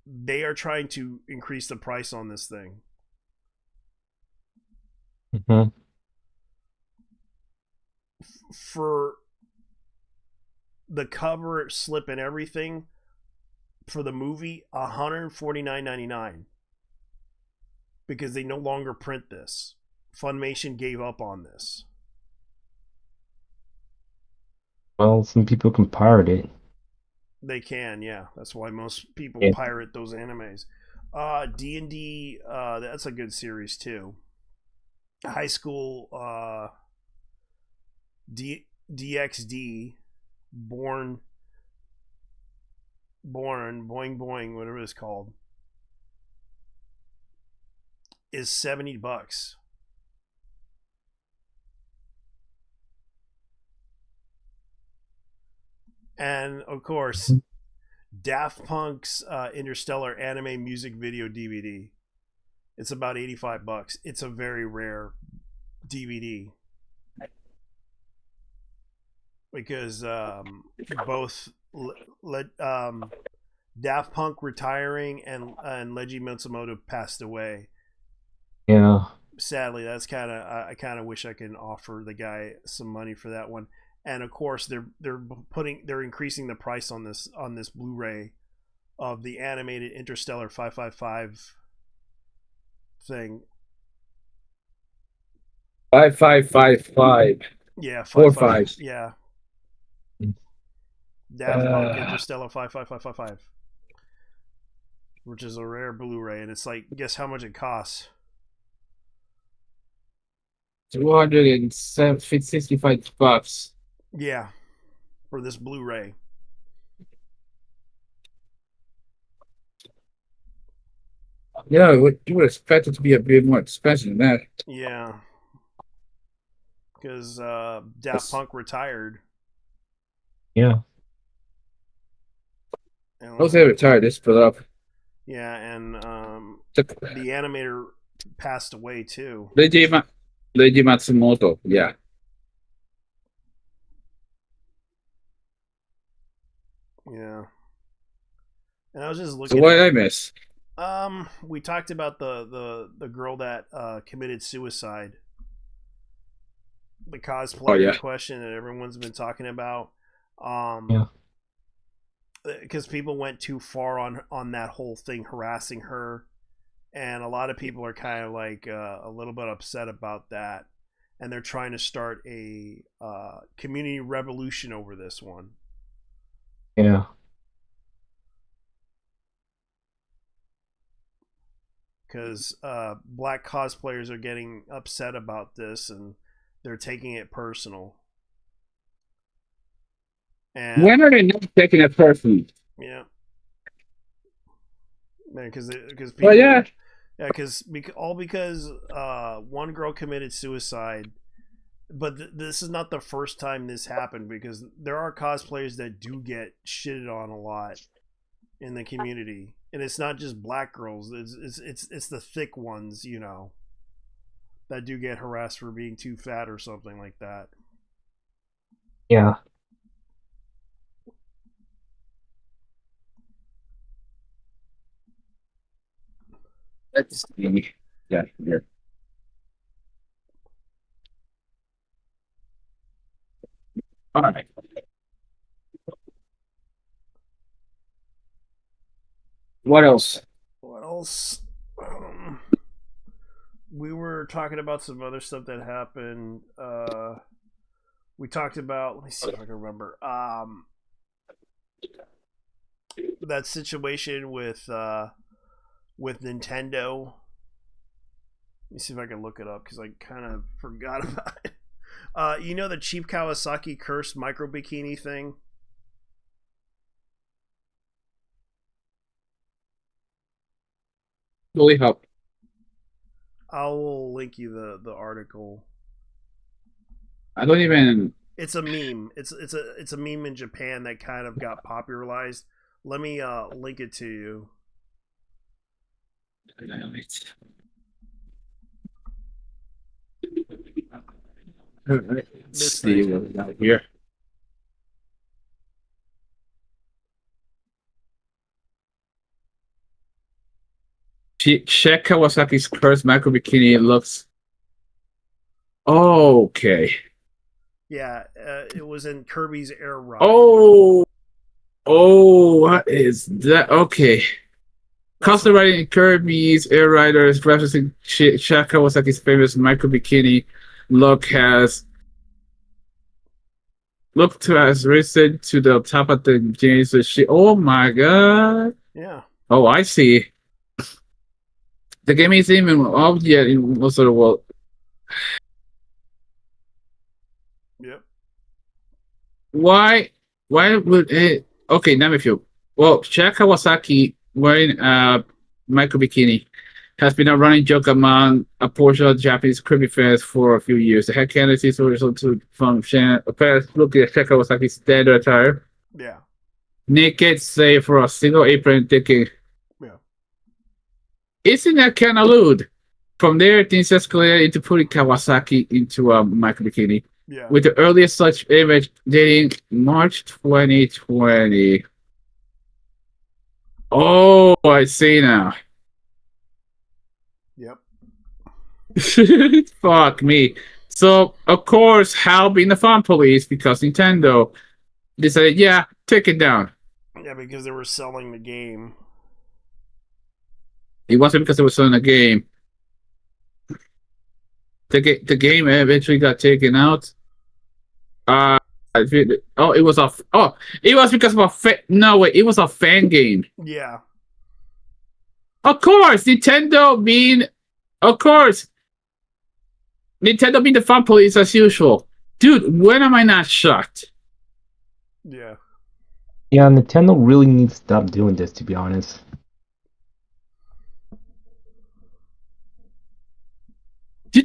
they are trying to increase the price on this thing. Mm-hmm. For the cover slip and everything for the movie, $149.99, because they no longer print this. Funimation gave up on this. Well, some people can pirate it. They can, yeah. That's why most people Yeah. pirate those animes. D&D, that's a good series too. High School DxD, Born, Boing Boing, whatever it's called, is $70. And of course, Daft Punk's Interstellar anime music video DVD. It's about $85. It's a very rare DVD because both Daft Punk retiring and Leiji Matsumoto passed away. Yeah. Sadly, that's I kind of wish I could offer the guy some money for that one. And of course, they're increasing the price on this Blu-ray of the animated Interstellar 555 thing. 5555. Yeah, 4 555. 5s. Yeah. Daft Punk Interstellar 55555, which is a rare Blu-ray, and it's like, guess how much it costs? $265. Yeah, for this Blu-ray. Yeah, you would expect it to be a bit more expensive than that. Yeah, because Daft Punk retired. Yeah. Once they retired, they split up. Yeah, and the animator passed away too. Leiji Matsumoto, yeah. Yeah. And I was just looking. So what did I miss? We talked about the girl that committed suicide. The cosplayer in question that everyone's been talking about. Yeah. Because people went too far on that whole thing, harassing her, and a lot of people are kind of like a little bit upset about that, and they're trying to start a community revolution over this one. Yeah. Because black cosplayers are getting upset about this, and they're taking it personal. And when are they not taking it personally? Yeah. Man, because people, well, yeah, because one girl committed suicide, but this is not the first time this happened, because there are cosplayers that do get shitted on a lot in the community, and it's not just black girls. It's the thick ones, you know, that do get harassed for being too fat or something like that. Yeah. Let's see. Yeah, here. All right. What else? What else? We were talking about some other stuff that happened. We talked about. Let me see if I can remember. That situation with Nintendo. Let me see if I can look it up, because I kind of forgot about it. You know the cheap Kawasaki cursed micro bikini thing? Really help. I will link you the article. I don't even. It's a meme. It's a meme in Japan that kind of got popularized. Let me link it to you. Let's see what we got here. Check Kawasaki's cursed micro bikini. It looks okay. Yeah, it was in Kirby's Air Ride. Oh, what is that? Okay. Custom riding in Kirby's Air Rider is referencing Check Kawasaki's famous micro bikini look has risen to the top of the jeans. Oh my god. Yeah. Oh, I see. The game isn't even out yet in most of the world. Yep. Why would it? Okay, Namifyu. Well, Check Kawasaki wearing a micro bikini has been a running joke among a portion of Japanese Kirby fans for a few years. The head candidacy is also to function. Fans look at Check Kawasaki's standard attire. Yeah. Naked, save for a single apron, thinking, isn't that kind of lewd? From there, things escalated into putting Kawasaki into a micro bikini. Yeah. With the earliest such image dating March 2020. Oh, I see now. Yep. Fuck me. So, of course, Hal being the fun police, because Nintendo decided, yeah, take it down. Yeah, because they were selling the game. It wasn't because they were selling the game. The game eventually got taken out. It was because of it was a fan game. Yeah. Of course, Nintendo being, of course, Nintendo being the fun police as usual. Dude, when am I not shocked? Yeah. Yeah, Nintendo really needs to stop doing this, to be honest. Do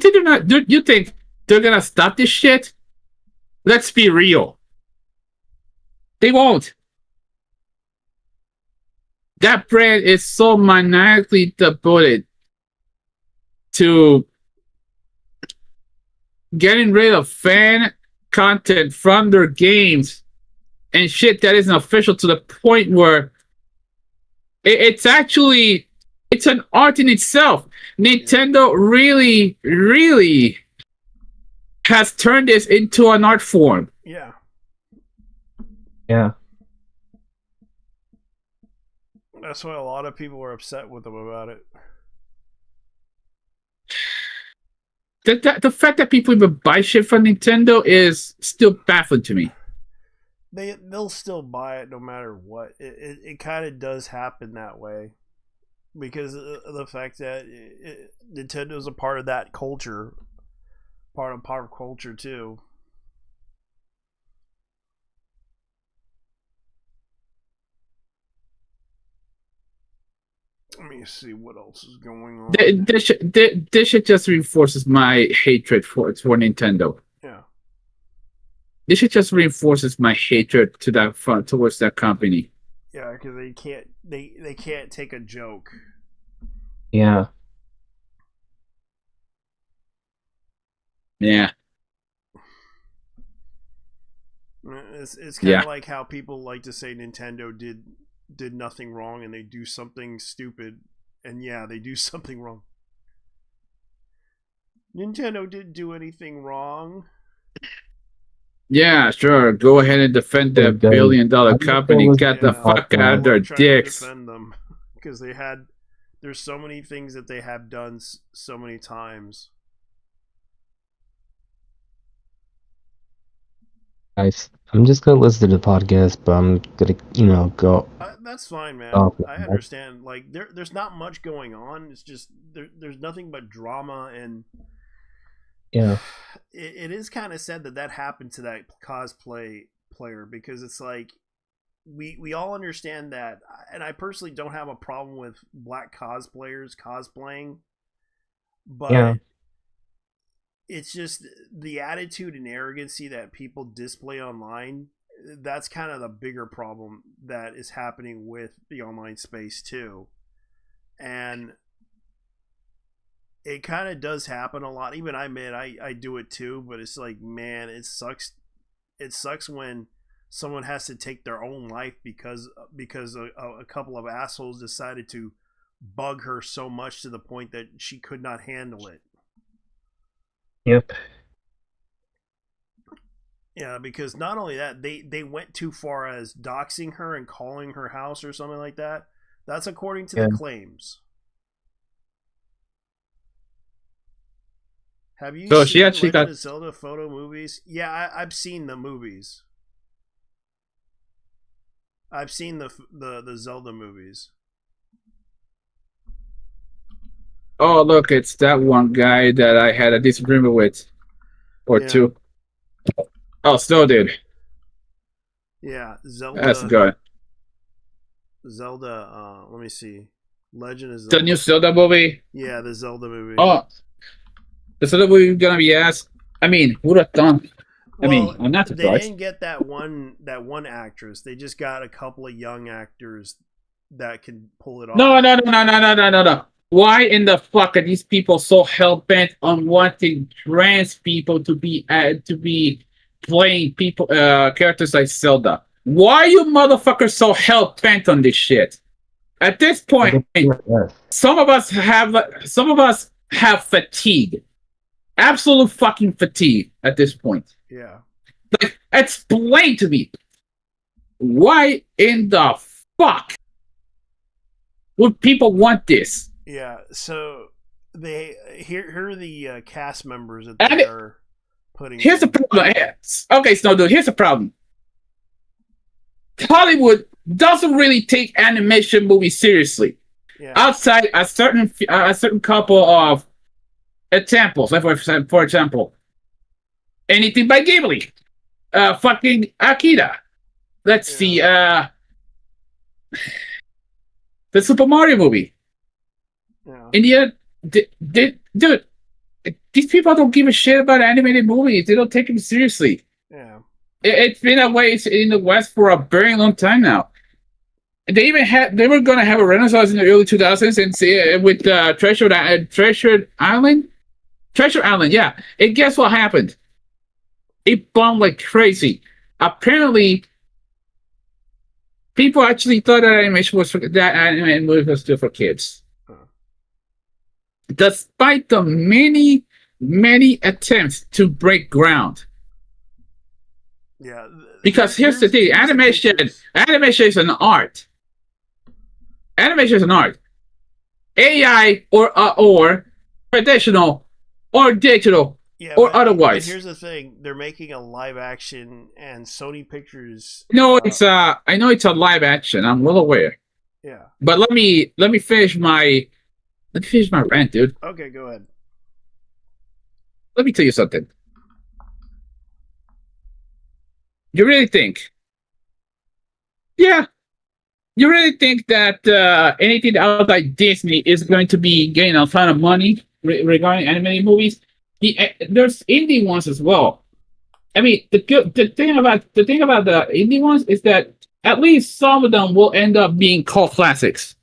you think they're gonna stop this shit? Let's be real. They won't. That brand is so maniacally devoted to getting rid of fan content from their games and shit that isn't official, to the point where it's an art in itself. Nintendo really, really has turned this into an art form. Yeah. Yeah. That's why a lot of people were upset with them about it. The fact that people even buy shit from Nintendo is still baffling to me. They'll still buy it no matter what. It kind of does happen that way because of the fact that Nintendo's a part of that culture, part of pop culture too. Let me see what else is going on. This shit just reinforces my hatred for Nintendo. Yeah. This shit just reinforces my hatred towards that company. Yeah, because they can't take a joke. Yeah. Yeah. It's kind of like how people like to say Nintendo did nothing wrong and they do something stupid, and yeah, they do something wrong. Nintendo didn't do anything wrong. Yeah, sure. Go ahead and defend that billion-dollar company. Get the fuck out of their dicks. Defend them because there's so many things that they have done so many times. Guys, I'm just gonna listen to the podcast, but I'm gonna, go. That's fine, man. Oh, I understand. Like there's not much going on. It's just there's nothing but drama, and yeah, it is kind of sad that happened to that cosplay player, because it's like we all understand that, and I personally don't have a problem with black cosplayers cosplaying, but yeah. It's just the attitude and arrogancy that people display online. That's kind of the bigger problem that is happening with the online space too. And it kind of does happen a lot. Even I admit I do it too, but it's like, man, it sucks. It sucks when someone has to take their own life because a couple of assholes decided to bug her so much to the point that she could not handle it. Yep. Yeah, because not only that, they went too far as doxing her and calling her house or something like that. That's according to the claims. Have you seen she actually Legend of Zelda photo movies? Yeah, I've seen the movies. I've seen the Zelda movies. Oh, look, it's that one guy that I had a disagreement with. Or two. Oh, Snow dude. Yeah, Zelda. That's good. Zelda, let me see. Legend of Zelda. The new Zelda movie? Yeah, the Zelda movie. Oh, the Zelda movie gonna be ass. I mean, who'd have thought? I'm not surprised. They didn't get that one actress. They just got a couple of young actors that can pull it off. No. Why in the fuck are these people so hell-bent on wanting trans people to be playing people characters like Zelda? Why are you motherfuckers so hell-bent on this shit? At this point, some of us have fatigue. Absolute fucking fatigue at this point. Yeah. Like, explain to me, why in the fuck would people want this? Yeah, so here are the cast members that they are putting. Here's the problem. Okay, Snow Dude, here's the problem. Hollywood doesn't really take animation movies seriously. Yeah. Outside a certain couple of examples. Like for example, anything by Ghibli, fucking Akira. Let's see, the Super Mario movie. Yeah. And yet, dude, these people don't give a shit about animated movies. They don't take them seriously. Yeah. It's been that way in the West for a very long time now. They were gonna have a renaissance in the early 2000s and see with Treasure Island. Treasure Island, yeah. And guess what happened? It bombed like crazy. Apparently, people actually thought that animated movie was still for kids. Despite the many attempts to break ground. Yeah. Because here's the thing: animation is an art. Animation is an art. AI or traditional or digital or otherwise. But here's the thing: they're making a live action, and Sony Pictures. No, I know it's a live action. I'm well aware. Yeah. But let me finish my rant, dude. Okay, go ahead. Let me tell you something. You really think? Yeah. You really think that anything outside Disney is going to be getting a ton of money regarding animated movies? There's indie ones as well. I mean, the thing about the indie ones is that at least some of them will end up being cult classics.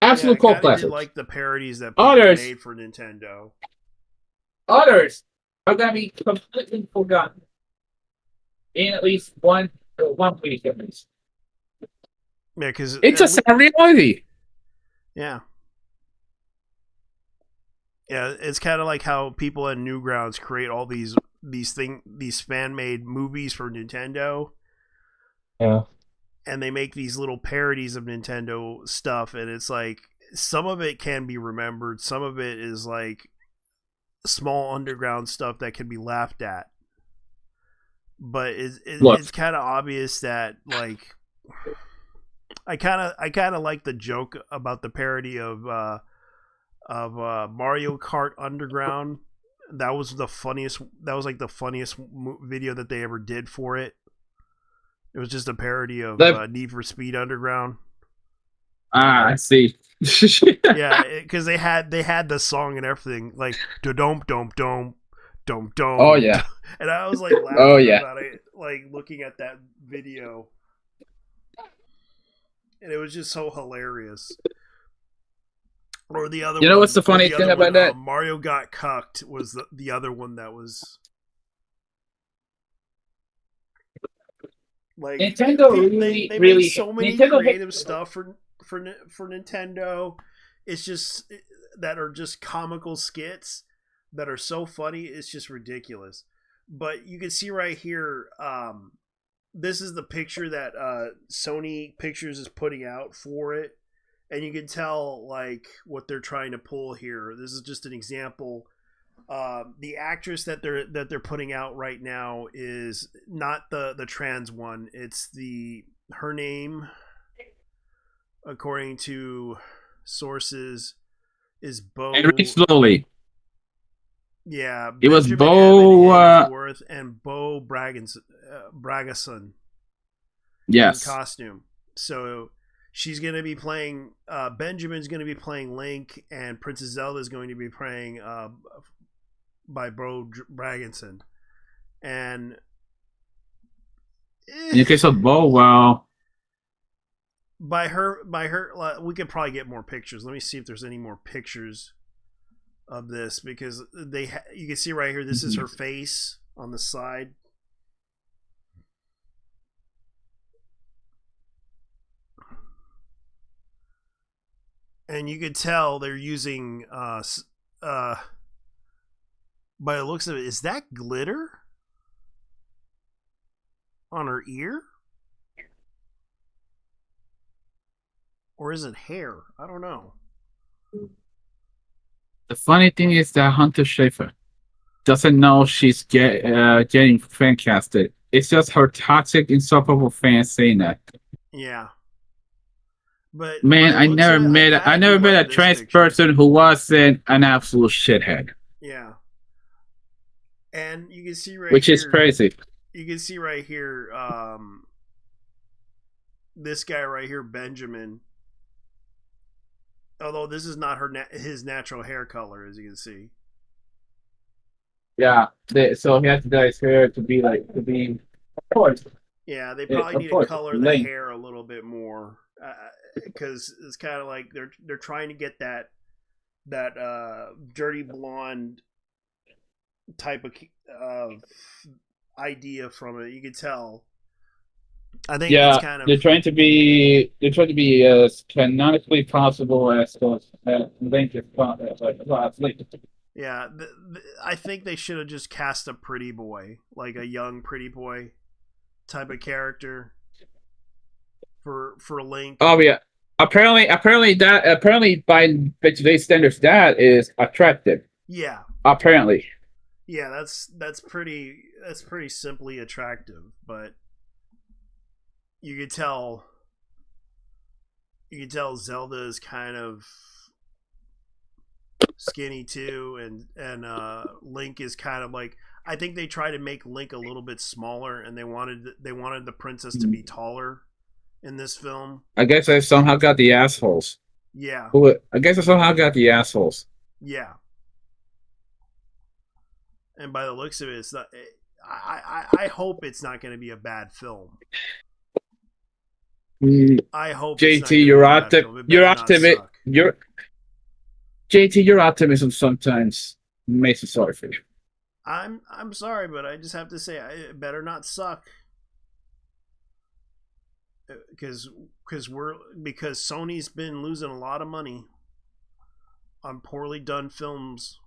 Absolute cult classics. Did like the parodies that people Others made for Nintendo. Others are gonna be completely forgotten in at least one week at least. Yeah, because it's a sad reality. Yeah. Yeah, it's kind of like how people at Newgrounds create all these fan made movies for Nintendo. Yeah. And they make these little parodies of Nintendo stuff, and it's like some of it can be remembered, some of it is like small underground stuff that can be laughed at. But it's kind of obvious that like I kind of like the joke about the parody of Mario Kart Underground. That was the funniest. That was like the funniest video that they ever did for it. It was just a parody of Need for Speed Underground. Ah, I see. Yeah, because they had the song and everything, like dom dom dom dom dom. Oh yeah. And I was like laughing about it, like looking at that video, and it was just so hilarious. Or the other, you know what's the funny thing about that? Mario Got Cucked was the other one that was like Nintendo they really made so many Nintendo creative stuff for Nintendo. It's just that are just comical skits that are so funny. It's just ridiculous. But you can see right here, this is the picture that Sony Pictures is putting out for it. And you can tell like what they're trying to pull here. This is just an example. The actress that they're putting out right now is not the trans one. It's her name, according to sources, is Bo. And read slowly. Yeah, it was Bo Worth and Bo Bragason. Yes. In costume. So she's going to be playing, Benjamin's going to be playing Link, and Princess Zelda is going to be playing by Bo Bragginson. And in the case of Bo, well, by her, we could probably get more pictures. Let me see if there's any more pictures of this, because you can see right here, this is her face on the side. And you could tell they're using by the looks of it, is that glitter on her ear? Or is it hair? I don't know. The funny thing is that Hunter Schafer doesn't know she's getting fan casted. It's just her toxic, insufferable fans saying that. Yeah. But Man, I never met a this trans picture. person who wasn't an absolute shithead. Yeah. And you can see right Which here, is crazy. You can see right here, this guy right here, Benjamin. Although this is not his natural hair color, as you can see. Yeah, so he has to dye his hair to be, of course. Yeah, they probably need to color the hair a little bit more, because it's kind of like they're trying to get that dirty blonde type of idea from it. You can tell. I think it's kind of they're trying to be as canonically possible as Link is possible. Yeah, I think they should have just cast a pretty boy, like a young pretty boy type of character for Link. Oh yeah, apparently by today's standards, that is attractive. Yeah. Apparently. Yeah, that's pretty simply attractive, but you could tell Zelda is kind of skinny too, and Link is kind of like, I think they tried to make Link a little bit smaller, and they wanted the princess to be taller in this film. I guess I somehow got the assholes. Yeah. I guess I somehow got the assholes. Yeah. And by the looks of it, it's not. I hope it's not going to be a bad film. I hope. JT, you're optimistic. JT, your optimism sometimes makes me sorry for you. I'm sorry, but I just have to say, it better not suck. Because Sony's been losing a lot of money on poorly done films.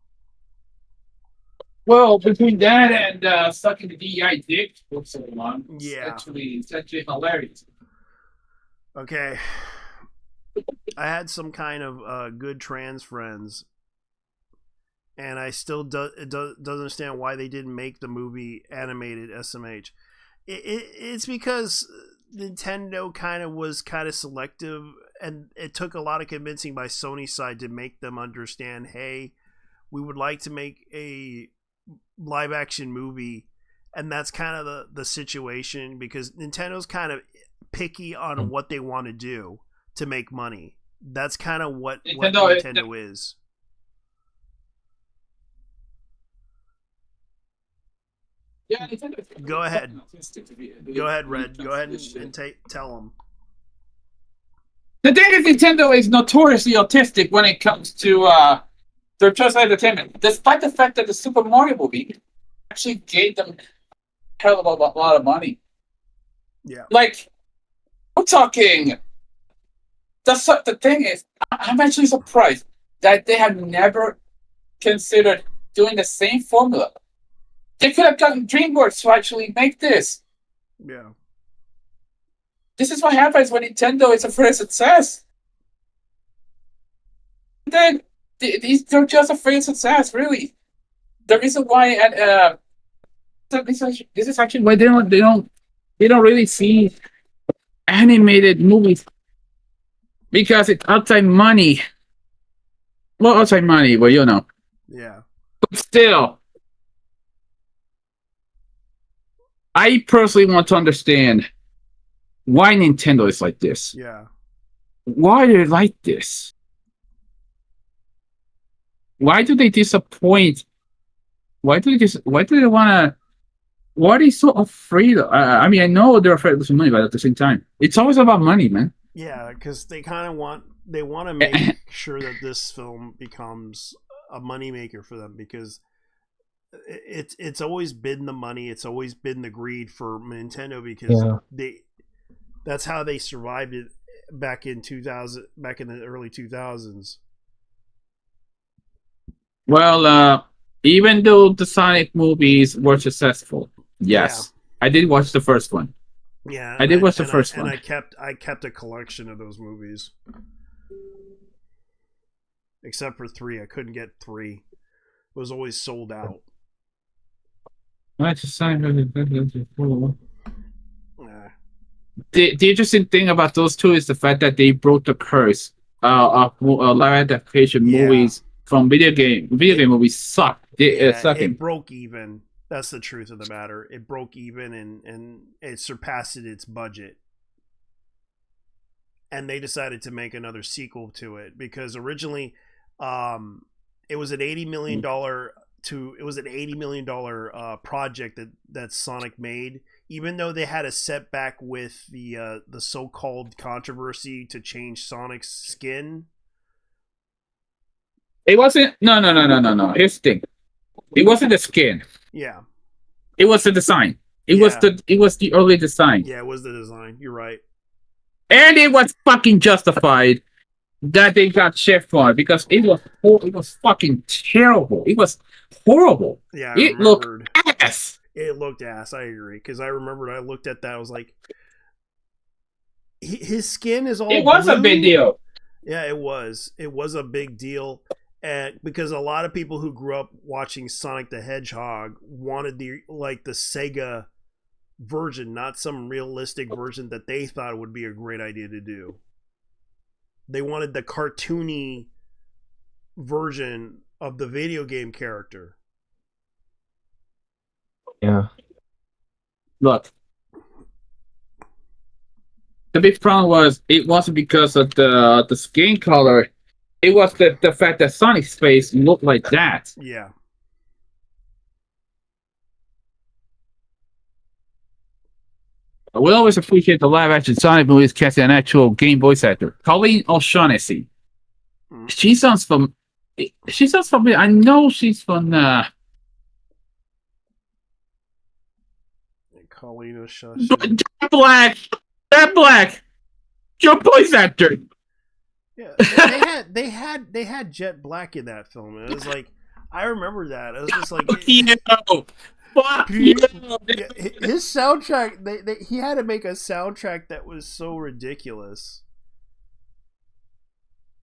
Well, between that and sucking the DEI dick for so long, it's actually hilarious. Okay. I had some kind of good trans friends, and I still doesn't understand why they didn't make the movie animated SMH. It's because Nintendo was kind of selective, and it took a lot of convincing by Sony's side to make them understand, hey, we would like to make a live action movie, and that's kind of the situation, because Nintendo's kind of picky on what they want to do to make money. That's kind of what Nintendo is. Yeah, Nintendo. Go ahead. Go ahead, Red. Go ahead and tell them. The thing is, Nintendo is notoriously autistic when it comes to their choice of entertainment. Despite the fact that the Super Mario movie actually gave them a hell of a lot of money. Yeah. Like, we're talking. The thing is, I'm actually surprised that they have never considered doing the same formula. They could have gotten DreamWorks to actually make this. Yeah. This is what happens when Nintendo is a first success. Then they're just a failed success, really. The reason why, and this is actually why they don't really see animated movies, because it's outside money. Well, outside money, well, you know. Yeah. But still, I personally want to understand why Nintendo is like this. Yeah. Why are they like this? Why do they disappoint? Why do they want to? Why are they so afraid? I mean, I know they're afraid of losing money, but at the same time, it's always about money, man. Yeah, because they kind of want to make sure that this film becomes a moneymaker for them, because it's always been the money, it's always been the greed for Nintendo, because that's how they survived it back in the early 2000s. Well, even though the Sonic movies were successful, yes, I did watch the first one. Yeah, I did watch the first one. And I kept a collection of those movies, except for 3. I couldn't get 3. It was always sold out. I just signed. the interesting thing about those two is the fact that they broke the curse of live adaptation movies from video game. Video game movies suck. It broke even. That's the truth of the matter. It broke even and it surpassed its budget. And they decided to make another sequel to it because originally it was an $80 million project that Sonic made, even though they had a setback with the so-called controversy to change Sonic's skin. It wasn't. No. Here's the thing. It wasn't the skin. Yeah. It was the design. It was the early design. Yeah, it was the design. You're right. And it was fucking justified that they got shit for it because it was fucking terrible. It was horrible. Yeah, it looked ass. It looked ass. I agree because I remembered I looked at that. I was like, his skin is all. It was blue. A big deal. Yeah, it was. It was a big deal, and because a lot of people who grew up watching Sonic the Hedgehog wanted the Sega version, not some realistic version that they thought would be a great idea to do. They wanted the cartoony version of the video game character. Yeah. Look, the big problem was it wasn't because of the skin color. It was the fact that Sonic's face looked like that. Yeah. We always appreciate the live-action Sonic movies casting an actual game voice actor. Colleen O'Shaughnessy. She sounds familiar. I know she's from Colleen O'Shaughnessy. That black. Your voice actor. Yeah, they had Jet Black in that film. It was like I remember that. It was just like Fuck you. Yeah, his soundtrack. He had to make a soundtrack that was so ridiculous.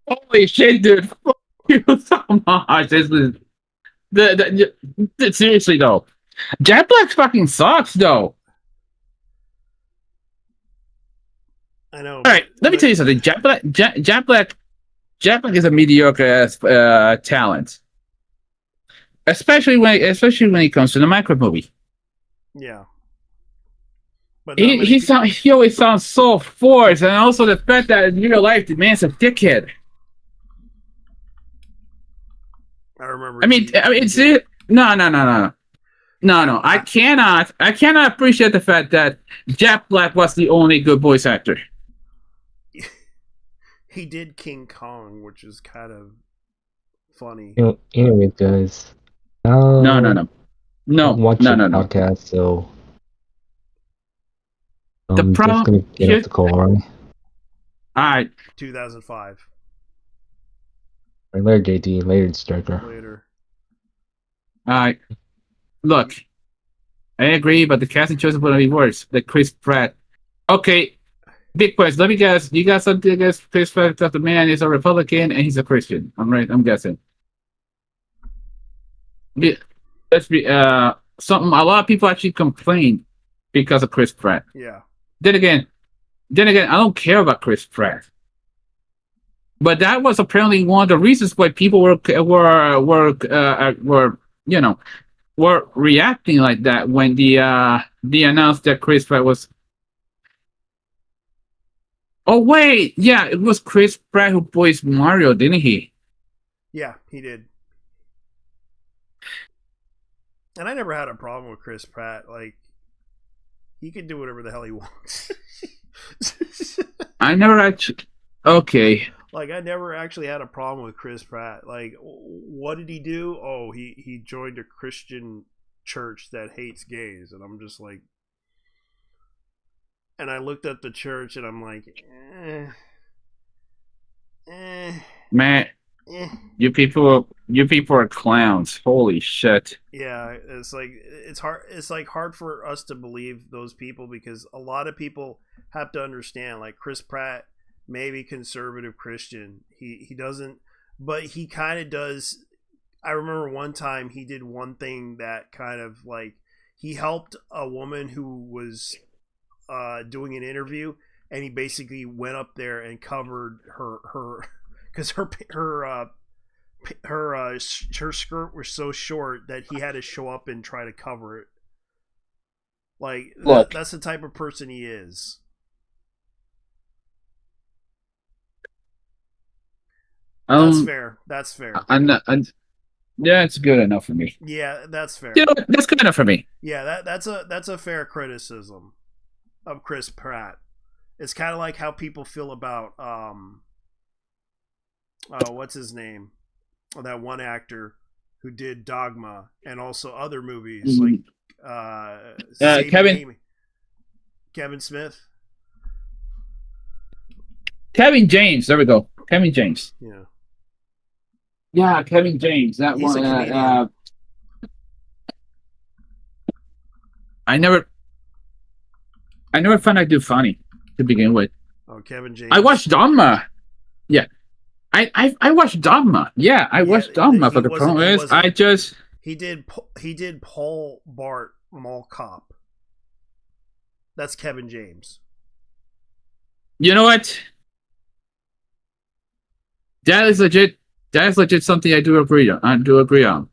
Holy shit, dude! Fuck you so much. This is seriously though. Jet Black fucking sucks though. I know. All right, let me tell you something. Jet Black is a mediocre ass talent. Especially when it comes to the Minecraft movie. Yeah. But he always sounds so forced, and also the fact that in real life the man's a dickhead. I remember. No. I cannot appreciate the fact that Jack Black was the only good voice actor. He did King Kong, which is kind of funny. Anyway, guys. No. Podcast, so the problem. Just gonna get off the call, right? All right. 2005. Right, later, JT. Later, Striker. Later. All right. Look, I agree, but the casting choice is going to be worse. The Chris Pratt. Okay. Big question. Let me guess. You got something against Chris Pratt that the man is a Republican and he's a Christian. I'm right. I'm guessing. Let's be something. A lot of people actually complain because of Chris Pratt. Yeah. Then again, I don't care about Chris Pratt. But that was apparently one of the reasons why people were reacting like that when they announced that Chris Pratt was. Oh wait, yeah, it was Chris Pratt who voiced Mario, didn't he? Yeah, he did. And I never had a problem with Chris Pratt. Like, he can do whatever the hell he wants. I never actually. Okay. Like, I never actually had a problem with Chris Pratt. Like, what did he do? Oh, he joined a Christian church that hates gays. And I'm just like... And I looked at the church and I'm like... Man, you people are clowns. Holy shit. Yeah, it's like hard for us to believe those people because a lot of people have to understand, like, Chris Pratt may be conservative Christian. He doesn't, but he kind of does. I remember one time he did one thing that kind of like he helped a woman who was doing an interview, and he basically went up there and covered her because her skirt was so short that he had to show up and try to cover it. Like that's the type of person he is. That's fair. That's fair. Yeah, it's good enough for me. Yeah, that's fair. You know, that's good enough for me. Yeah, that's a fair criticism of Chris Pratt. It's kind of like how people feel about what's his name? That one actor who did Dogma and also other movies like Kevin Smith. Kevin James. There we go. Kevin James. Yeah. Yeah, Kevin James. That He's one. a comedian. I never found I do funny to begin with. Oh, Kevin James. I watched Dogma. Yeah. I watched Dogma. Yeah, I watched Dogma, but the problem is he did Paul Bart Mall Cop. That's Kevin James. You know what? That is legit something I do agree on.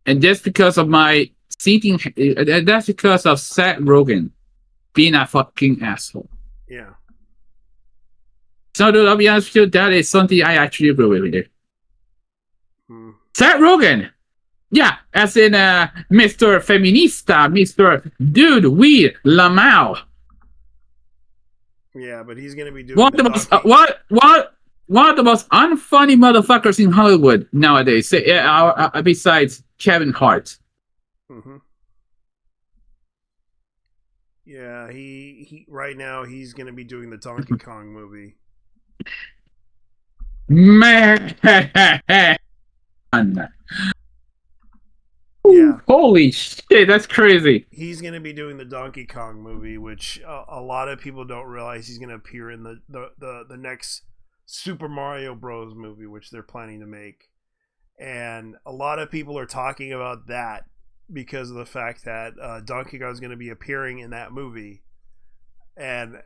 And that's because of my seating. That's because of Seth Rogen being a fucking asshole. Yeah. So, dude, I'll be honest with you, that is something I actually agree with you. Seth Rogen! Yeah, as in Mr. Feminista, Mr. Dude, we, Lamau. Yeah, but he's gonna be doing One of the most unfunny motherfuckers in Hollywood nowadays, besides Kevin Hart. Mm-hmm. Yeah, he right now he's gonna be doing the Donkey Kong movie. Man. Yeah. Holy shit, that's crazy. He's going to be doing the Donkey Kong movie, which a lot of people don't realize he's going to appear in the next Super Mario Bros. Movie, which they're planning to make. And a lot of people are talking about that because of the fact that Donkey Kong is going to be appearing in that movie. And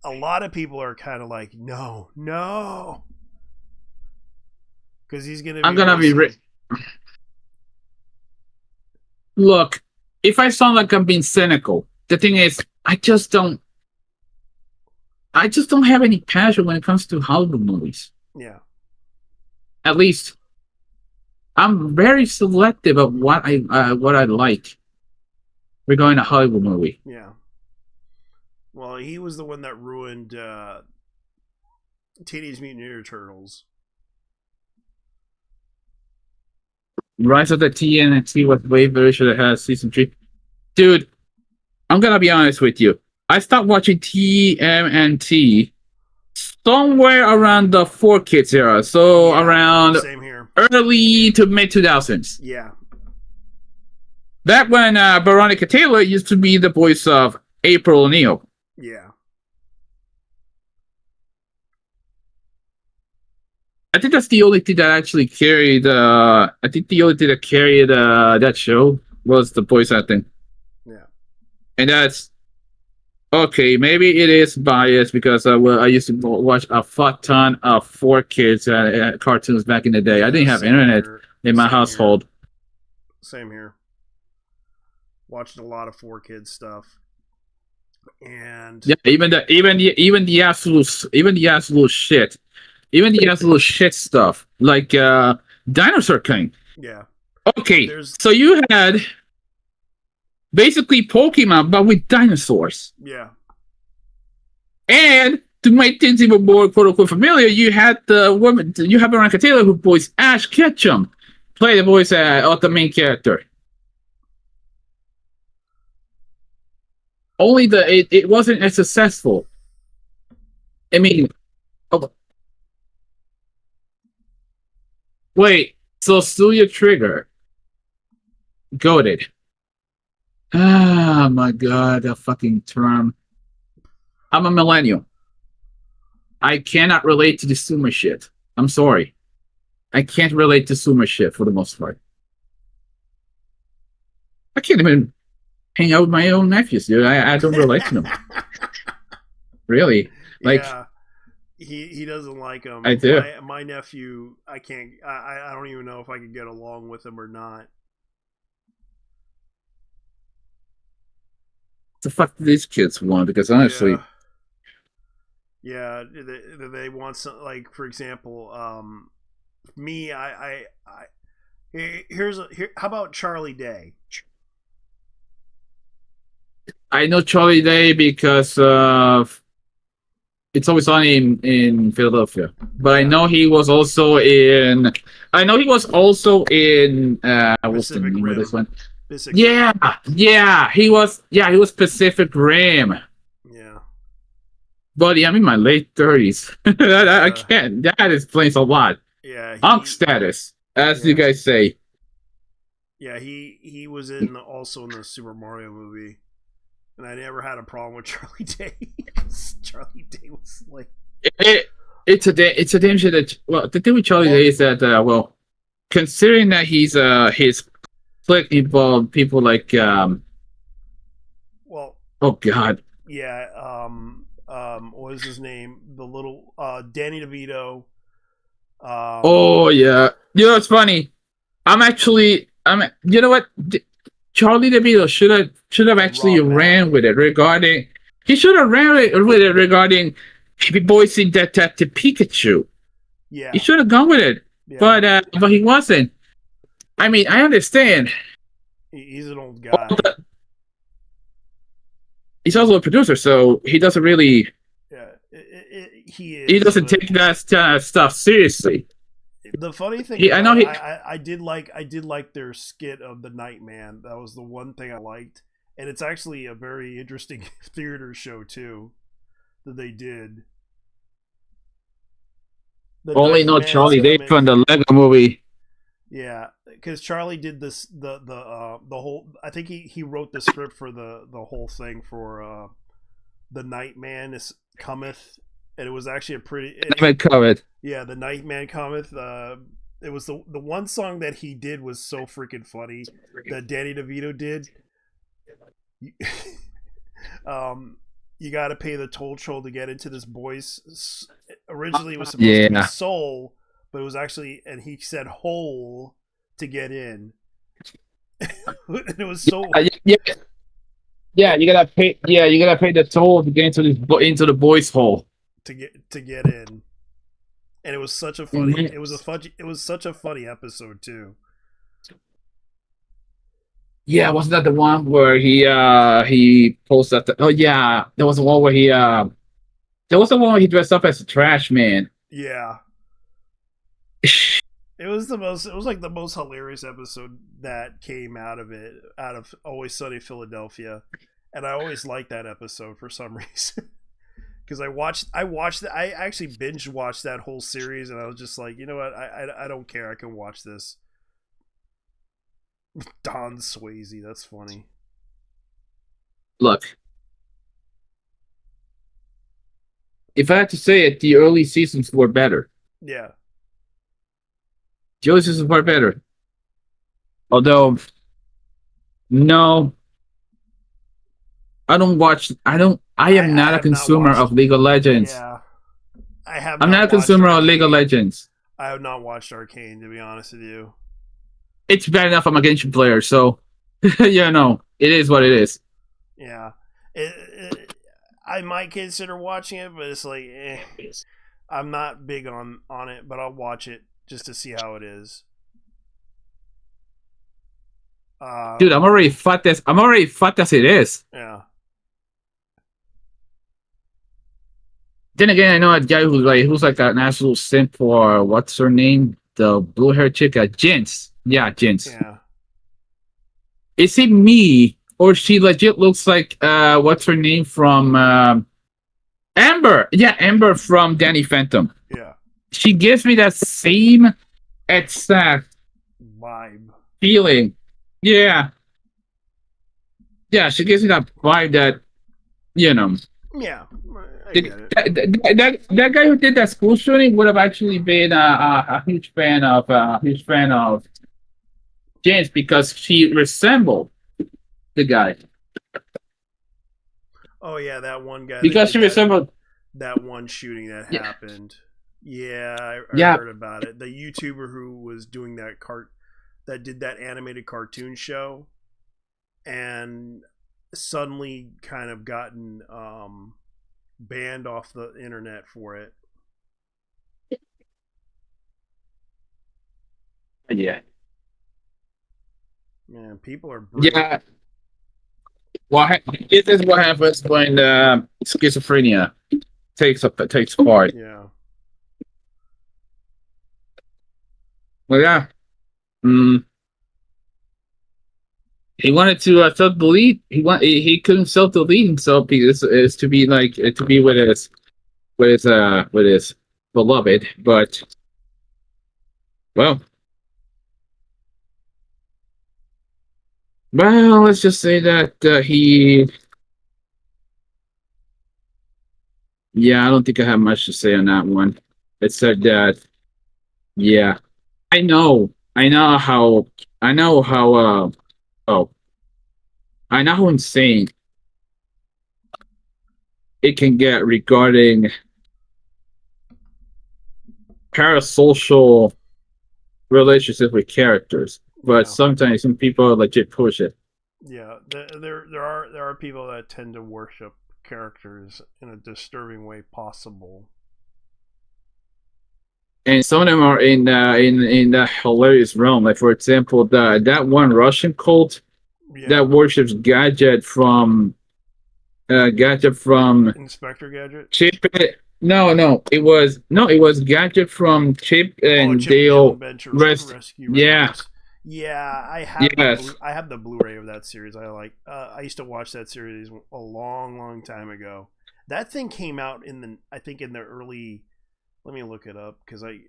a lot of people are kind of like, no. Because he's going to be... I'm going to be... Look, if I sound like I'm being cynical, the thing is, I just don't have any passion when it comes to Hollywood movies. Yeah. At least, I'm very selective of what I like regarding a Hollywood movie. Yeah. Well, he was the one that ruined Teenage Mutant Ninja Turtles. Rise of the TNT was way better. Should have had season 3. Dude, I'm gonna be honest with you. I stopped watching TMNT somewhere around the 4Kids era. So around same here. Early to mid 2000s. Yeah. Back when Veronica Taylor used to be the voice of April O'Neil. Yeah. I think that's the only thing that actually carried. I think the only thing that carried that show was the voice acting. Yeah. And that's okay. Maybe it is biased because I used to watch a fuck ton of 4Kids cartoons back in the day. I didn't have internet in my household. Same here. Watched a lot of 4Kids stuff. And yeah, even the absolute shit. Even the absolute shit stuff, like Dinosaur King. Yeah. Okay, so you had basically Pokemon, but with dinosaurs. Yeah. And to make things even more quote-unquote familiar, you had Veronica Taylor who voiced Ash Ketchum, play the voice of the main character. Only it wasn't as successful. I mean... Wait, so Studio Trigger goated. Ah, my God, that fucking term. I'm a millennial. I cannot relate to the Sumer shit. I'm sorry. I can't relate to Sumer shit for the most part. I can't even hang out with my own nephews, dude. I don't relate to them. Really, like. Yeah. He doesn't like him. I do. My nephew, I can't. I don't even know if I could get along with him or not. What the fuck do these kids want? Because honestly, yeah, they want some. Like, for example, me, how about Charlie Day? I know Charlie Day because of It's Always Sunny in Philadelphia. But I know he was also in. I know he was also in. What's the name of this one? Yeah, he was. Yeah, he was Pacific Rim. Yeah. Buddy, I'm in my late 30s. I can't. That explains a lot. Yeah. Unk status, as you guys say. Yeah, he was also in the Super Mario movie. And I never had a problem with Charlie Day. Charlie Day was like... It's a damn shit that... Well, the thing with Charlie Day is that, considering that his clique involved people like... oh, God. Yeah, what is his name? The little... Danny DeVito. Oh, yeah. You know, it's funny. You know what? Charlie DeVito should have actually ran with it regarding. He should have ran with it regarding voicing Detective Pikachu. Yeah, he should have gone with it, but he wasn't. I mean, I understand. He's an old guy. He's also a producer, so he doesn't really. Yeah, he is. He doesn't take that stuff seriously. The funny thing, I did like their skit of the Nightman. That was the one thing I liked, and it's actually a very interesting theater show too that they did. Only know Charlie Day from the Lego Movie. Yeah, because Charlie did this the whole. I think he wrote the script for the whole thing for the Nightman is cometh. And it was actually a pretty... Yeah, the Nightman Cometh. It was the one song that he did was so freaking funny that Danny DeVito did. You got to pay the toll troll to get into this boy's... Originally, it was supposed to be soul, but it was actually... And he said hole to get in. And it was so... Yeah, you gotta pay. Yeah, you gotta pay the toll to get into the boys' hole. To get in, and it was such a funny. It was such a funny episode too. Yeah, wasn't that the one where he posted that? Oh yeah, there was the one where he dressed up as a trash man. Yeah. It was like the most hilarious episode that came out of Always Sunny in Philadelphia, and I always liked that episode for some reason. Because I actually binge watched that whole series, and I was just like, you know what, I don't care, I can watch this. Don Swayze, that's funny. Look, if I had to say it, the early seasons were better. Yeah. The early seasons were better. Although, no, I am not a consumer of League of Legends. Yeah. I'm not a consumer of League of Legends. I have not watched Arcane, to be honest with you. It's bad enough I'm a Genshin player, so yeah, no, it is what it is. Yeah, I might consider watching it, but it's like, I'm not big on it, but I'll watch it just to see how it is. Dude, I'm already fucked as it is. Yeah. Then again, I know a guy who's like an absolute simp for what's her name, the blue hair chick, Jinx. Yeah, Jinx. Yeah. Is it me or she legit looks like what's her name from Amber? Yeah, Amber from Danny Phantom. Yeah. She gives me that same exact vibe feeling. Yeah. Yeah, she gives me that vibe that, you know. Yeah. That guy who did that school shooting would have actually been a huge fan of James because she resembled the guy. Oh yeah, that one guy. Because you resemble. That one shooting that Yeah. happened. Yeah, I Yeah. heard about it. The YouTuber who was doing that did that animated cartoon show, and suddenly kind of gotten banned off the internet for it. Yeah. Man, people are brutal. Yeah. This is what happens when schizophrenia takes part. Yeah. Well, yeah. Mm. He wanted to self delete. He couldn't self delete himself because it's to be like to be with his beloved. But well, let's just say that he. Yeah, I don't think I have much to say on that one. It said that. Yeah, I know. I know how. Oh, I know how insane it can get regarding parasocial relationships with characters, but sometimes some people legit push it. Yeah, there are people that tend to worship characters in a disturbing way possible. And some of them are in that hilarious realm. Like for example, that one Russian cult that worships Gadget from Inspector Gadget. Chip. No, it was Gadget from Chip and Dale Rescue Yeah. Rangers. Yeah, I have Yes. I have the Blu-ray of that series. I used to watch that series a long time ago. That thing came out in the early. Let me look it up because early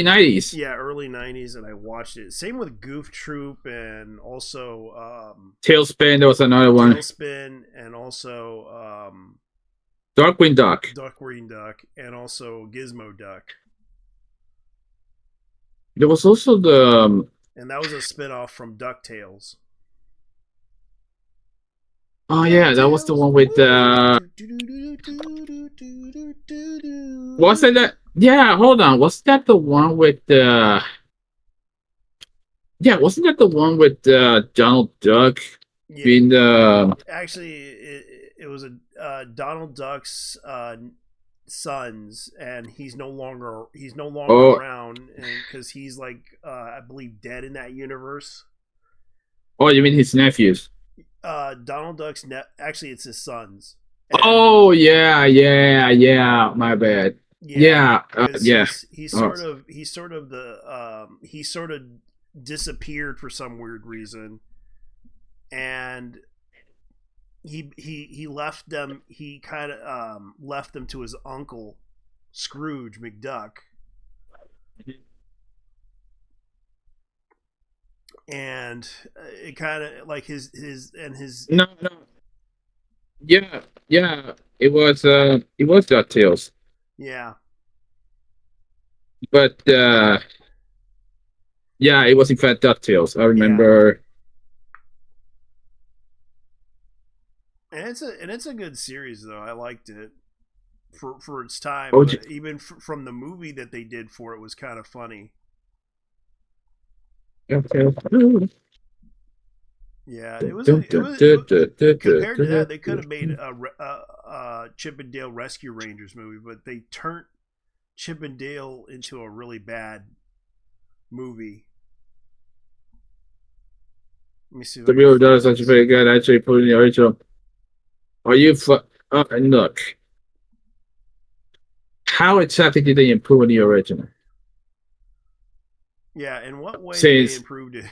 90s. Yeah, early 90s, and I watched it. Same with Goof Troop and also Tailspin, there was another one. Tailspin and also Darkwing Duck. Darkwing Duck and also Gizmo Duck. There was also the and that was a spin-off from DuckTales. Oh yeah, that was the one with wasn't that? Yeah, hold on. Was that the one with Yeah, wasn't that the one with Donald Duck being the? Actually, it was a Donald Duck's sons, and he's no longer around because he's like I believe dead in that universe. Oh, you mean his nephews? Donald Duck's actually it's his sons. Oh yeah. My bad. Yeah. He's sort of the he sort of disappeared for some weird reason, and he left them. He kind of left them to his uncle Scrooge McDuck. And it kind of like his no yeah it was DuckTales. Yeah, but yeah, it was in fact DuckTales. I remember. And it's a good series though. I liked it for its time. Oh, but even from the movie that they did for it was kind of funny. Yeah, it was compared to that, they could have made a Chip and Dale Rescue Rangers movie, but they turned Chip and Dale into a really bad movie. Let me see. The real does such a very good. Actually, put in the original. Are you? And look, how exactly did they improve the original? Yeah, in what way did they improved it?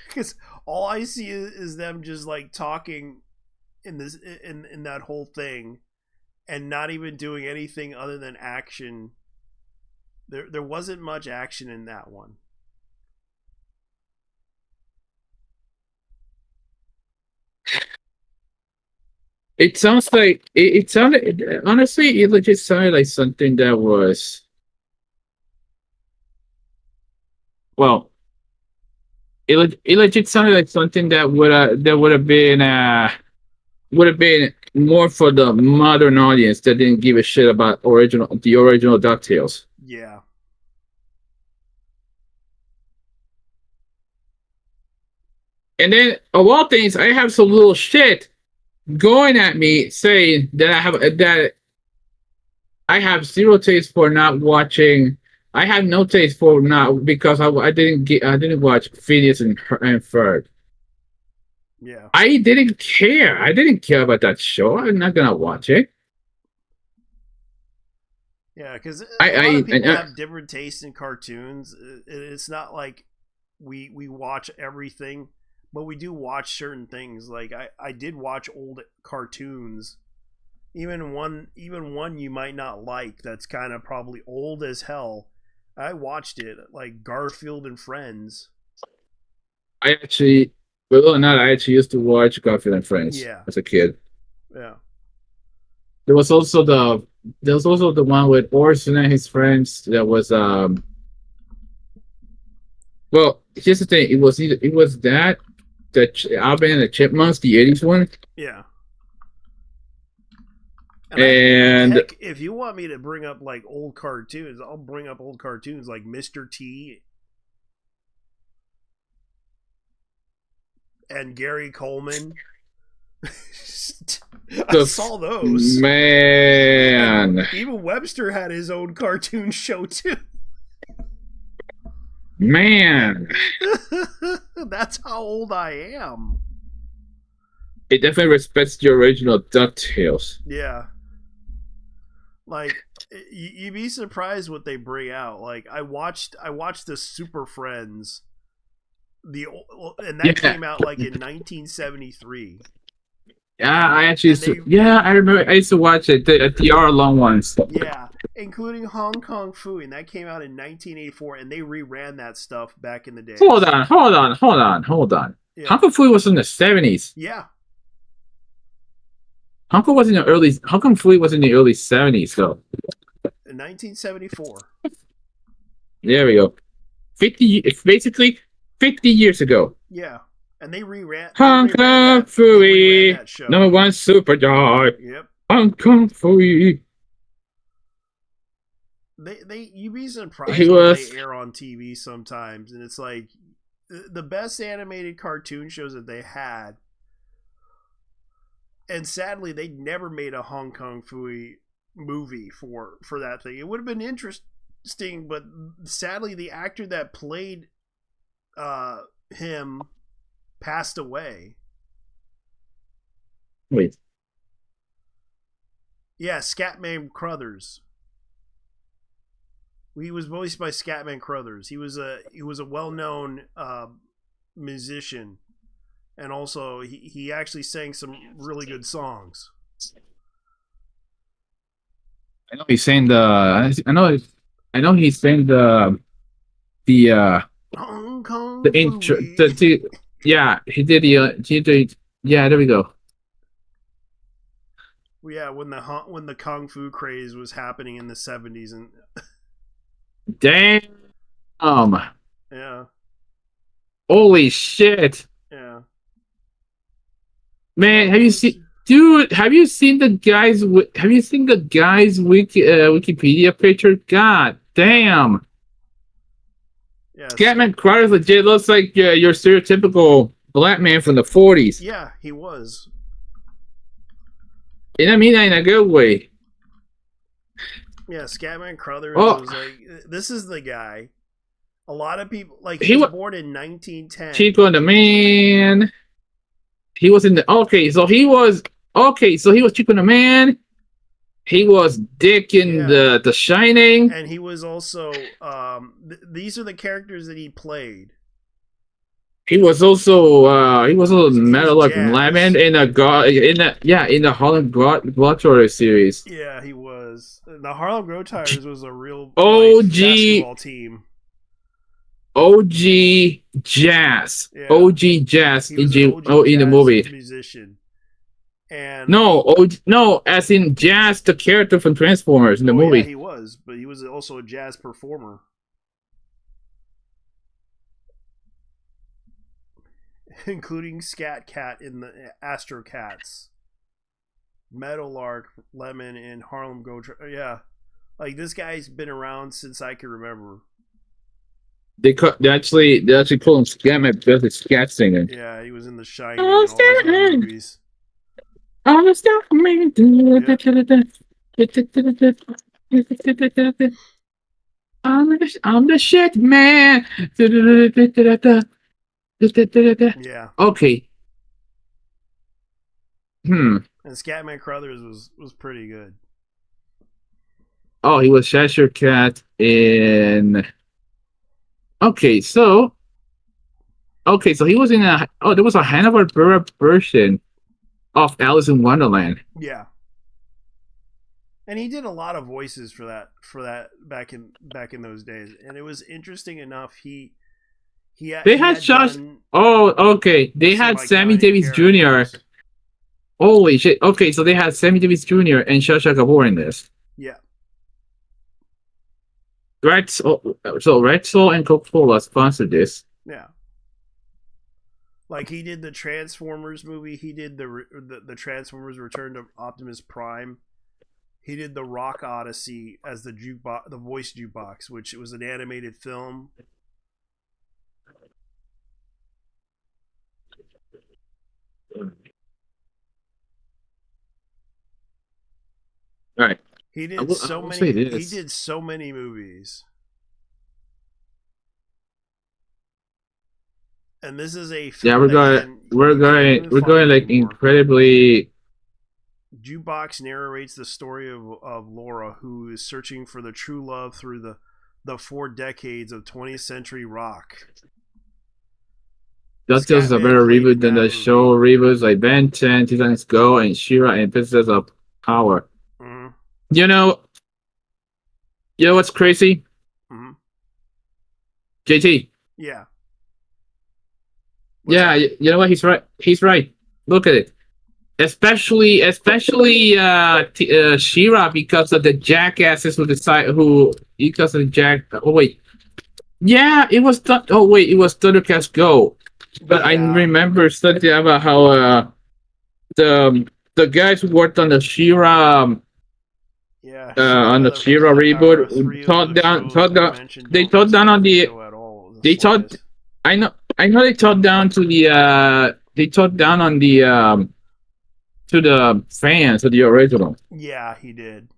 Because all I see is them just like talking in that whole thing, and not even doing anything other than action. There wasn't much action in that one. It sounds like it sounded honestly. It legit sounded like something that was well. It legit sounded like something that would have been would have been more for the modern audience that didn't give a shit about the original DuckTales. Yeah. And then, of all things, I have some little shit going at me saying that I have zero taste for not watching. I have no taste for not because I didn't watch Phineas and Ferb. Yeah. I didn't care. I didn't care about that show. I'm not gonna watch it. Yeah, because a lot of people have different tastes in cartoons. It's not like we watch everything, but we do watch certain things. Like I did watch old cartoons, even one you might not like. That's kind of probably old as hell. I watched it, like Garfield and Friends. I actually, believe it or not, I actually used to watch Garfield and Friends as a kid. Yeah. There was also the one with Orson and his friends. That was well, here's the thing. It was that Alvin and the Chipmunks, the '80s one. Yeah. And heck, if you want me to bring up like old cartoons, I'll bring up old cartoons like Mr. T and Gary Coleman. I saw those. Man. And even Webster had his own cartoon show too. Man. That's how old I am. It definitely respects the original DuckTales. Yeah. Like you'd be surprised what they bring out. Like I watched the Super Friends, and that came out like in 1973. Yeah, I remember. I used to watch it. The hour-long ones. Yeah, including Hong Kong Phooey, and that came out in 1984, and they reran that stuff back in the day. Hold on. Yeah. Hong Kong Phooey was in the 70s. Yeah. Hong Kong Phooey was in the early 70s, though. In 1974. There we go. It's basically 50 years ago. Yeah. And they reran Hong Kong Phooey, #1 super dog. Yep. Hong Kong Phooey. You'd be surprised when they air on TV sometimes, and it's like the best animated cartoon shows that they had. And sadly, they never made a Hong Kong Phooey movie for that thing. It would have been interesting, but sadly, the actor that played him passed away. Wait. Yeah, Scatman Crothers. He was voiced by Scatman Crothers. He was a well-known musician, and also he actually sang some really good songs. I know he sang I know he sang the Hong Kong the intro. Yeah, he did yeah, there we go. Yeah, when the kung fu craze was happening in the 70s and damn. Yeah. Holy shit. Yeah. Man, have you seen the guy's Wikipedia picture? God damn. Yeah. Scatman Crothers legit looks like your stereotypical black man from the 40s. Yeah, he was. And I mean that in a good way. Yeah, Scatman Crothers was like, this is the guy. A lot of people, like, he was born in 1910. Chico and the Man. He was in the, so he was Chico and the Man. He was Dick in the Shining. And he was also, these are the characters that he played. He was also Metal like Lemon in the Harlem Globetrotters series. Yeah, he was. The Harlem Globetrotters was a real basketball team. OG Jazz. Yeah. OG Jazz in the movie. Musician. And no, as in Jazz, the character from Transformers in the movie. Yeah, he was, but he was also a jazz performer. Including Scat Cat in the Astro Cats. Meadowlark, Lemon, and Harlem Go. Yeah, like this guy's been around since I can remember. They actually call him Scatman because it's scat singing. Yeah, he was in The Shining and all those other movies. I'm the stuff man. I'm the shit man. Yeah. Okay. And Scatman Crothers was pretty good. Oh, he was Cheshire Cat in. Okay, so he was in a. Oh, there was a Hanna-Barbera version of Alice in Wonderland. Yeah. And he did a lot of voices for that back in those days, and it was interesting enough. They had Josh. Oh, okay. They had Sammy Davis Jr. Holy shit. Okay, so they had Sammy Davis Jr. and Shasha Gabor in this. Yeah. Red Soul and Coca-Cola sponsored this. Yeah. Like he did the Transformers movie. He did the Transformers Return to Optimus Prime. He did the Rock Odyssey as the voice jukebox, which was an animated film. Right. He did so many movies. And this is a film we're going like incredibly. Jukebox narrates the story of Laura, who is searching for the true love through the 4 decades of 20th century rock. That just a better reboot than the show reboots like Ben 10, Titans Go, and She-Ra and Princess of Power. Mm-hmm. You know what's crazy? Mm-hmm. JT. Yeah. You know what? He's right. Look at it. Especially She-Ra because of the jackasses because of the jack. Oh wait, yeah, it was. It was Thundercats Go. But I remember studying about how the guys who worked on the She-Ra on the She-Ra reboot they thought down on the I know they thought down to the on the to the fans of the original. Yeah, he did.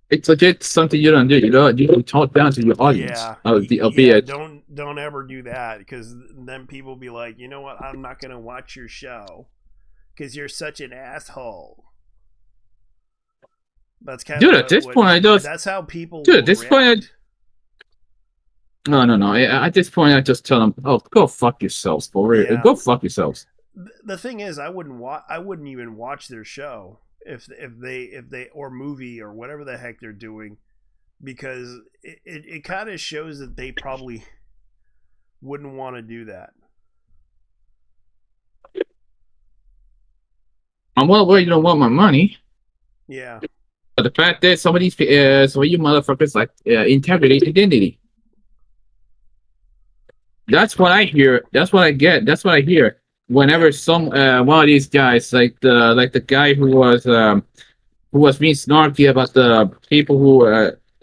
It's legit something you don't do. You talk down to your audience. Yeah. Don't ever do that, because then people be like, you know what? I'm not gonna watch your show because you're such an asshole. That's kind of at this point, that's how people. Dude, at this point, no. At this point, I just tell them, "Oh, go fuck yourselves, for real. Yeah. Go fuck yourselves." The thing is, I wouldn't even watch their show if they or movie or whatever the heck they're doing, because it kind of shows that they probably wouldn't want to do that. Well, you don't want my money. Yeah. But the fact that some of you motherfuckers like integrity, identity. That's what I hear. That's what I get. That's what I hear. Whenever some one of these guys, like the guy who was being snarky about the people who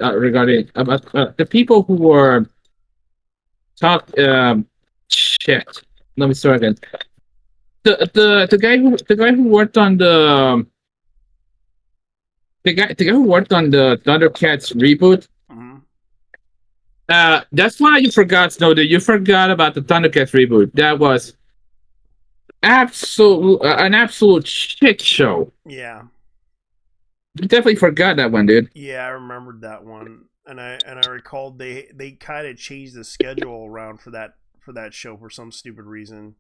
regarding about the people who were shit. Let me start again. The guy who worked on the guy who worked on the Thundercats reboot. That's why you forgot, Snowden. You forgot about the Thundercats reboot. That was an absolute shit show. Yeah. You definitely forgot that one, dude. Yeah, I remembered that one, and I recalled they kind of changed the schedule around for that show for some stupid reason.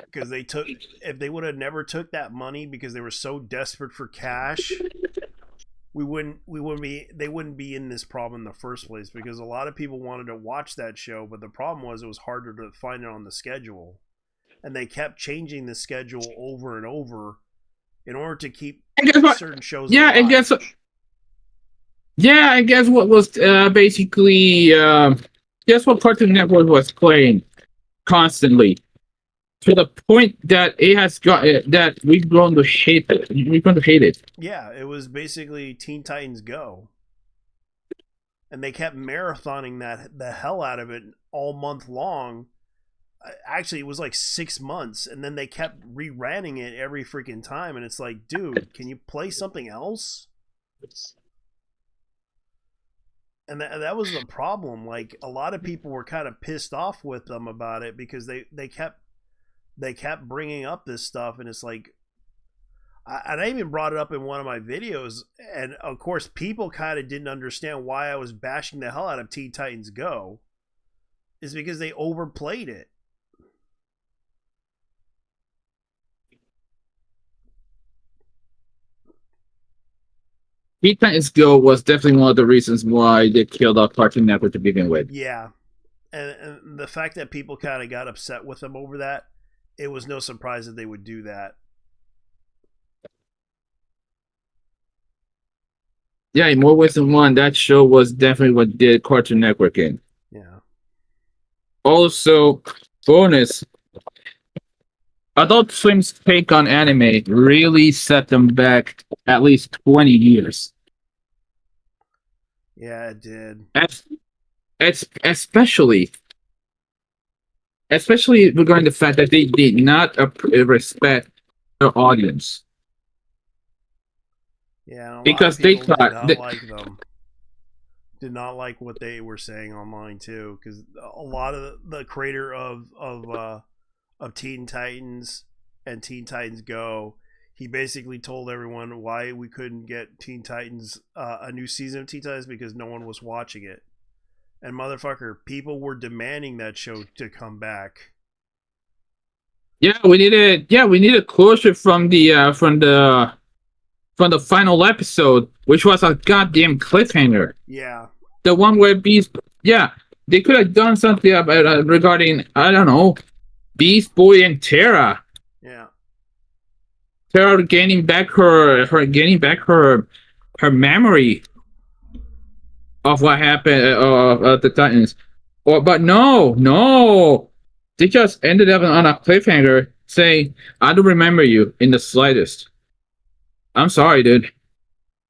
Because if they would have never took that money because they were so desperate for cash, they wouldn't be in this problem in the first place, because a lot of people wanted to watch that show, but the problem was it was harder to find it on the schedule, and they kept changing the schedule over and over in order to keep certain shows alive. I guess what was basically guess what Cartoon Network was playing constantly, to the point that it has got that we've grown to hate it. We've grown to hate it. Yeah, it was basically Teen Titans Go. And they kept marathoning the hell out of it all month long. Actually, it was like 6 months, and then they kept rerunning it every freaking time, and it's like, dude, can you play something else? And that was the problem. Like, a lot of people were kind of pissed off with them about it because they kept bringing up this stuff, and it's like, I even brought it up in one of my videos, and of course people kind of didn't understand why I was bashing the hell out of Teen Titans Go, is because they overplayed it. Teen Titans Go was definitely one of the reasons why they killed off Cartoon Network to begin with. Yeah, and the fact that people kind of got upset with them over that, it was no surprise that they would do that. Yeah, in more ways than one, that show was definitely what did Cartoon Network in. Yeah. Also, bonus, Adult Swim's take on anime really set them back at least 20 years. Yeah, it did. Especially regarding the fact that they did not respect their audience. Yeah, because they thought did not like them. Did not like what they were saying online too, because a lot of the creator of Teen Titans and Teen Titans Go, he basically told everyone why we couldn't get Teen Titans a new season of Teen Titans because no one was watching it. And motherfucker, people were demanding that show to come back. Yeah, we needed closure from the final episode, which was a goddamn cliffhanger. Yeah. The one where Beast, they could have done something about regarding, I don't know, Beast Boy and Terra. Yeah. Terra gaining back her memory of what happened at the Titans. But no, they just ended up on a cliffhanger saying, "I don't remember you in the slightest." I'm sorry, dude,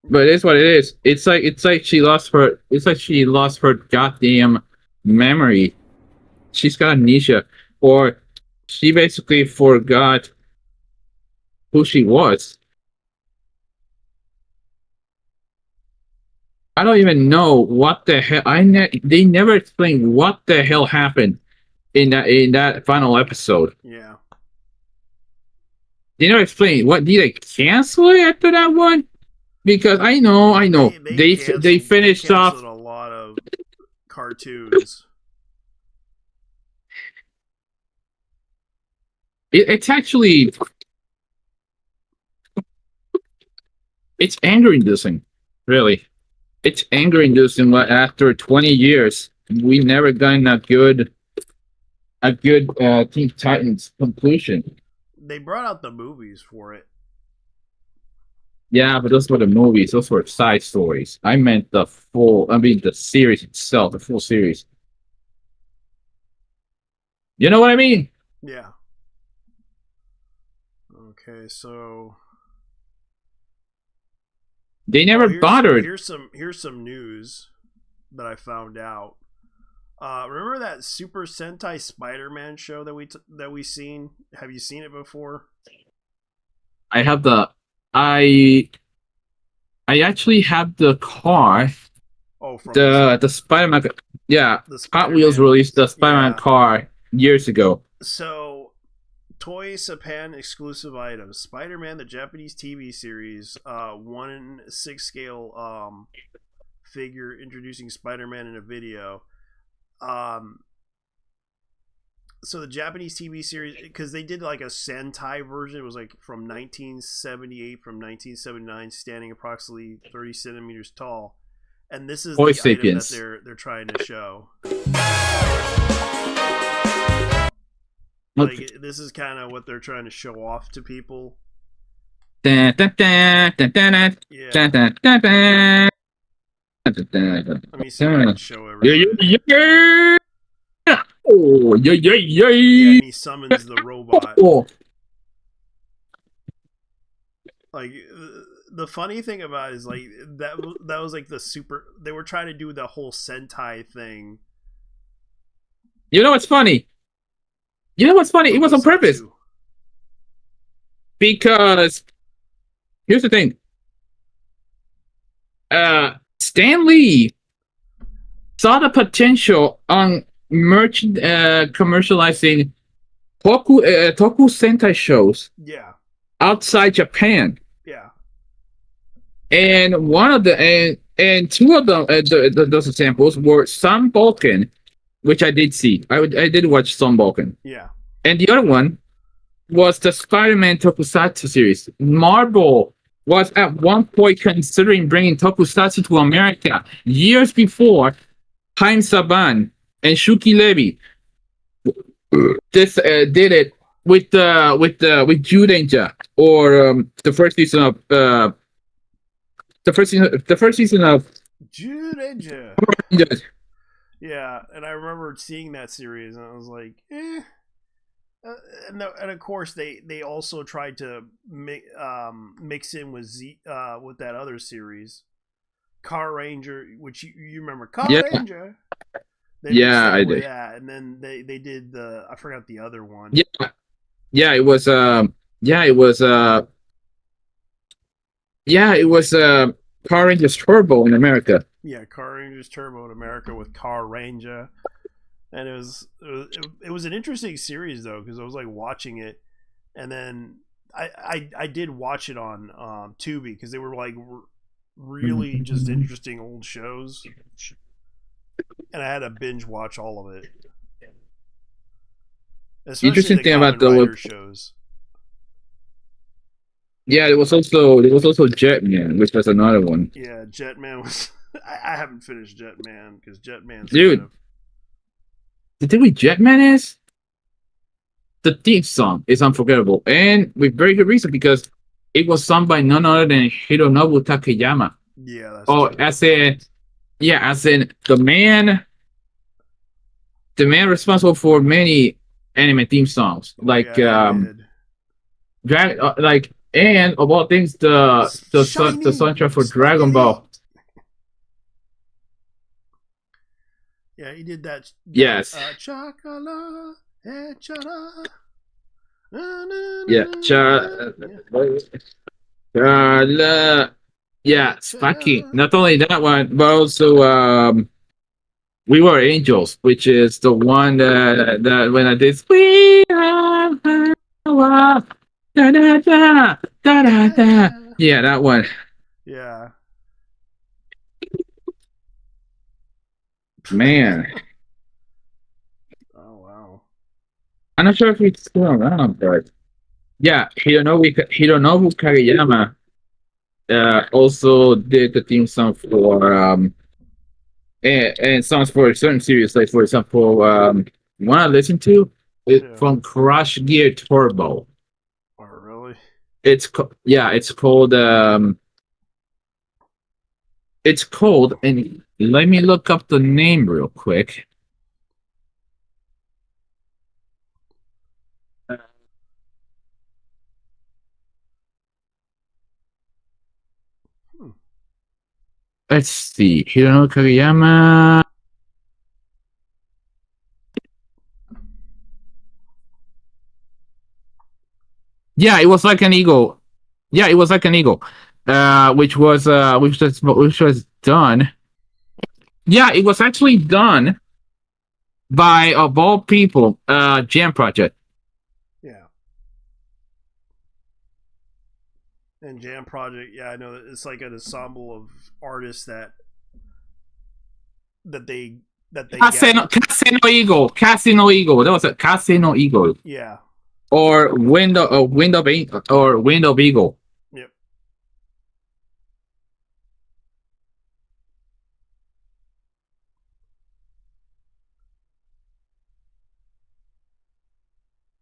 but it's what it is. It's like she lost her goddamn memory. She's got amnesia, or she basically forgot who she was. I don't even know what the hell. They never explained what the hell happened in that final episode. Yeah. They never explained what did they cancel it after that one? Because I know they finished off a lot of cartoons. It's actually anger-inducing, really. It's anger-inducing. After 20 years, we never gotten a good Teen Titans conclusion. They brought out the movies for it. Yeah, but those were the movies. Those were side stories. I meant the series itself, the full series. You know what I mean? Yeah. Okay, so they never bothered. Here's some news that I found out. Remember that Super Sentai Spider-Man show that we seen? Have you seen it before? I have I actually have the car. Oh, from the Spider-Man. Yeah, Hot Wheels released the Spider-Man car years ago. So, Toy Japan exclusive items: Spider-Man, the Japanese TV series, 1/6 scale figure introducing Spider-Man in a video. So the Japanese TV series, because they did like a Sentai version, it was like from 1978, from 1979, standing approximately 30 centimeters tall, and this is the item that they're trying to show. Like, this is kind of what they're trying to show off to people. Yeah. Let me see if I can show everyone. Oh, yay, yay, Yeah, yay! and he summons the robot. Oh, Like the funny thing about it is like that was like the super. They were trying to do the whole Sentai thing. you know what's funny? It was on purpose. Tokusatsu. Because here's the thing. Stan Lee saw the potential on commercializing Toku Sentai shows Yeah, outside Japan. yeah, And one of the and two of them those examples were Sun Balkan, which I did see. I did watch Sun Balkan. yeah. And the other one was the Spider-Man Tokusatsu series. Marvel was at one point considering bringing Tokusatsu to America years before Haim Saban and Shuki Levy did it with Judanger or the first season of the first season of Judanger. Yeah, and I remember seeing that series, and I was like, eh. And of course, they also tried to mix in with with that other series, Car Ranger, which you remember, Car Ranger. They yeah, I did. That, and then they did I forgot the other one. Yeah, it was Car Rangers Turbo in America. Yeah, Car Rangers Turbo in America with Car Ranger. And it was an interesting series though, because I was like watching it, and then I did watch it on Tubi because they were like really just interesting old shows, and I had to binge watch all of it. Especially Interesting the thing about Kamen Rider the shows. Yeah, there was also Jetman, which was another one. Yeah, Jetman was. I haven't finished Jetman because Jetman's Dude. kind of, The thing with Jetman is the theme song is unforgettable, and with very good reason, because it was sung by none other than Hironobu Takeyama. Yeah, that's true. as in the man responsible for many anime theme songs, like and of all things, the soundtrack for Dragon Ball. Yeah, he did that. Yes. Chakala, chara. Yeah, yeah, Sparky. Not only that one, but also We Were Angels, which is the one that when I did We Are Power, da da da da da da. Yeah, that one. Yeah. Man. Oh wow. I'm not sure if it's still around, but yeah, Hironobu Kageyama also did the theme song for and songs for certain series, like for example, one I listened to is from Crush Gear Turbo. Oh really? It's called, and let me look up the name real quick. Let's see. Hironobu Kageyama. Yeah, it was like an eagle. Yeah, it was like an eagle. Which was done. Yeah, it was actually done by of all people, Jam Project. Yeah. And Jam Project, yeah, I know it's like an ensemble of artists that they Casino Eagle. That was a Casino Eagle. Yeah. Or Wind of Eagle. Yep.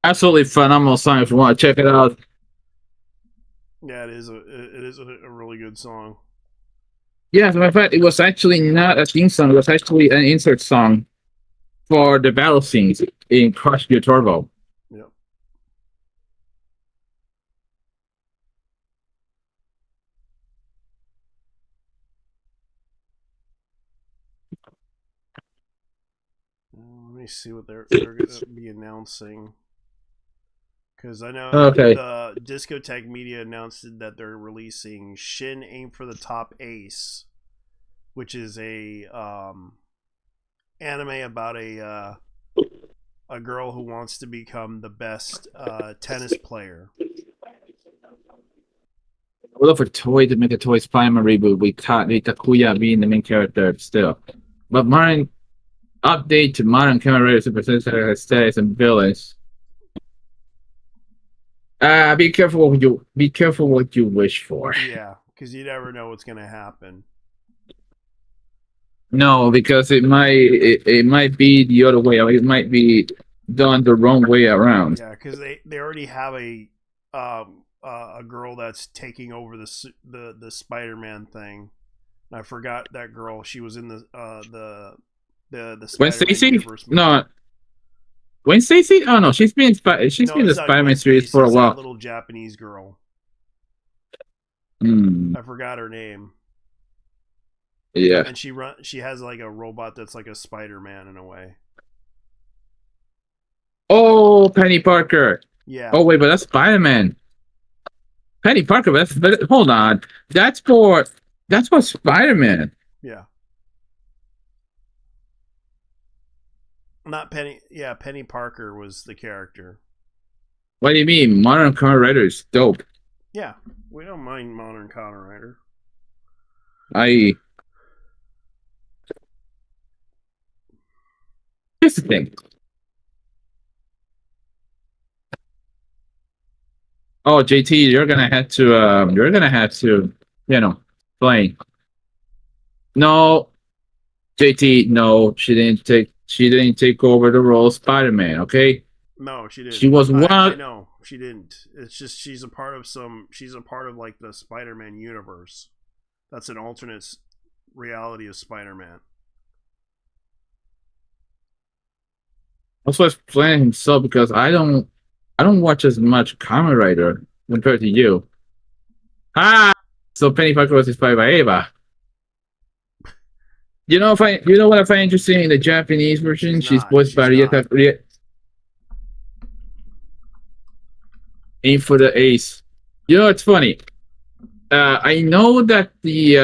Absolutely phenomenal song if you want to check it out. Yeah, it is a really good song. Yeah, as a matter of fact, it was actually not a theme song. It was actually an insert song for the battle scenes in Crush Gear Turbo. Yep. Let me see what they're going to be announcing. Because I know the Discotech Media announced that they're releasing Shin Aim for the Top Ace, which is a anime about a girl who wants to become the best tennis player. I would love for Toei to make a Toy Spider-Man reboot with Takuya being the main character still. But modern update to modern Kamen Rider Super Sentai aesthetics and villains. Be careful what you wish for. Yeah, because you never know what's gonna happen. No, because it might be the other way. It might be done the wrong way around. Yeah, because they already have a girl that's taking over the Spider-Man thing. And I forgot that girl. She was in the When Spider-Man Stacy? universe movie. No. When Stacy? Oh no, she's been in the Spider-Man series for a while. That little Japanese girl. I forgot her name. Yeah. And she has like a robot that's like a Spider-Man in a way. Oh, Penny Parker. Yeah. Oh wait, but that's Spider-Man. Penny Parker, but hold on. That's for Spider-Man. Yeah. Not Penny. Yeah, Penny Parker was the character. What do you mean? Modern Kamen Rider is dope. Yeah, we don't mind Modern Kamen Rider. Here's the thing. Oh, JT, you're gonna have to, play. No, JT, no, she didn't take over the role of Spider-Man. Okay. No, she didn't. She was one. I know she didn't. It's just she's a part of like the Spider-Man universe. That's an alternate reality of Spider-Man. Also, explaining himself because I don't watch as much Kamen Rider compared to you. So Penny Parker was inspired by Eva. You know what I find interesting in the Japanese version? She's voiced by Rieta. Aim for the Ace. You know, it's funny. I know that the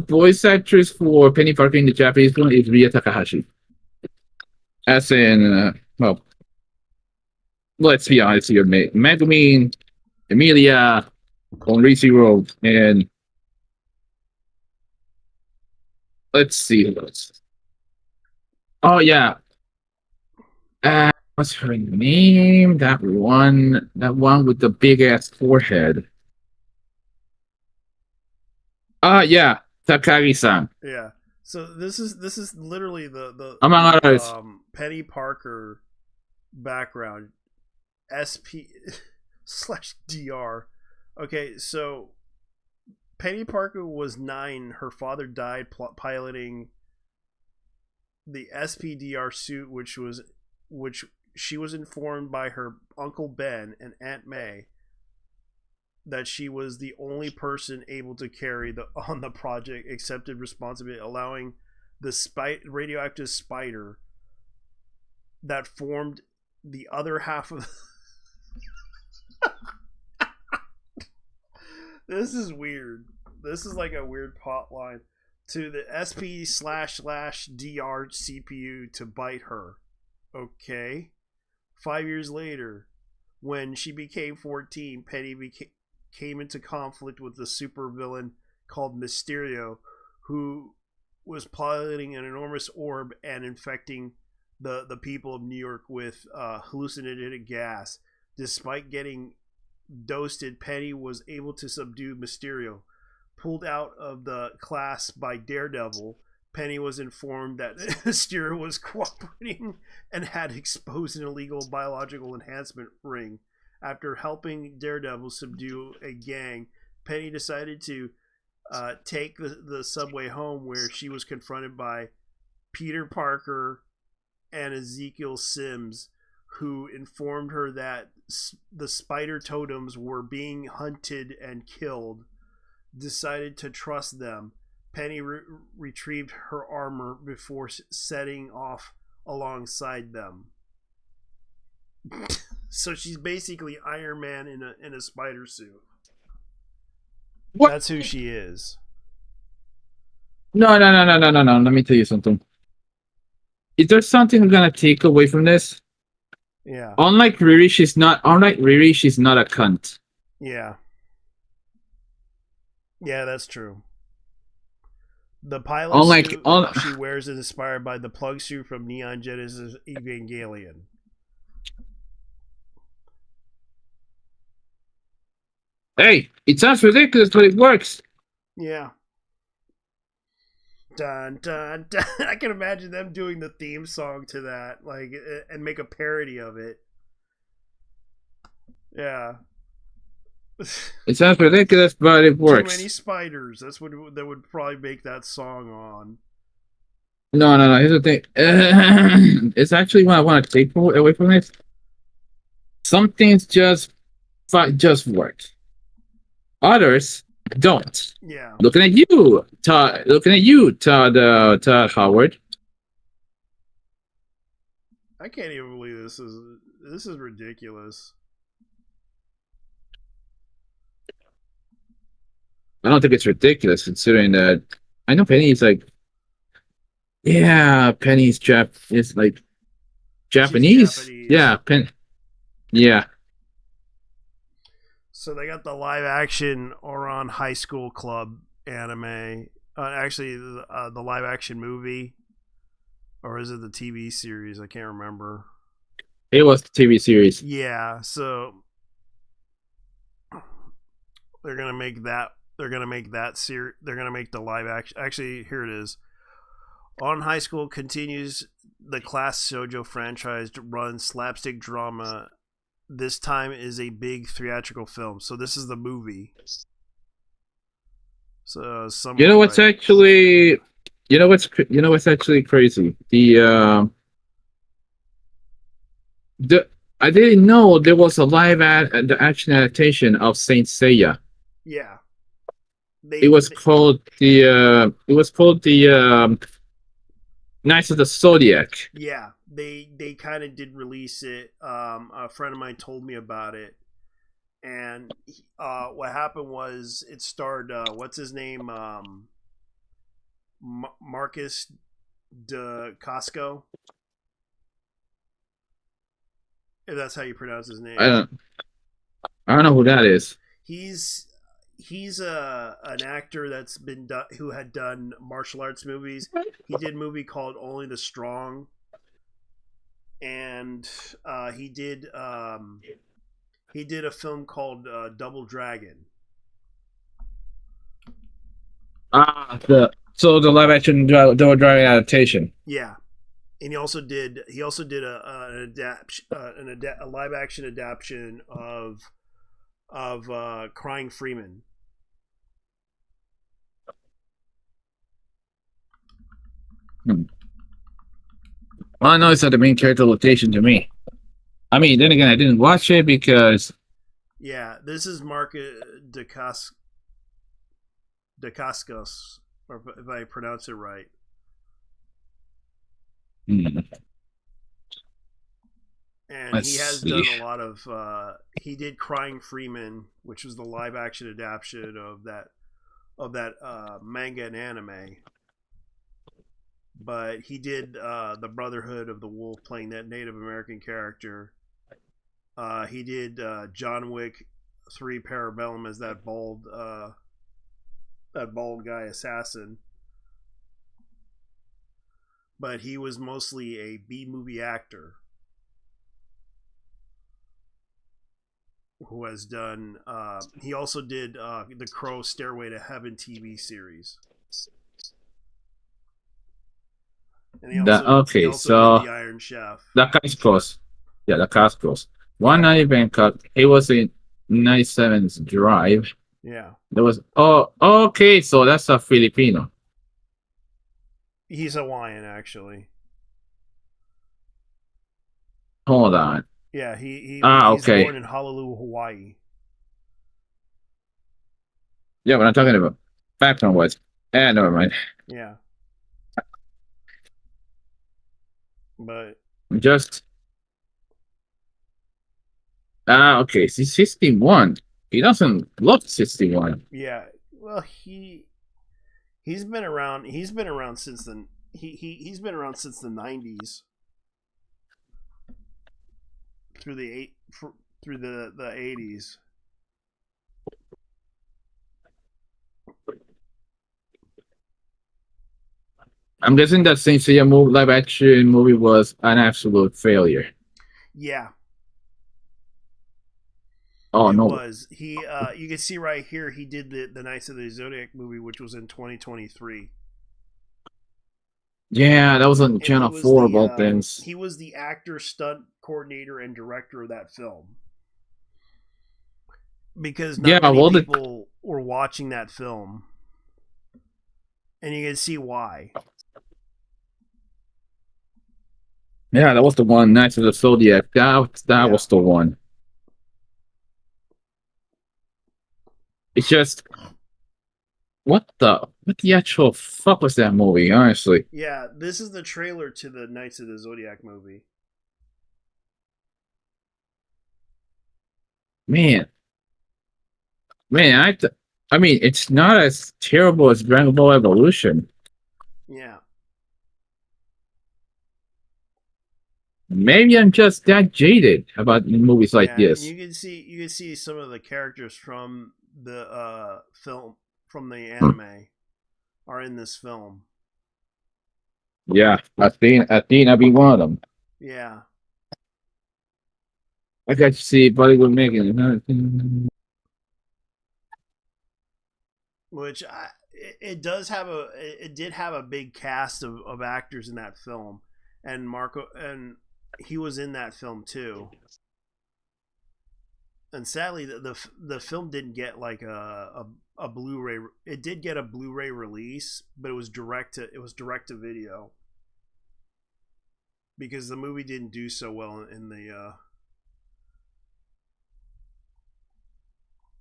voice actress for Penny Parker in the Japanese one is Ria Takahashi. As in, well, let's be honest here, Megumin, Emilia, on ReZero, and let's see who else. Oh yeah. What's her name? That one with the big ass forehead. Yeah, Takagi-san. Yeah. So this is literally the among others. Penny Parker background SP/DR. Okay, so Penny Parker was 9. Her father died piloting the SPDR suit, which she was informed by her Uncle Ben and Aunt May that she was the only person able to carry on the project, accepted responsibility, allowing the radioactive spider that formed the other half of This is weird. This is like a weird plot line to the SP//DR CPU to bite her. Okay. 5 years later, when she became 14, Penny came into conflict with the supervillain called Mysterio, who was piloting an enormous orb and infecting the people of New York with hallucinogenic gas. Despite getting dosed, Penny was able to subdue Mysterio. Pulled out of the class by Daredevil, Penny was informed that Mysterio was cooperating and had exposed an illegal biological enhancement ring. After helping Daredevil subdue a gang, Penny decided to take the subway home, where she was confronted by Peter Parker and Ezekiel Sims, who informed her that the spider totems were being hunted and killed. Decided to trust them. Penny retrieved her armor before setting off alongside them. So she's basically Iron Man in a spider suit. What? That's who she is. No. Let me tell you something. Is there something I'm gonna take away from this? Yeah. Unlike Riri, she's not a cunt. Yeah. Yeah, that's true. The pilot suit she wears is inspired by the plug suit from Neon Genesis Evangelion. Hey, it sounds ridiculous, but it works. Yeah. Dun, dun, dun. I can imagine them doing the theme song to that, like, and make a parody of it. Yeah. It sounds ridiculous, but it works. Too many spiders. That's what that would probably make that song on. No. Here's the thing. It's actually what I want to take away from it. Some things just work. Others don't. Yeah. Looking at you, Todd. Todd Howard. I can't even believe this is ridiculous. I don't think it's ridiculous considering that I know Penny's like, yeah, Penny's is like Japanese. Yeah, yeah. So they got the live action Ouran High School Club anime. Actually, the live action movie, or is it the TV series? I can't remember. It was the TV series. Yeah, so they're gonna make that. They're gonna make that series. They're gonna make the live action. Actually, here it is. On High School continues the class shoujo franchise to run slapstick drama. This time is a big theatrical film. So this is the movie. So you know what's actually crazy? I didn't know there was a live action adaptation of Saint Seiya. Yeah. It was called the Knights of the Zodiac. Yeah, they kind of did release it. A friend of mine told me about it, and what happened was it starred what's his name, Marcus de Casco, if that's how you pronounce his name. I don't know who that is. He's an actor that's been who had done martial arts movies. He did a movie called Only the Strong, and he did a film called Double Dragon. The live action Double Dragon adaptation. Yeah, and he also did a live action adaptation of Crying Freeman. All I know is that the main character location to me. I mean, then again, I didn't watch it because. Yeah, this is Marcus de Cascos, or if I pronounce it right. And he has done a lot of. He did Crying Freeman, which was the live action adaptation of that manga and anime. But he did the Brotherhood of the Wolf, playing that Native American character. He did John Wick 3 Parabellum as that bald guy assassin. But he was mostly a B-movie actor who has done. He also did the Crow Stairway to Heaven TV series. And he also did the Iron Chef. The Cascos. Yeah, the Cascos. One not even cut. It was in 97's Drive. Yeah. There was okay, so that's a Filipino. He's Hawaiian, actually. Hold on. Yeah, he's okay. born in Honolulu, Hawaii. Yeah, what I'm talking about. Background was. Never mind. Yeah. But Just okay. He's 61. He doesn't look 61. yeah, well, he's been around. He's been around since the he's been around since the 90s. Through the 80s. I'm guessing that Saint Seiya movie, live action movie was an absolute failure. Yeah. Oh it no. was. He you can see right here he did the Knights of the Zodiac movie, which was in 2023. Yeah, that was on And Channel 4 about things. He was the actor, stunt coordinator, and director of that film. Because not many people were watching that film. And you can see why. Yeah, that was the one. Knights of the Zodiac. That was the one. It's just what the actual fuck was that movie? Honestly. Yeah, this is the trailer to the Knights of the Zodiac movie. Man, I mean, it's not as terrible as Dragon Ball Evolution. Yeah. Maybe I'm just that jaded about movies like this. You can see some of the characters from the film, from the anime, are in this film. Yeah, Athena being one of them. Yeah. I got to see Bollywood Megan. Which it did have a big cast of actors in that film, and he was in that film too. And sadly, the film didn't get like a Blu-ray. It did get a Blu-ray release, but it was direct to video, because the movie didn't do so well in the.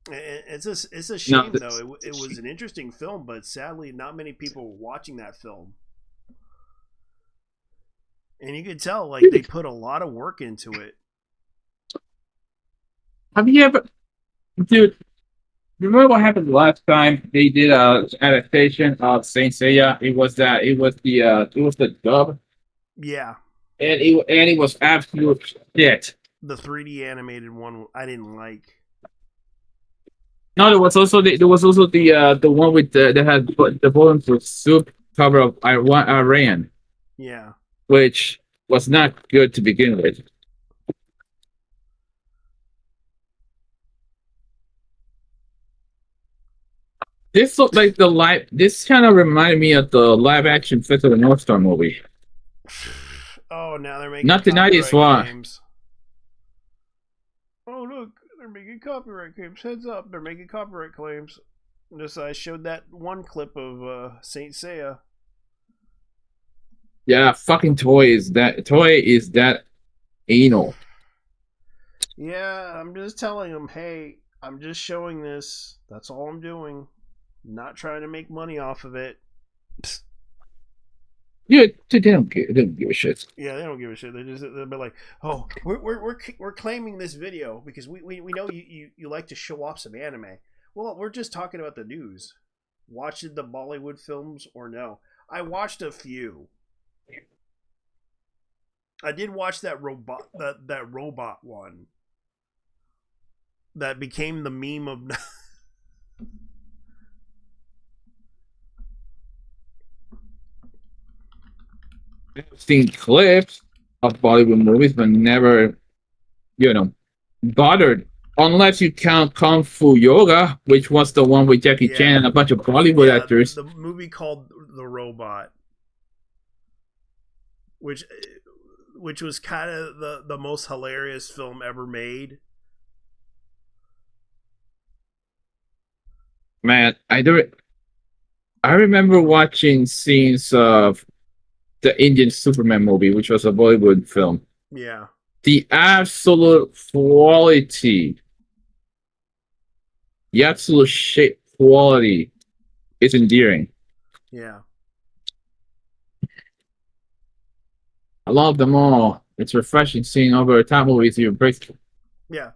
It's a shame though. It was an interesting film, but sadly, not many people were watching that film. And you could tell, like, they put a lot of work into it. Have you ever, dude? Remember what happened last time they did a adaptation of Saint Seiya? It was the dub. Yeah. And it was absolute shit. The 3D animated one I didn't like. No, there was also the one with that had the volume for soup cover of Iran. Yeah. Which was not good to begin with. This looked like this kind of reminded me of the live action Fist of the North Star movie. Oh, now they're making not the 90s one. Oh, look, they're making copyright claims. Heads up, they're making copyright claims. Just I showed that one clip of Saint Seiya. Yeah, fucking Toy is that anal. Yeah, I'm just telling them, hey, I'm just showing this. That's all I'm doing. Not trying to make money off of it. Yeah, they don't give a shit. Yeah, they don't give a shit. They'll be like, oh, we're claiming this video because we know you like to show off some anime. Well, we're just talking about the news. Watched the Bollywood films or no? I watched a few. I did watch that robot one that became the meme of. I've seen clips of Bollywood movies, but never, bothered. Unless you count Kung Fu Yoga, which was the one with Jackie Chan and a bunch of Bollywood actors. The movie called The Robot, which was kind of the most hilarious film ever made. Man, I remember watching scenes of the Indian Superman movie, which was a Bollywood film. Yeah. The absolute quality, the absolute shape quality is endearing. Yeah. I love them all. It's refreshing seeing over top movies you embrace. Yeah.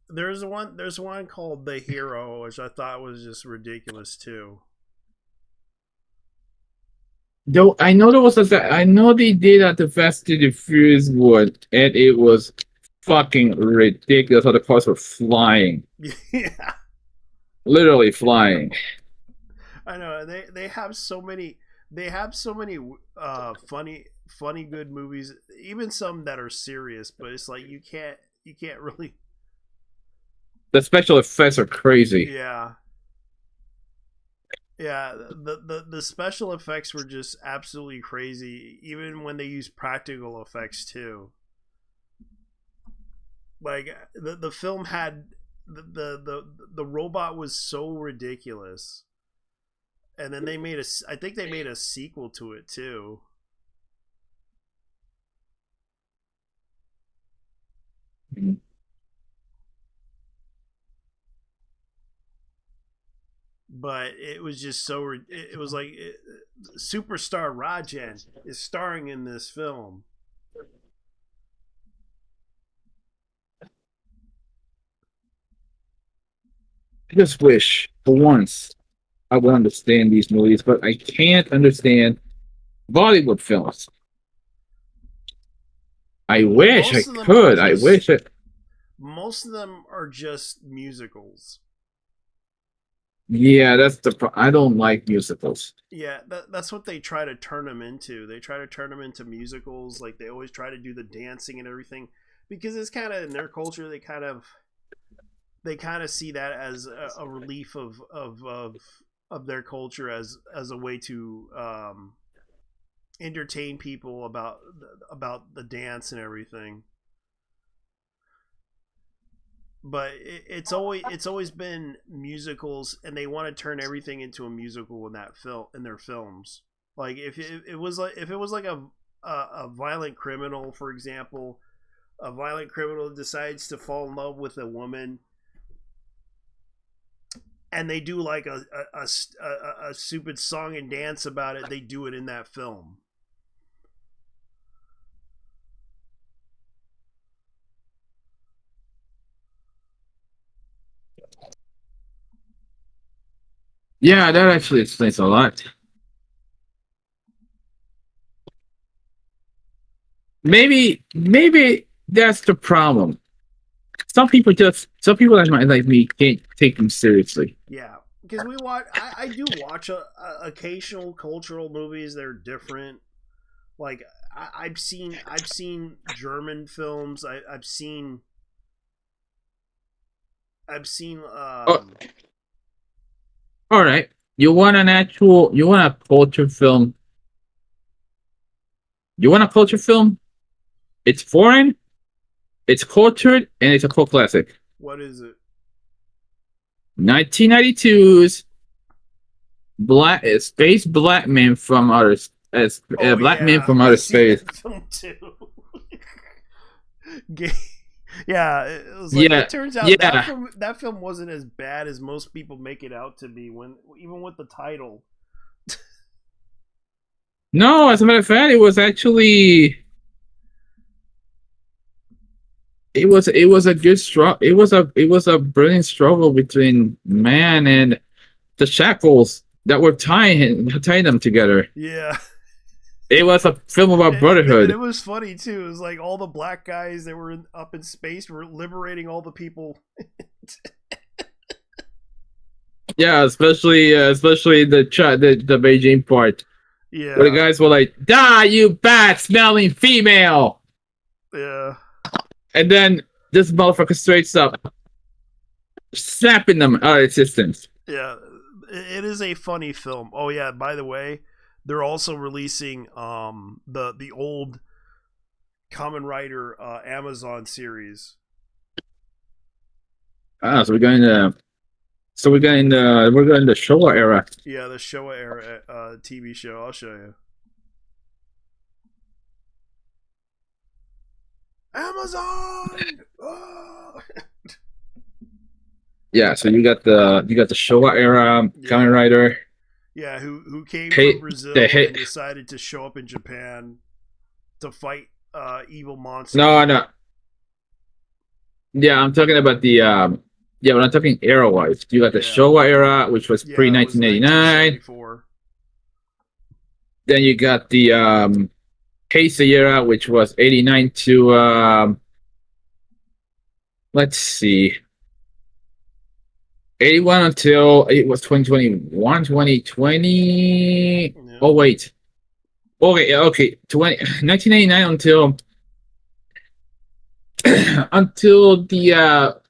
There's one called The Hero, which I thought was just ridiculous too. Though I know I know they did at the Fast and the Furious one, and it was fucking ridiculous how the cars were flying. Yeah. Literally flying. I know they have so many funny good movies, even some that are serious, but it's like you can't really. The special effects are crazy. Yeah. Yeah, the special effects were just absolutely crazy, even when they used practical effects too. Like the film had the robot was so ridiculous, and then I think they made a sequel to it too. But it was just so it was like superstar Rajan is starring in this film. I just wish, for once, I would understand these movies, but I can't understand Bollywood films. I wish I could. I wish it. Most of them are just musicals. Yeah, that's I don't like musicals. Yeah, that's what they try to turn them into. They try to turn them into musicals. Like they always try to do the dancing and everything because it's kind of in their culture. They kind of see that as a relief of their culture as a way to entertain people about the dance and everything. But it's always been musicals, and they want to turn everything into a musical in their films. Like if it was like a violent criminal, for example, a violent criminal decides to fall in love with a woman, and they do like a stupid song and dance about it. They do it in that film. Yeah, that actually explains a lot. Maybe that's the problem. Some people like me can't take them seriously. Yeah, because I do watch occasional cultural movies that are different. Like I've seen German films. I've seen. All right, you want a culture film? You want a culture film? It's foreign, it's cultured, and it's a cult classic. What is it? 1992's Black Man from Outer Black Man from Outer Space. Film too. Yeah, it was like, it turns out that film wasn't as bad as most people make it out to be. Even with the title. No, as a matter of fact, it was actually. It was a good struggle. It was a brilliant struggle between man and the shackles that were tying them together. Yeah. It was a film about brotherhood. And it was funny too. It was like all the black guys that were up in space were liberating all the people. Yeah, especially the Beijing part. Yeah. Where the guys were like, "Die, you bad smelling female." Yeah. And then this motherfucker straight up snapping them out of existence. Yeah, it is a funny film. Oh yeah, by the way, they're also releasing the old Kamen Rider Amazon series. So we're going to So we're going the Showa era. Yeah, the Showa era TV show. I'll show you. Amazon. Oh! Yeah, so you got the Showa era Kamen Rider. Yeah, who came from Brazil and decided to show up in Japan to fight evil monsters. No. Yeah, I'm talking about the when I'm talking era wise, you got the Showa era, which was pre 1989. Then you got the Heisei era, which was 89 to let's see, 81 until it was 2021, 2020. Yeah. Oh wait, okay, 1989 until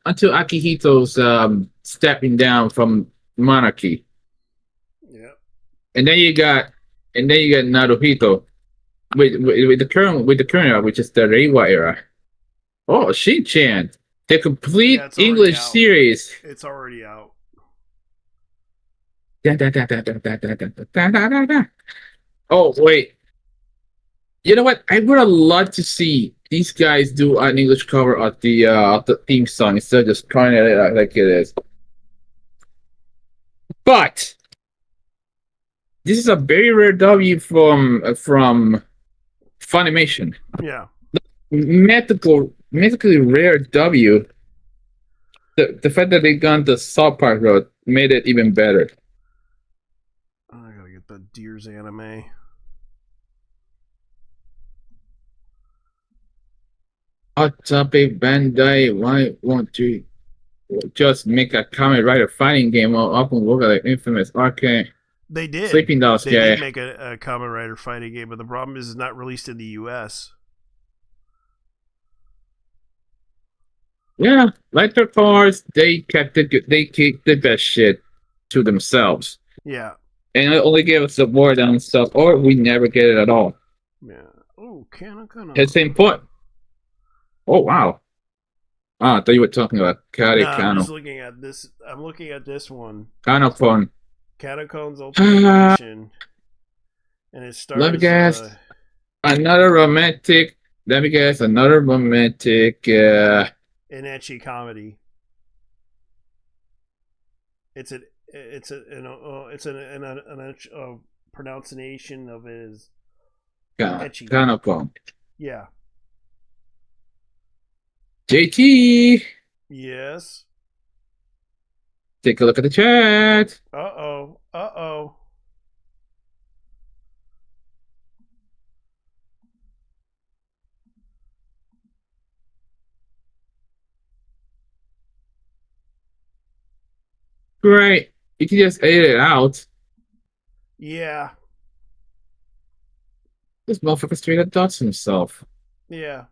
until Akihito's stepping down from monarchy. Yeah. And then you got Naruhito with the current era, which is the Reiwa era. Oh, Shin-chan, the complete English series. It's already out. Oh wait, you know what? I would have loved to see these guys do an English cover of the theme song instead of just trying it out like it is. But this is a very rare W from Funimation. Yeah. Mythically rare W. The fact that they gone the South Park road made it even better. I gotta get the Deers anime. Otape Bandai, why won't you just make a Kamen Rider fighting game or open world like Infamous Arcade? They did. Sleeping Dogs, they did make a Kamen Rider fighting game, but the problem is it's not released in the US. Yeah, like their cars, they kept the best shit to themselves. Yeah. And it only gave us the war down stuff, or we never get it at all. Yeah. Oh, kind of. At the same point. Oh wow. I thought you were talking about Kari Kano. I'm just looking at this. I'm looking at this one. Kanokon. Catacombs Ultimate Edition. And it starts. Let me guess. Another romantic. An ecchi comedy. It's a pronunciation of it is ecchi. Kanokon. Yeah. JT. Yes. Take a look at the chat. Uh-oh. Great. You can just edit it out. Yeah. This motherfucker straight up dots himself. Yeah.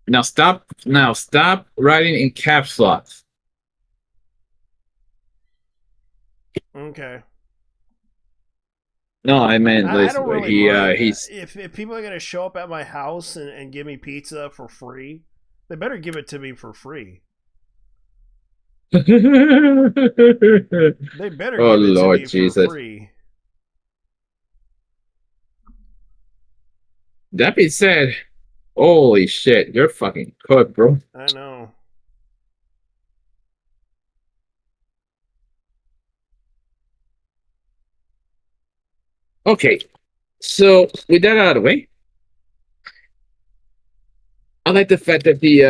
Now stop writing in caps lock. Okay. No, I meant I listen, don't really mind. he's If people are gonna show up at my house and give me pizza for free, they better give it to me for free. They better Oh give it Lord to me Jesus. for free. That being said, holy shit, you're fucking cooked, bro. I know. Okay, so with that out of the way, I like the fact that the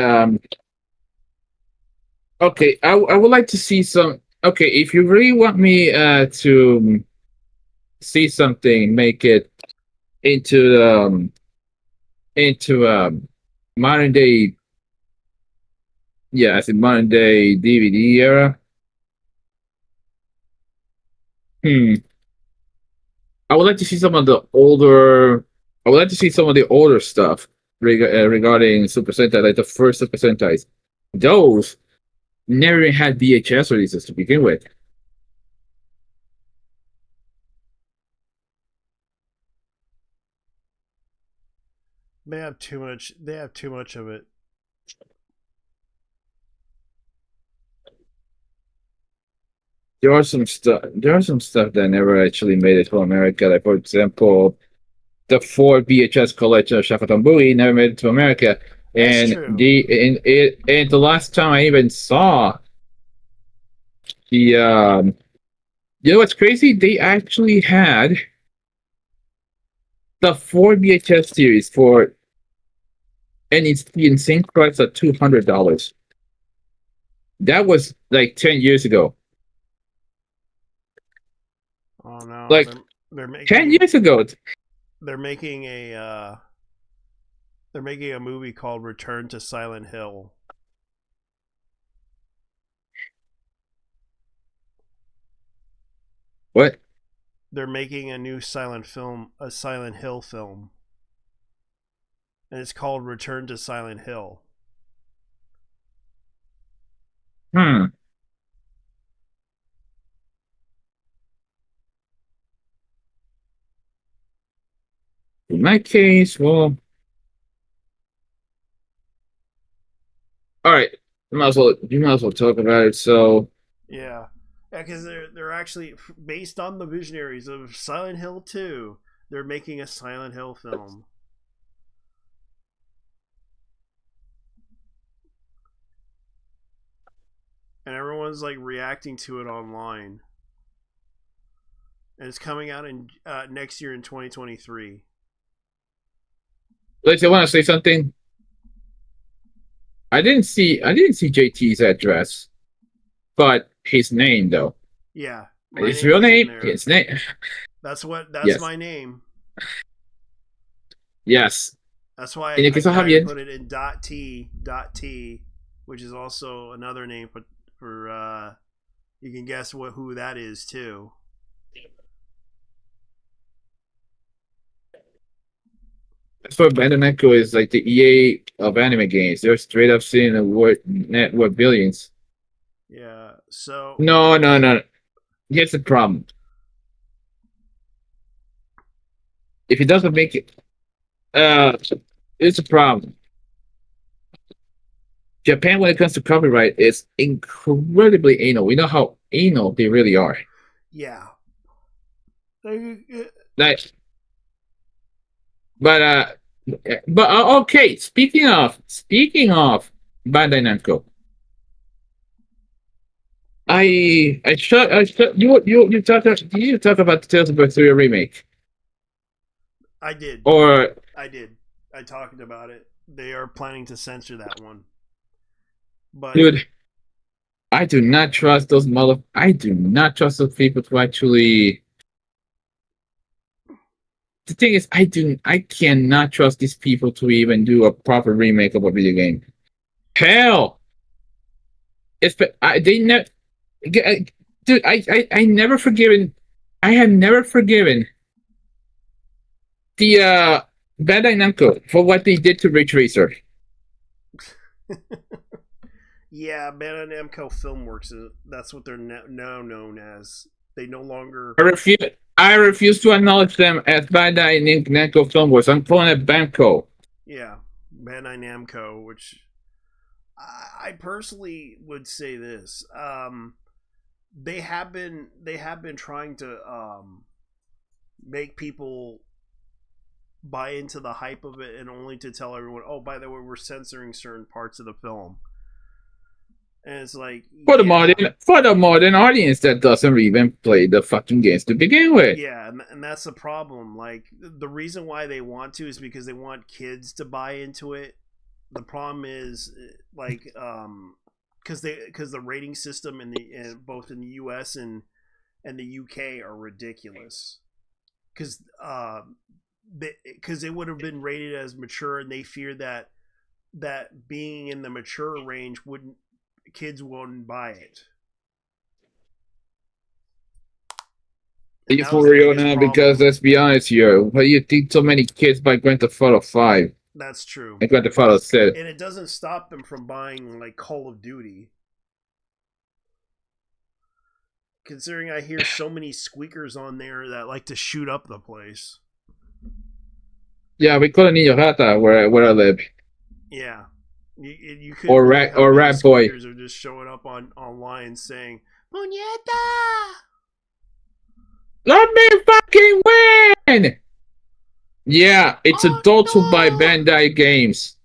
okay, I would like to see some. Okay, if you really want me to see something, make it into modern day. Yeah, I said modern day DVD era. I would like to see some of the older. I would like to see some of the older stuff regarding Super Sentai, like the first Super Sentais. Those never even had VHS releases to begin with. They have too much. They have too much of it. There are some stuff. There are some stuff that never actually made it to America. Like, for example, the 4 VHS collection of Shakatambui never made it to America. That's And true. the last time I even saw the you know what's crazy? They actually had the 4 VHS series for and it's the insane price of $200. That was like 10 years ago. Oh no! Like they're making 10 years ago. they're making a movie called Return to Silent Hill. What? They're making a new Silent Hill film, and it's called Return to Silent Hill. Hmm. In my case, well, all right. You might as well talk about it. So, Yeah, because they're actually based on the visionaries of Silent Hill 2. They're making a Silent Hill film. And everyone's like reacting to it online. And it's coming out in next year in 2023. Liz, I want to say something. I didn't see JT's address, but his name though. Yeah, His real name. His name. That's Yes. my name. Yes. That's why And I if it's a had to Javier. put it in .t, which is also another name for you can guess who that is too. That's what Bandai Namco is like the EA of anime games. They're straight up sitting in net worth billions. Yeah. So No. Here's the problem. If it doesn't make it, it's a problem. Japan, when it comes to copyright, is incredibly anal. We know how anal they really are. yeah. Like, but okay. Speaking of Bandai Namco, you talk about the Tales of Berseria remake? I did. Or I did. I talked about it. They are planning to censor that one. But dude, I do not trust those I do not trust those people to actually. The thing is, I cannot trust these people to even do a proper remake of a video game. Hell, they never, dude. I never forgiven. I have never forgiven the Bandai Namco for what they did to Ray Tracer. yeah, Bandai Namco Filmworks that's what they're now known as. They no longer. I refuse to acknowledge them as Bandai Namco Filmworks. I'm calling it Bamco. Yeah, Bandai Namco, which I personally would say this. They have been trying to make people buy into the hype of it, and only to tell everyone, oh, by the way, we're censoring certain parts of the film. And it's like for the modern audience that doesn't even play the fucking games to begin with. Yeah, and that's the problem. Like, the reason why they want to is because they want kids to buy into it. The problem is, like, because the rating system in both in the U.S. and the U.K. are ridiculous. Because it would have been rated as mature, and they fear that being in the mature range kids won't buy it. It's for real now, because let's be honest here. Why do you think so many kids buy Grand Theft Auto 5? That's true. And Grand Theft Auto 6. And it doesn't stop them from buying like Call of Duty. Considering I hear so many squeakers on there that like to shoot up the place. Yeah, we call it Niño Rata where I live. Yeah. You could Or believe rat how or many rat boy. squeakers are just showing up online saying Puñeta! Let me fucking win! Yeah, it's adults who buy Bandai games.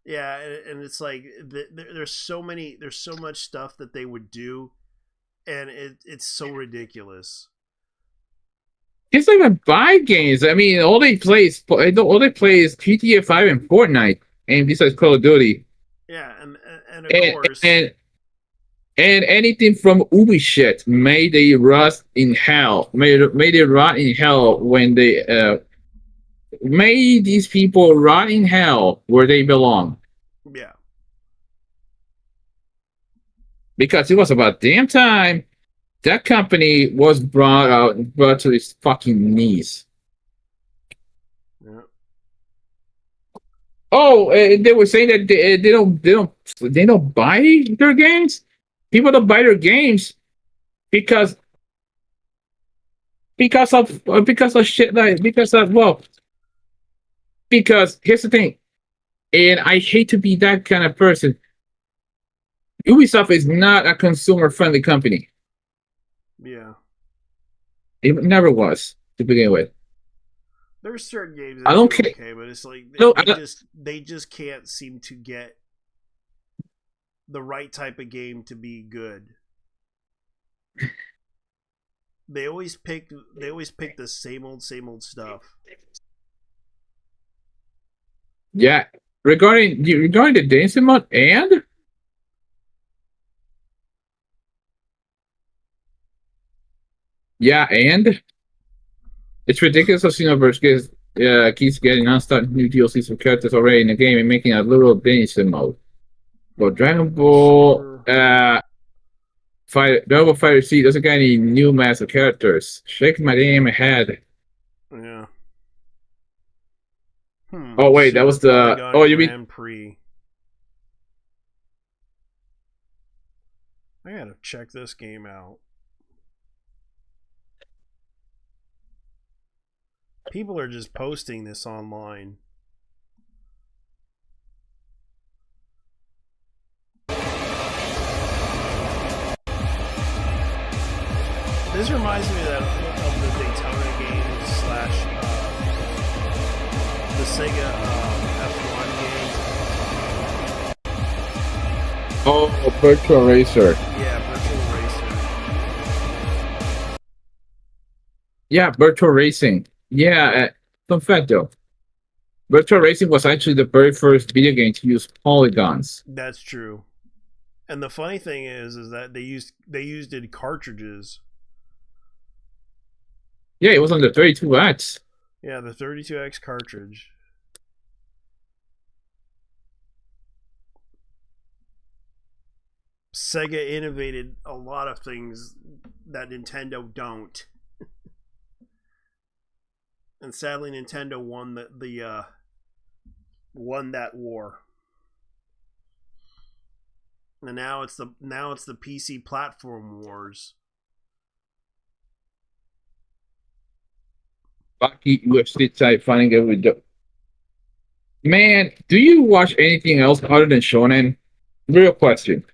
Yeah, and it's like there's so much stuff that they would do, and it's so ridiculous. Kids don't even buy games. I mean, all they play is GTA 5 and Fortnite, and besides Call of Duty. Yeah, and of course, and anything from Ubi shit may they rust in hell. May they rot in hell when they may these people rot in hell where they belong. Yeah. Because it was about damn time that company was brought to its fucking knees. Yeah. Oh, they were saying that they don't buy their games. People don't buy their games because of shit like because here's the thing, and I hate to be that kind of person. Ubisoft is not a consumer friendly company. Yeah. It never was to begin with. There's certain games I that don't do care. okay, but it's like No, they just can't seem to get the right type of game to be good. They always pick the same old stuff. Yeah. Regarding the dancing mode and it's ridiculous how Xenoverse keeps getting non-stop new DLCs for characters already in the game and making a little dancing mode. But Dragon Ball Fighter C doesn't get any new massive characters. Shaking my damn head. Yeah. Oh wait, that was the you mean Grand Prix. I gotta check this game out. People are just posting this online. This reminds me of the Daytona games / the Sega F1 game. Oh, Virtual Racer. Yeah, Virtual Racer. Yeah, Virtual Racing. Yeah, Confetto. Virtual Racing was actually the very first video game to use polygons. That's true. And the funny thing is that they used it in cartridges. Yeah, it was on the 32X. Yeah, the 32X cartridge. Sega innovated a lot of things that Nintendo don't. And sadly Nintendo won won that war. And now it's the PC platform wars. Baki UFC type finding every Man, do you watch anything else other than shonen? Real question.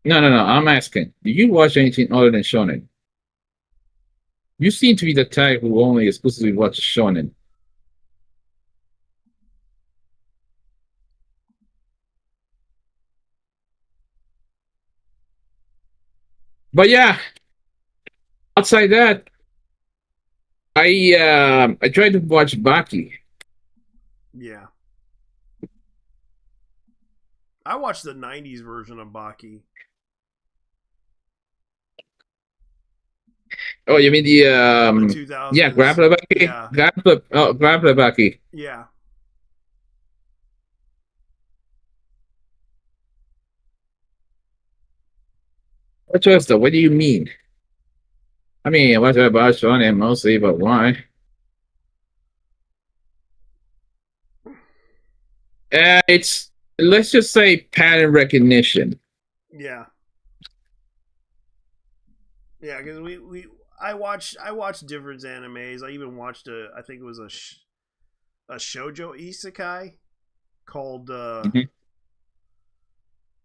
No. I'm asking. Do you watch anything other than shonen? You seem to be the type who only exclusively watches shonen. But yeah, outside that, I tried to watch Baki. Yeah. I watched the 90s version of Baki. Oh, you mean the 2000s? Yeah, Grappler Baki? Yeah. Grappler Baki. Yeah. What was the? What do you mean? I mean, what's about shonen mostly, but why? It's, let's just say, pattern recognition. Yeah. Yeah, because I watched different animes. I even watched I think it was a shoujo isekai called Mhm.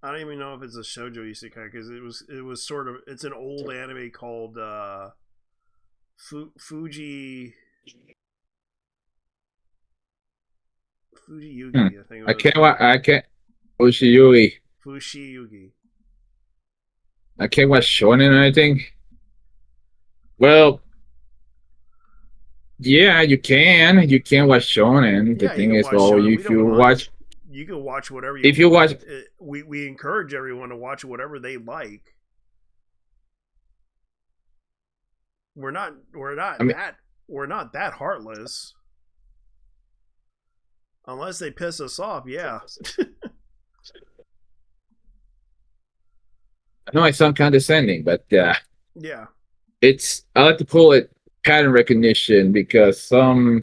I don't even know if it's a shoujo isekai because it was sort of, it's an old anime called Fuji Yugi, Hmm. I think it I was. can't. I can't. Ushiyui. Fushi Yugi. I can't watch shonen or anything. Well, yeah, you can. You can watch shonen. The Yeah, you thing can is, watch well, shonen. We if you don't mind. watch, You can watch whatever you if you want. watch, We encourage everyone to watch whatever they like. We're not I mean, that heartless. Unless they piss us off, yeah. I know I sound condescending, but Yeah. it's I like to call it pattern recognition because some.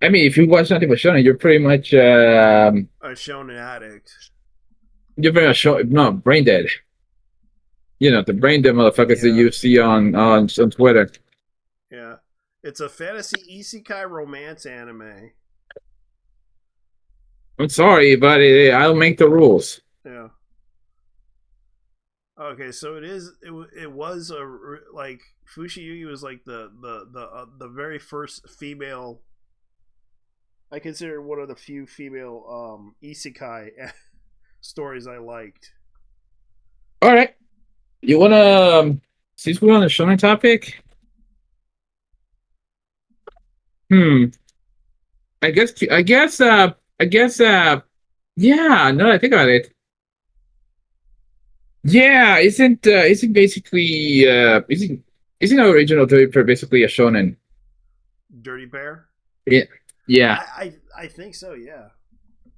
I mean, if you watch nothing but shonen, you're pretty much A shonen addict. you're very much no brain dead. You know, the brain dead motherfuckers that you see on Twitter. Yeah. It's a fantasy isekai romance anime. I'm sorry, but I'll make the rules. Yeah. Okay, so it was like Fushiyugi was like the very first female. I consider one of the few female isekai stories I liked. All right, you wanna since we're on the shonen topic? I guess. Yeah. No, I think about it. Yeah, isn't basically isn't our original Dirty Pair basically a shonen? Dirty Bear? Yeah, yeah. I think so. Yeah,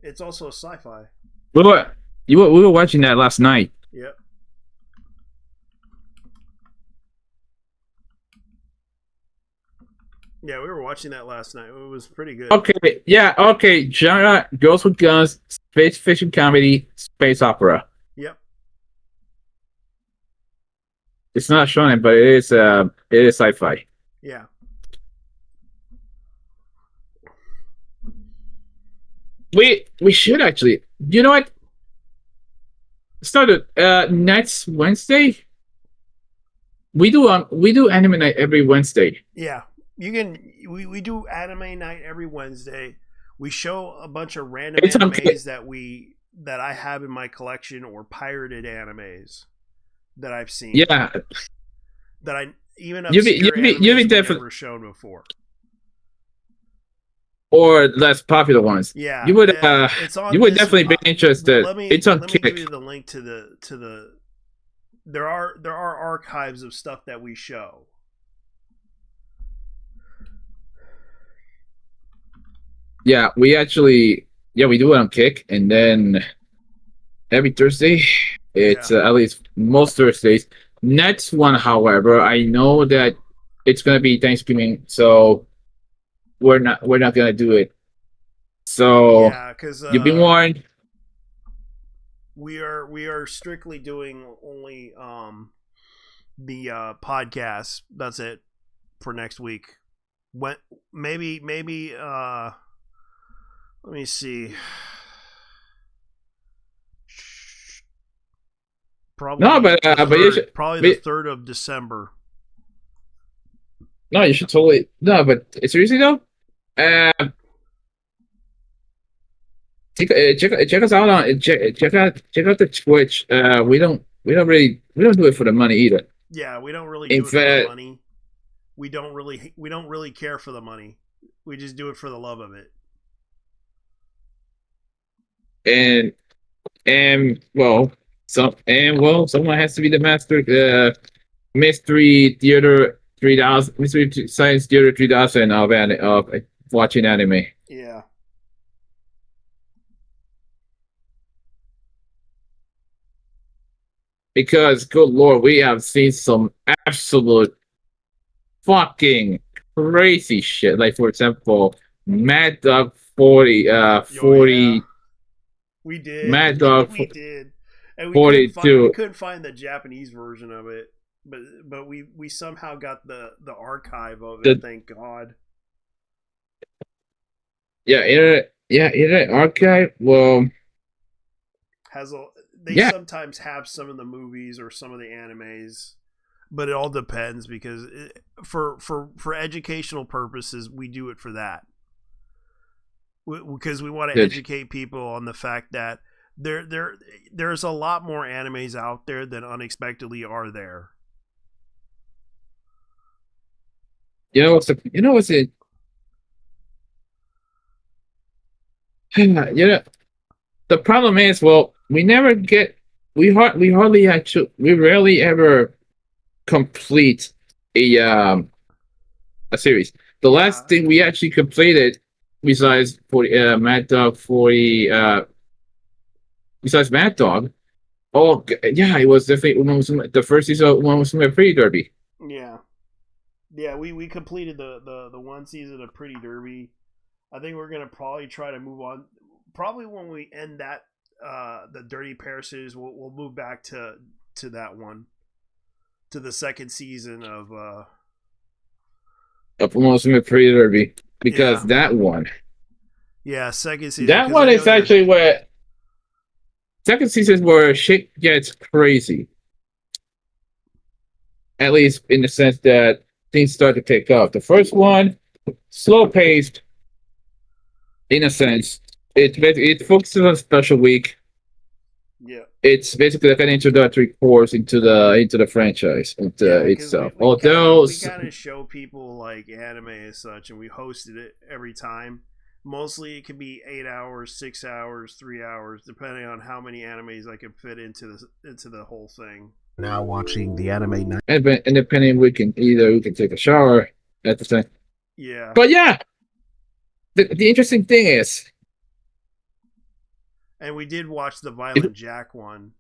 it's also sci-fi. We were watching that last night. Yep. Yeah, we were watching that last night. It was pretty good. Okay, yeah, okay. Genre: girls with guns, space fiction comedy, space opera. Yep. It's not shonen, but it is sci-fi. Yeah. We should actually. You know what? Started next Wednesday. We do anime night every Wednesday. Yeah. We do anime night every Wednesday. We show a bunch of random animes that I have in my collection or pirated animes that I've seen. Yeah. That I even obscure animes we've never shown before. Or less popular ones. Yeah. You would you would definitely be interested. It's on Kick. Let me give you the link to the there are archives of stuff that we show. Yeah, we do it on Kick, and then every Thursday, it's at least most Thursdays. Next one, however, I know that it's gonna be Thanksgiving, so we're not gonna do it. So yeah, because you've been warned. We are strictly doing only the podcast. That's it for next week. When maybe let me see. Probably No, but you should, probably the 3rd of December. No, you should totally no, but seriously though, check us out on check out the Twitch. We don't do it for the money either. Yeah, we don't really do it for the money. We don't really care for the money. We just do it for the love of it. And someone has to be the master mystery theater 3000 mystery science theater 3000 of watching anime. Yeah. Because good lord, we have seen some absolute fucking crazy shit. Like for example, Mad Dog 40 yeah. We did. Mad Dog we did. And we 42. couldn't find the Japanese version of it. but we somehow got the archive of it. The- Thank God. Internet Archive. Well, They yeah, sometimes have some of the movies or some of the animes, but it all depends because for educational purposes we do it for that, because we want to Good. educate people on the fact that there's a lot more animes out there than unexpectedly are there. you know what's it? The problem is, well, we rarely ever complete a series. The last thing we actually completed, besides Mad Dog 40, besides Mad Dog, it was definitely the first season of Uma Musume Pretty Derby. Yeah, we completed the one season of Pretty Derby. I think we're gonna probably try to move on. Probably when we end that the Dirty Pair series, we'll move back to that one, to the second season of Uma Musume Pretty Derby, because that one, second season. that one is actually where second season is where shit gets crazy. At least in the sense that things start to pick up. The first one, slow paced. In a sense, it focuses on Special Week. Yeah, it's basically like an introductory course into the franchise itself. Although we kind of show people like anime as such, and we hosted it every time. Mostly, it could be 8 hours, 6 hours, 3 hours, depending on how many animes I could fit into the whole thing. Now watching the anime night. and depending, we can take a shower at the time. Yeah. But yeah, the interesting thing is, and we did watch the Violent Jack one.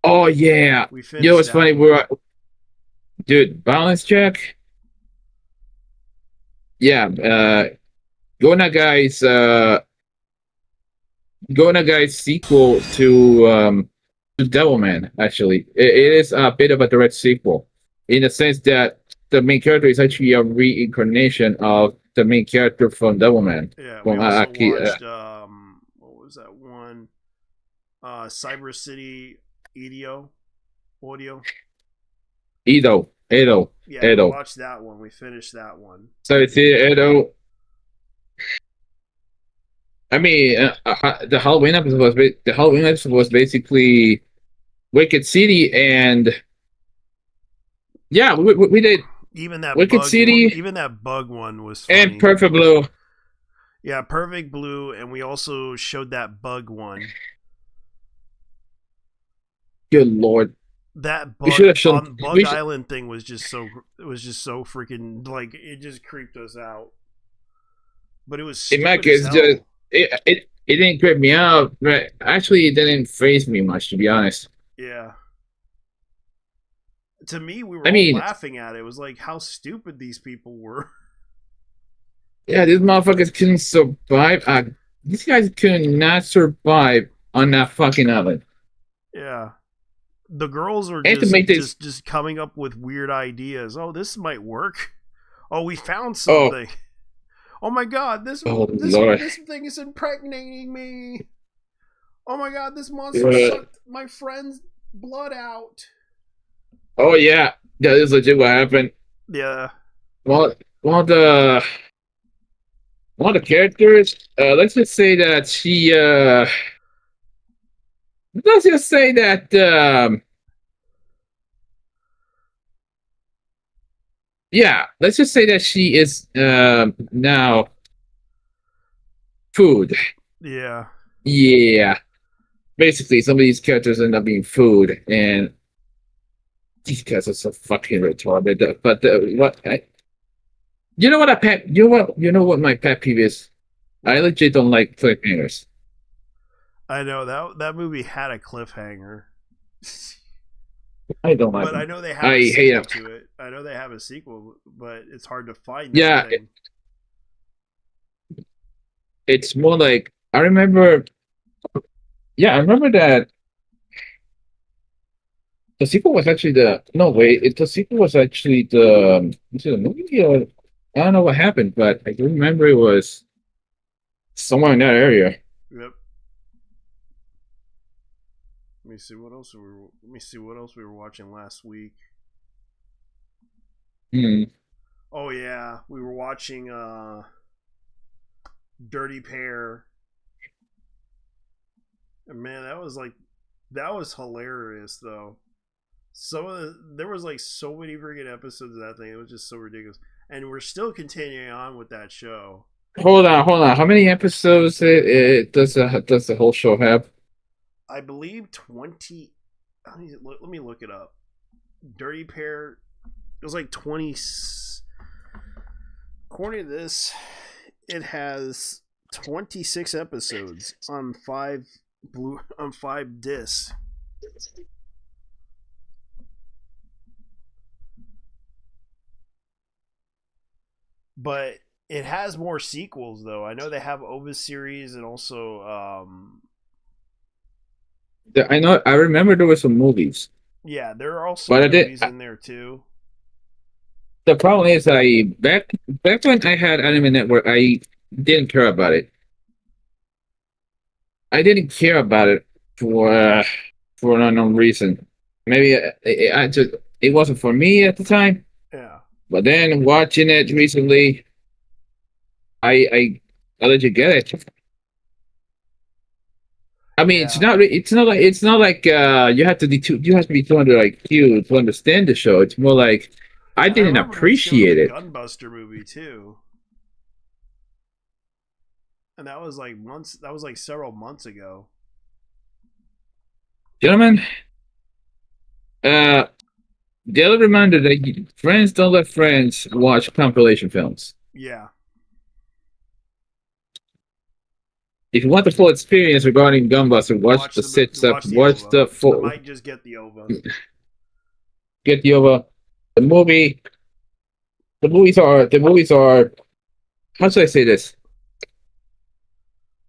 Oh yeah, we finished. It's funny. Dude, Balance Jack. Yeah, Gona Guy's sequel to Devilman. Actually, it is a bit of a direct sequel in the sense that the main character is actually a reincarnation of the main character from Devilman. Yeah, we also watched what was that one? Cyber City Audio. Edo. Yeah, we watched that one. We finished that one. Cyber City Edo. I mean, the Halloween episode was basically Wicked City, and yeah, we did even that Wicked City, even that bug one was funny. And Perfect Blue. Yeah, Perfect Blue, and we also showed that bug one. Good lord, that bug, Bug Island thing was just so freaking, like, it just creeped us out. But it was stupid. In my case, it didn't creep me out, but actually it didn't faze me much, to be honest. Yeah. To me, we were all laughing at it. It was like how stupid these people were. Yeah, these motherfuckers couldn't survive. These guys could not survive on that fucking island. Yeah. The girls are just coming up with weird ideas. Oh, this might work. Oh, we found something. Oh my god, this thing is impregnating me. Oh my god, this monster sucked my friend's blood out. Oh yeah, that is legit what happened. Yeah. One of the characters, let's just say that she let's just say that let's just say that she is now food. Yeah. Yeah. Basically, some of these characters end up being food, and these guys are so fucking retarded. But you know what my pet peeve is? I legit don't like cliffhangers. I know that movie had a cliffhanger. I don't like. But them. I know they have a sequel to it. I know they have a sequel, but it's hard to find. It's more like I remember. Yeah, I remember that. The sequel was actually the no wait. The sequel was actually the was it a movie or I don't know what happened, but I do remember it was somewhere in that area. Yep. Let me see what else we were watching last week. Hmm. Oh yeah, we were watching Dirty Pair. And man, that was hilarious though. There was like so many freaking episodes of that thing. It was just so ridiculous. And we're still continuing on with that show. Hold on. How many episodes does the whole show have? I believe 20. Let me look it up. Dirty Pair. It was like 20. According to this, it has 26 episodes on 5 discs. But it has more sequels though. I know they have Ovis series and also I remember there were some movies. yeah, there are also But movies in there too. The problem is back when I had Anime Network, I didn't care about it. I didn't care about it for an unknown reason. Maybe it wasn't for me at the time. Yeah. But then watching it recently, I let you get it. I mean, it's not like you have to be 200 IQ to understand the show. It's more like I didn't appreciate it. Gunbuster movie too. And that was like several months ago. Gentlemen, daily reminder that friends don't let friends watch compilation films. Yeah. If you want the full experience regarding Gunbuster, watch the full. I might just get the OVA. Get the OVA. The movies are. How should I say this?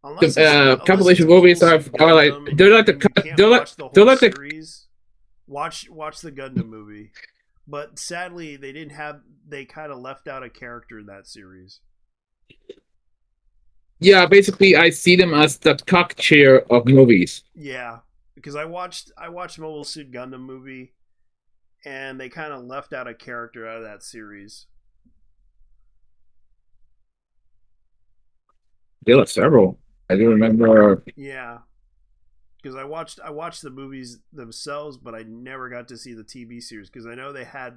Compilation movies are like they're like the series. Watch the Gundam movie, but sadly they kind of left out a character in that series. Yeah, basically, I see them as the cock chair of movies. Yeah, because I watched Mobile Suit Gundam movie, and they kind of left out a character out of that series. There are several. I do remember. Yeah, because I watched the movies themselves, but I never got to see the TV series because I know they had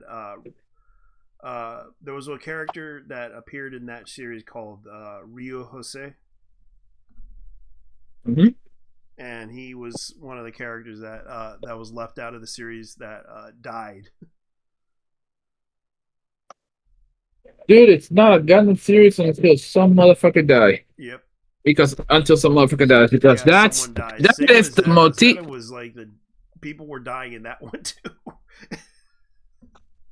there was a character that appeared in that series called Ryo Jose. Mm-hmm. And he was one of the characters that was left out of the series that died. Dude, it's not a Gundam series until some motherfucker die. Yep. Because until some motherfucker dies, because that is the motif. It was like the people were dying in that one too.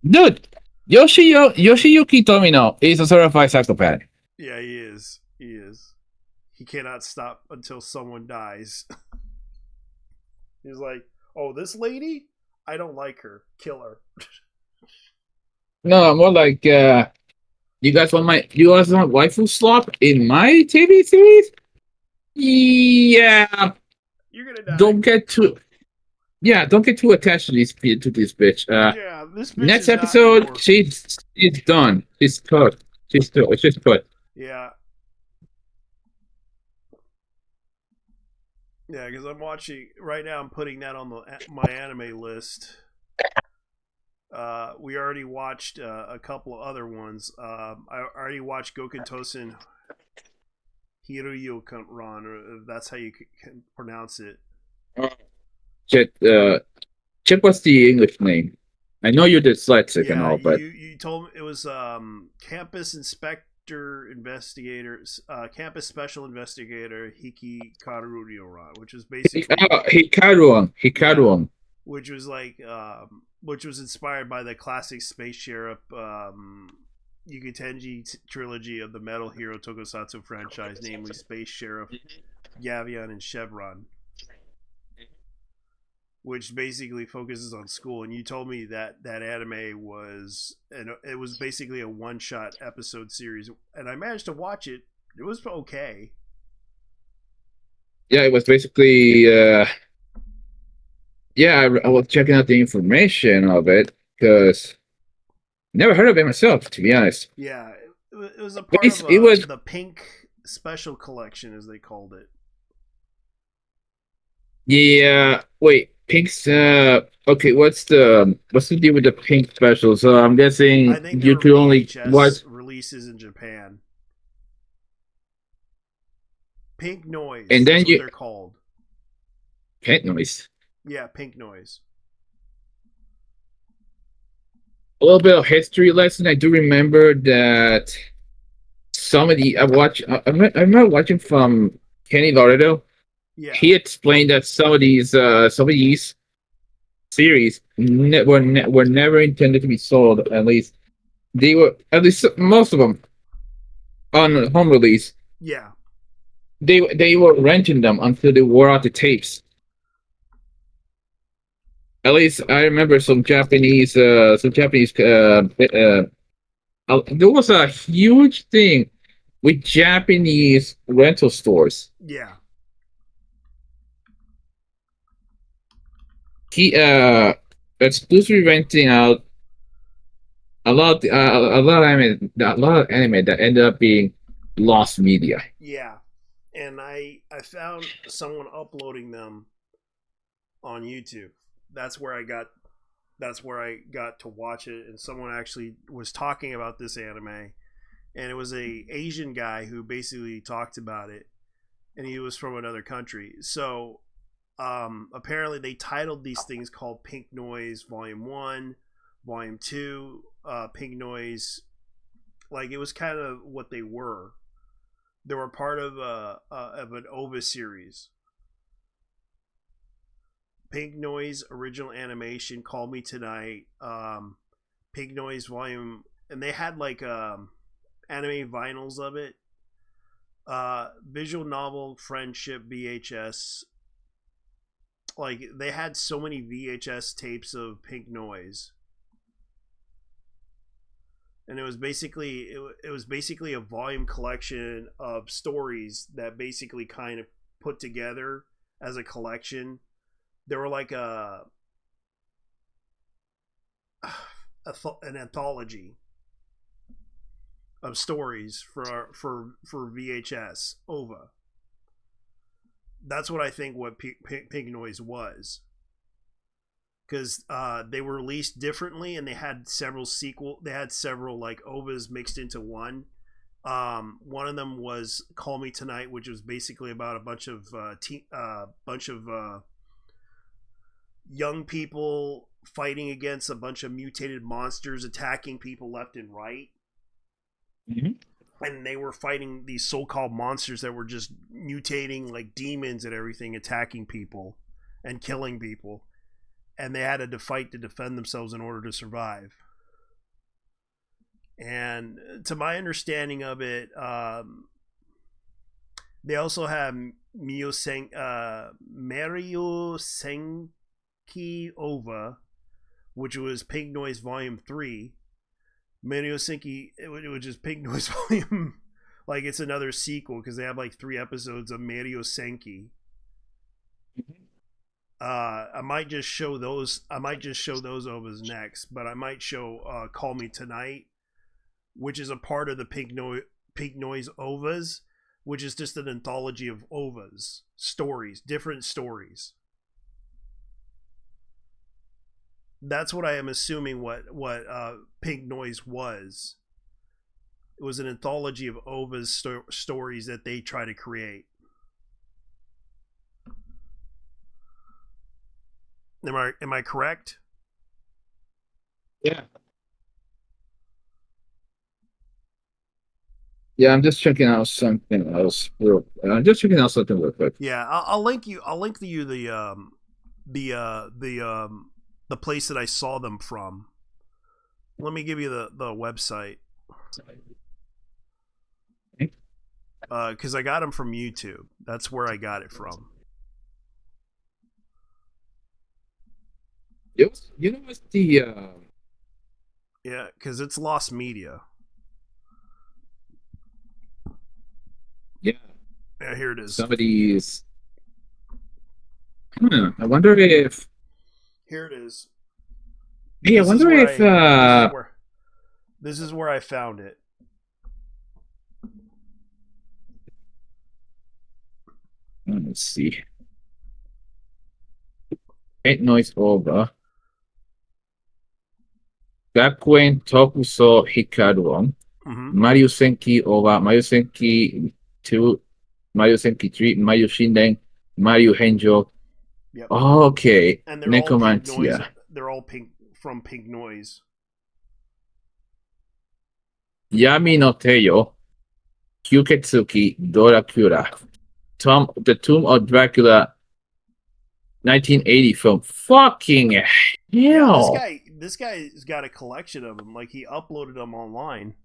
Dude, Yoshiyuki Tomino is a certified psychopath. Yeah, he is. He cannot stop until someone dies. He's like, oh, this lady? I don't like her. Kill her. No, more like you guys want waifu slop in my TV series? Yeah. You're gonna die. Don't get too attached to this bitch. Yeah, this bitch next episode, she's done. She's cut. She's cut. Yeah. Yeah, because I'm watching right now. I'm putting that on my anime list. We already watched a couple of other ones. I already watched Goken Tosen Hiruyo-ran, or if that's how you can pronounce it. Check what's the English name. I know you're dyslexic and all, but you told me it was Campus Special Investigator Hikaru-ran, which was basically Hikaruon. Which was like which was inspired by the classic Space Sheriff Yukatenji trilogy of the Metal Hero Tokusatsu franchise, namely Space Sheriff, Gavion, and Chevron. which basically focuses on school. And you told me that that anime was, and it was basically a one-shot episode series, and I managed to watch it. It was okay. Yeah, it was basically. Yeah, I was checking out the information of it because never heard of it myself, to be honest. Yeah, it was a part of It was the Pink Special Collection, as they called it. yeah. Wait, Pink's. Okay, what's the deal with the Pink special? So I'm I guessing think you they're could only watch VHS releases in Japan. Pink Noise. and then That's what you they're called. Pink Noise. Yeah, Pink Noise. A little bit of history lesson. I do remember that some of the I remember watching from Kenny Loredo. Yeah. He explained that some of these series were never intended to be sold. At least they were, at least most of them, on home release. Yeah. They were renting them until they wore out the tapes. At least I remember some Japanese there was a huge thing with Japanese rental stores. Yeah. He exclusively renting out a lot of anime that ended up being lost media. Yeah. And I found someone uploading them on YouTube. That's where I got to watch it, and someone actually was talking about this anime, and it was a Asian guy who basically talked about it, and he was from another country. So apparently they titled these things called Pink Noise Volume 1, Volume 2, Pink Noise, like it was kind of what they were. They were part of an OVA series. Pink Noise original animation, Call Me Tonight, Pink Noise Volume, and they had like anime vinyls of it. Visual novel, Friendship, VHS. Like they had so many VHS tapes of Pink Noise. And it was basically a volume collection of stories that basically kind of put together as a collection. There were like an anthology of stories for VHS OVA. That's what I think what Pink Noise was, because they were released differently and they had several like OVAs mixed into one. One of them was Call Me Tonight, which was basically about a bunch of young people fighting against a bunch of mutated monsters attacking people left and right. Mm-hmm. And they were fighting these so-called monsters that were just mutating like demons and everything, attacking people and killing people. And they had to fight to defend themselves in order to survive. And to my understanding of it, they also have Mario Senki OVA, which was Pink Noise Volume 3. Mario Senki, which is Pink Noise Volume, like it's another sequel because they have like 3 episodes of Mario Senki. I might just show those ovas next, but I might show Call Me Tonight, which is a part of the Pink Noise ovas, which is just an anthology of ovas, stories, different stories. That's what I am assuming what Pink Noise was. It was an anthology of OVA's stories that they try to create. Am I correct? Yeah. Yeah, I'm just checking out something else. I'm just checking out something real quick. Yeah, I'll link you the place that I saw them from. Let me give you the website. Because I got them from YouTube. That's where I got it from. You know what's the Yeah, because it's lost media. yeah. Yeah, here it is. Somebody's. I wonder if. Here it is. Hey, I wonder if. This is where I found it. Let's see. Faint noise over. Gakuen Tokuso Hikaruon. Mario Senki over Mario Senki 2, Mario Senki 3, Mario Shinden, Mario Henjo. Yep. Okay. And they're all pink noise. Necromantia. They're all pink from Pink Noise. Yami no Teyo. Kyuketsuki Dracula. The Tomb of Dracula 1980 film. Fucking hell. Yeah, this guy's got a collection of them. Like, he uploaded them online.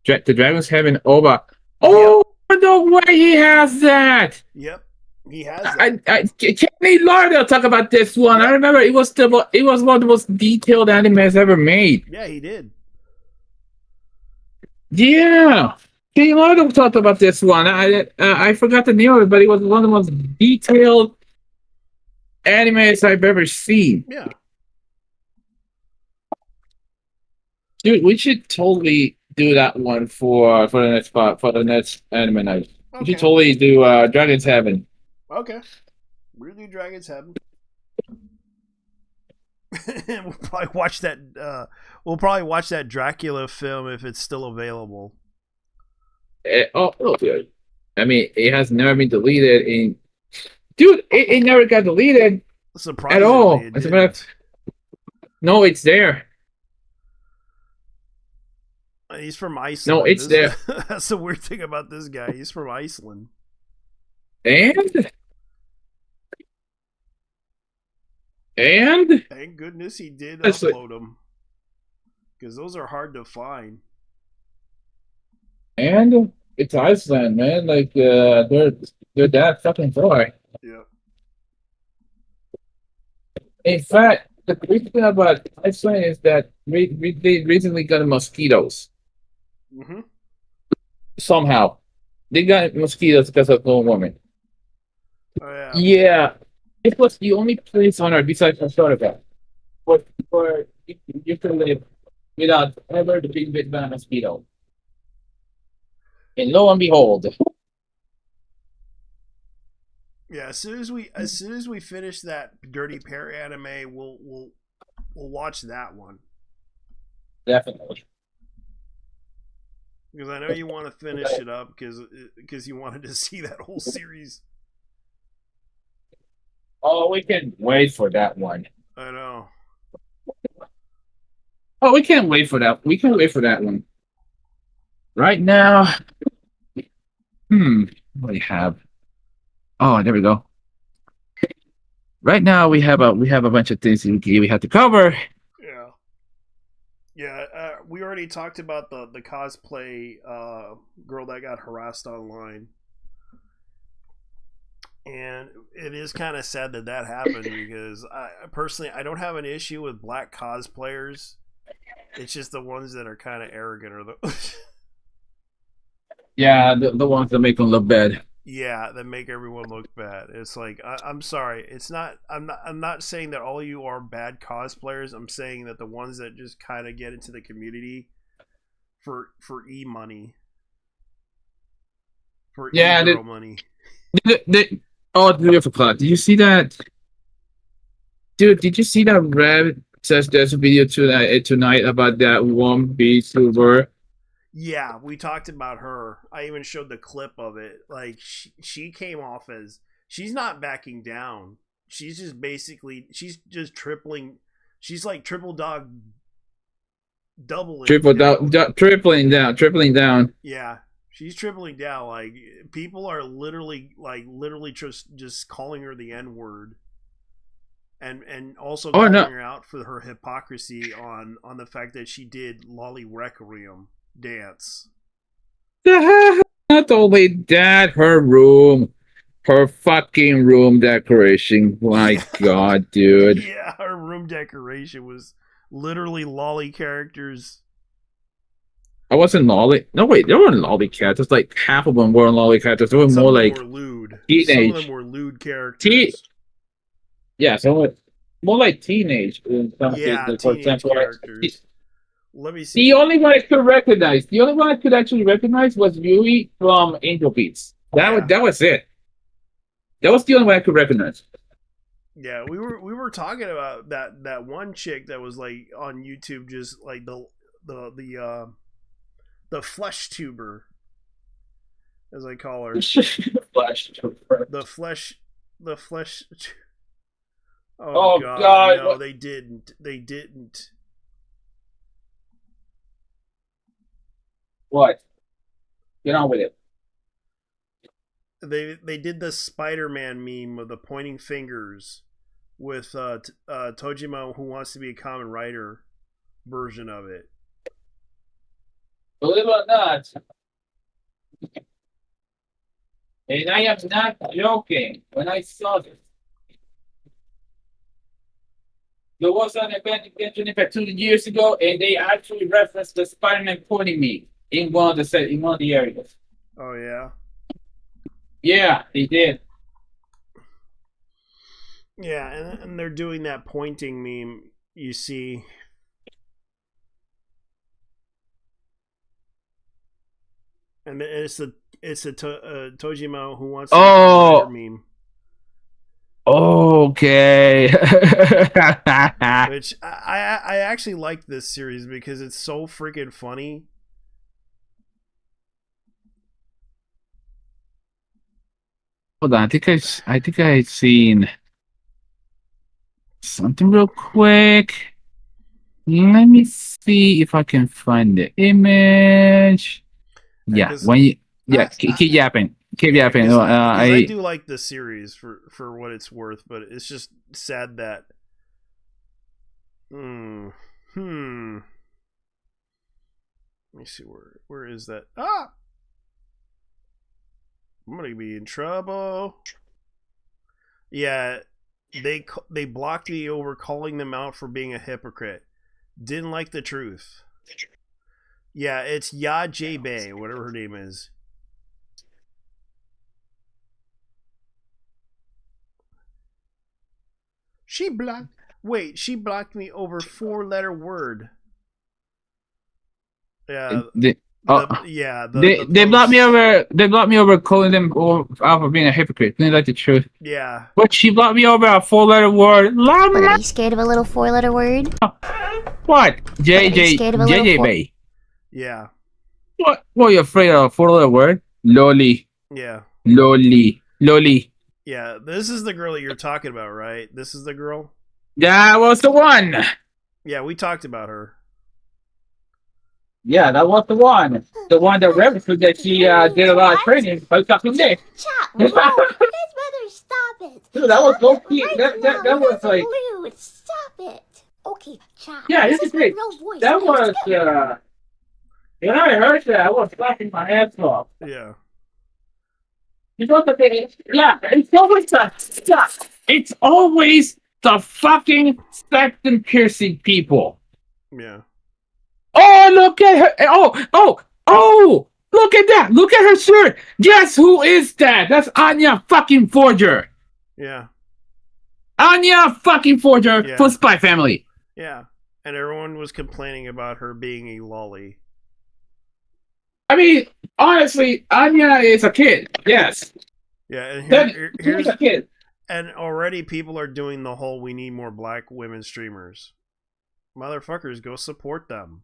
The Dragon's Heaven over. Oh, no way he has that. Yep, he has that. Kenny Lardell talk about this one. I remember it was one of the most detailed animes ever made. Yeah, he did. Yeah, Kenny Lardell talked about this one. I forgot the name of it, but it was one of the most detailed animes I've ever seen. Yeah. Dude, we should totally do that one for the next spot for the next anime night. Okay. We should totally do Dragon's Heaven. Okay. We'll do Dragon's Heaven. We'll probably watch that. We'll probably watch that Dracula film if it's still available. Dude. I mean, it has never been deleted. Dude, it never got deleted at all. As a matter of, no, it's there. He's from Iceland. No, it's there. That's the weird thing about this guy. He's from Iceland. And thank goodness he did upload them, because those are hard to find. And it's Iceland, man. Like they're that fucking far. Yeah. In fact, the crazy thing about Iceland is that they recently got mosquitoes. Mm-hmm. Somehow, they got mosquitoes because of global warming. Oh yeah. Yeah, it was the only place on Earth besides Antarctica where you can live without ever being bitten by a mosquito. And lo and behold. Yeah, as soon as we finish that Dirty Pair anime, we'll watch that one. Definitely. Because I know you want to finish it up because you wanted to see that whole series. Oh, we can wait for that one. I know. Oh, we can't wait for that. We can wait for that one. Right now, what do we have? Oh, there we go. Right now, we have a bunch of things we have to cover. Yeah. Yeah, we already talked about the cosplay girl that got harassed online. And it is kind of sad that happened, because I don't have an issue with black cosplayers. It's just the ones that are kind of arrogant or the Yeah, the ones that make them look bad. Yeah, that make everyone look bad. It's like I'm sorry. It's not. I'm not saying that all of you are bad cosplayers. I'm saying that the ones that just kind of get into the community for money, for e-girl money. Did you see that? Dude, did you see that Rev says there's a video tonight about that one VTuber? Yeah, we talked about her. I even showed the clip of it. Like, she came off as, she's not backing down. She's just basically, she's just tripling. She's like tripling down. Tripling down. Yeah, she's tripling down. Like, people are literally just calling her the N-word. And also calling her out for her hypocrisy on the fact that she did Lolly Requiem dance. Not only that, her room. Her fucking room decoration. My god, dude. Yeah, her room decoration was literally lolly characters. I wasn't lolly. No, wait, there weren't lolly characters. Like half of them weren't lolly characters. They were Some more of them like were lewd. teenage. Some of them were lewd characters. Yeah, so more like teenage. In some Yeah, cases, for teenage example, characters. Let me see. the only one I could recognize, the only one I could actually recognize was Yui from Angel Beats. That was it. That was the only one I could recognize. Yeah, we were talking about that one chick that was like on YouTube, just like the flesh tuber, as I call her. Flash tuber. The flesh. Oh, God! God. No, they didn't. They didn't. What? Get on with it. They did the Spider-Man meme of the pointing fingers with Tojima, who wants to be a common writer version of it. Believe it or not, and I am not joking, when I saw this, there was an event in Genshin Impact 2 years ago, and they actually referenced the Spider-Man pointing me in one of the areas. Oh yeah. Yeah, they did. Yeah, and they're doing that pointing meme. You see. And it's a Tojima who wants to be a writer meme. Okay. Which I actually like this series because it's so freaking funny. Hold on, I think I've seen something real quick. Let me see if I can find the image. Yeah, when you keep yapping. Keep yapping. I do like the series for what it's worth, but it's just sad that. Let me see where is that? Ah, I'm gonna be in trouble. Yeah, they blocked me over calling them out for being a hypocrite. Didn't like the truth. Yeah, it's Ya J Bay, whatever her name is. She blocked me over 4-letter word. Yeah. They blocked me over. They blocked me over calling them out for being a hypocrite. Didn't like the truth. Yeah. But she blocked me over a 4-letter word. What, are you scared of a little 4-letter word? What? JJ Bay. Yeah. What? What are you afraid of? A 4-letter word? Loli. Yeah. Loli. Yeah, this is the girl that you're talking about, right? This is the girl? That was the one. Yeah, we talked about her. Yeah, that was the one. The one that referenced that she did a lot of training. But fucking day. Chat, whoa, you guys better stop it. Dude, that was so cute. Right That was like. Blue. Stop it. Okay, chat. Yeah, this this is is great. my real voice. That was when I heard that, I was laughing my ass off. Yeah. You know the thing? Yeah, it's always it's always the fucking septum piercing people. Yeah. Oh, look at her! Oh! Look at that! Look at her shirt! Guess who is that? That's Anya fucking Forger. Yeah. Anya fucking Forger for Spy Family. Yeah, and everyone was complaining about her being a lolly. I mean, honestly, Anya is a kid. Yes. Yeah, and here's a kid. And already people are doing the whole "we need more black women streamers." Motherfuckers, go support them.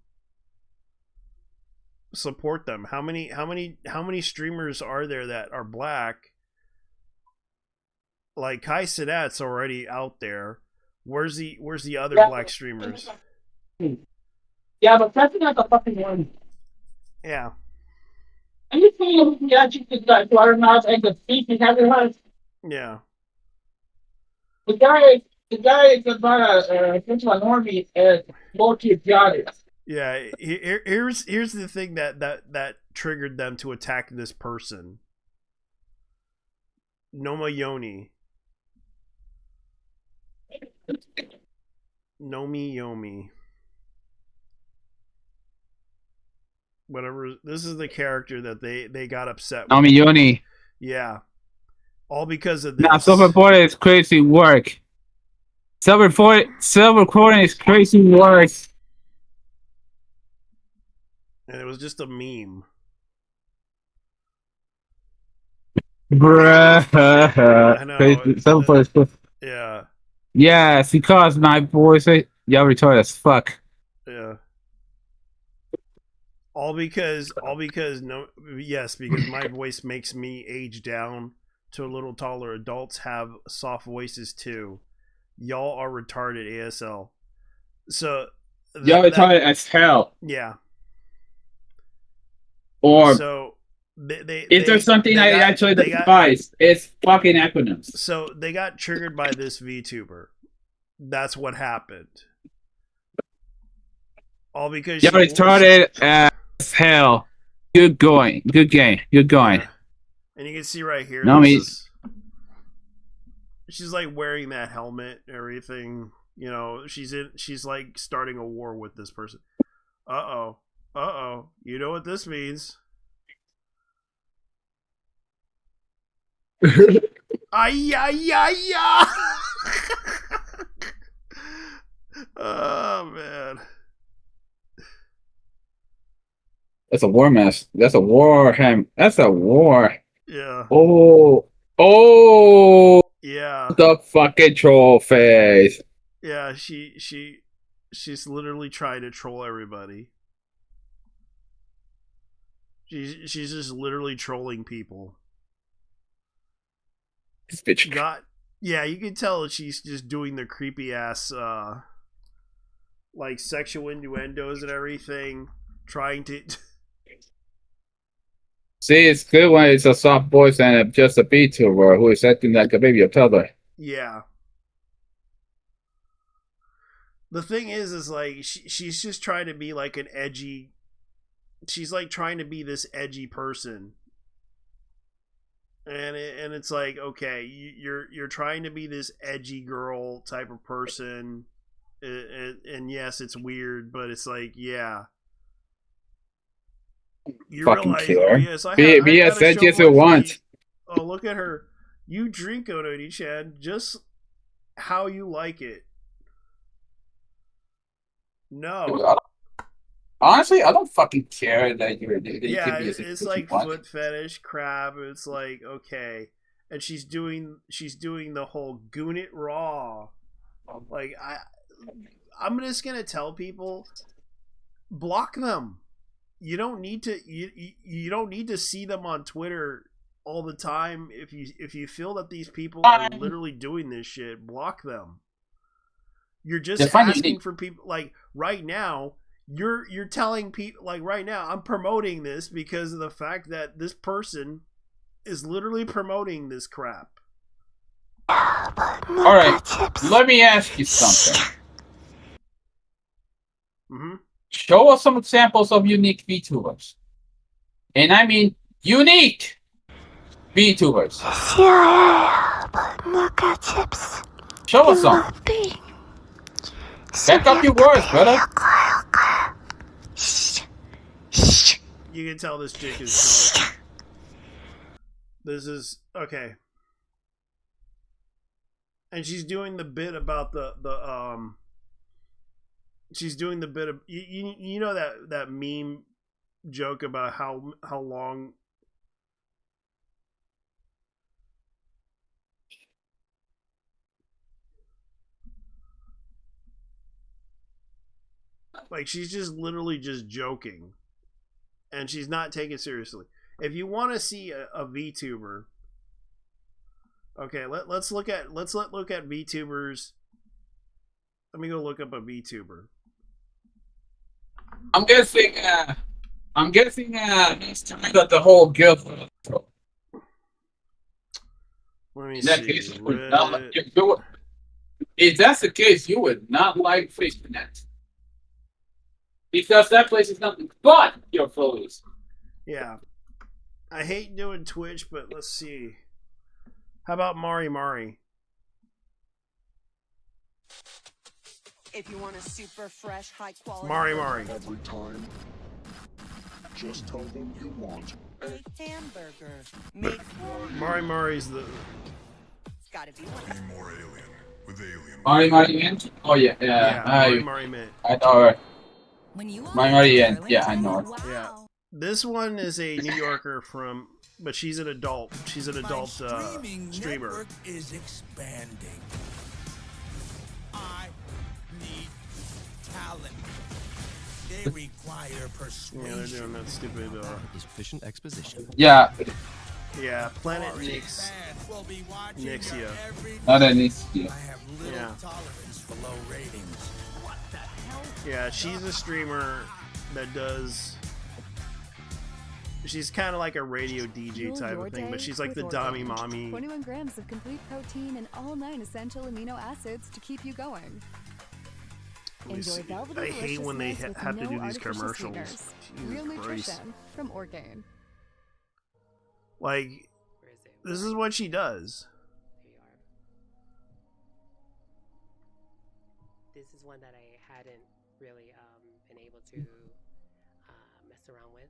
Support them. How many streamers are there that are black? Like Kai Cenat's already out there. Where's the other black streamers? Yeah, but that's not the fucking one. Yeah. Are you saying the actually the watermelons and the beef and everyone? Yeah. The guy is about a normie and multi-idiotic. Yeah, here's the thing that triggered them to attack this person. Nomi Yomi. Whatever. This is the character that they got upset with. Nami Yoni. Yeah. All because of this. Nah, self-reporting is crazy work. Self-recording is crazy work. And it was just a meme. Bruh. I know. Crazy. Self-reporting. Yeah. Yes, because my voice, y'all retarded as fuck. Yeah. All because because my voice makes me age down to a little taller. Adults have soft voices too. Y'all are retarded ASL. So Y'all retarded as hell. Yeah. Or so is there something I actually despise? It's fucking acronyms. So they got triggered by this VTuber. That's what happened. All because y'all retarded as hell. Good going. Good game. Good going. Yeah. And you can see right here. She's like wearing that helmet and everything. You know, she's like starting a war with this person. Uh oh. You know what this means? Ay. Oh man. That's a war mess. That's a war ham. That's a war. Yeah. Oh. Yeah. The fucking troll face. Yeah, she's literally trying to troll everybody. She's just literally trolling people. This bitch. Yeah, you can tell that she's just doing the creepy ass like sexual innuendos and everything, trying to See, it's good when it's a soft voice and just a VTuber who is acting like a baby of toddler. Yeah. The thing is like she's just trying to be like an edgy. She's like trying to be this edgy person, and it's like, okay, you're trying to be this edgy girl type of person, and yes, it's weird, but it's like, yeah. You fucking realize, killer. Yes, be as edgy as you want. Oh, look at her. You drink Ononi-chan just how you like it. No. Honestly, I don't fucking care that you're. Yeah, it's like foot fetish crap. It's like, okay, and she's doing the whole goon it raw. Like I'm just gonna tell people, block them. You don't need to you don't need to see them on Twitter all the time. If you feel that these people are literally doing this shit, block them. You're just asking for people. Like right now, you're telling people, like right now, I'm promoting this because of the fact that this person is literally promoting this crap. All right, let me ask you something. Mm-hmm. Show us some examples of unique VTubers. And I mean unique VTubers. Show us some. Back up your words, brother. You can tell this chick is drunk. This is okay. And she's doing the bit about the she's doing the bit of you know that meme joke about how long like she's just literally just joking and she's not taken seriously. If you want to see a VTuber, okay, let's look at VTubers. Let me go look up a VTuber. I'm guessing he's talking about the whole girl. Let me see. Case, if that's the case, you would not like FaceConnect. Because that place is nothing but your followers. Yeah. I hate doing Twitch, but let's see. How about Mari Mari? If you want a super fresh, high quality Mari Mari. Every time, just tell them you want baked hamburger, make Mari Mari's the. it's gotta be one. Any more alien with alien. Mari Mint? Oh yeah, yeah. Mari Mari Mint. I know her. Mari Mint. Yeah, I know her. Yeah. This one is a New Yorker from, but she's an adult. She's an adult streamer. Network is expanding. I need talent. They require persuasion. Yeah, they're doing that stupid. Efficient exposition. Yeah. Yeah, Planet Nix. Nixia. Not an Nixia. Yeah. Tolerance for low ratings. What the hell? Yeah, she's a streamer that does. She's kind of like a radio DJ type of thing, but she's like the Dami Mommy. 21 grams of complete protein and all 9 essential amino acids to keep you going. Enjoy velvety I hate when they deliciousness have with to do no these artificial commercials. sweeteners. Jesus Real Christ. nutrition from Orgain. Like, this is what she does. This is one that I hadn't really been able to mess around with.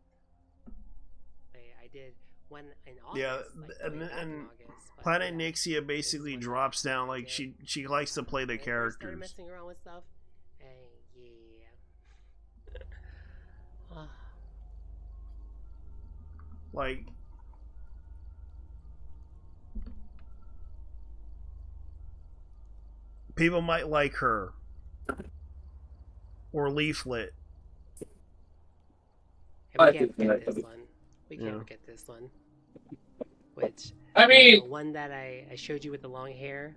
I did one in August. Yeah, like, way back in and August, but Planet Nixia basically drops down like she likes to play the started characters. messing around with stuff, and yeah. Like, people might like her or Leaflet. And we can't forget this one. We can't forget this one. Which I mean, the one that I showed you with the long hair.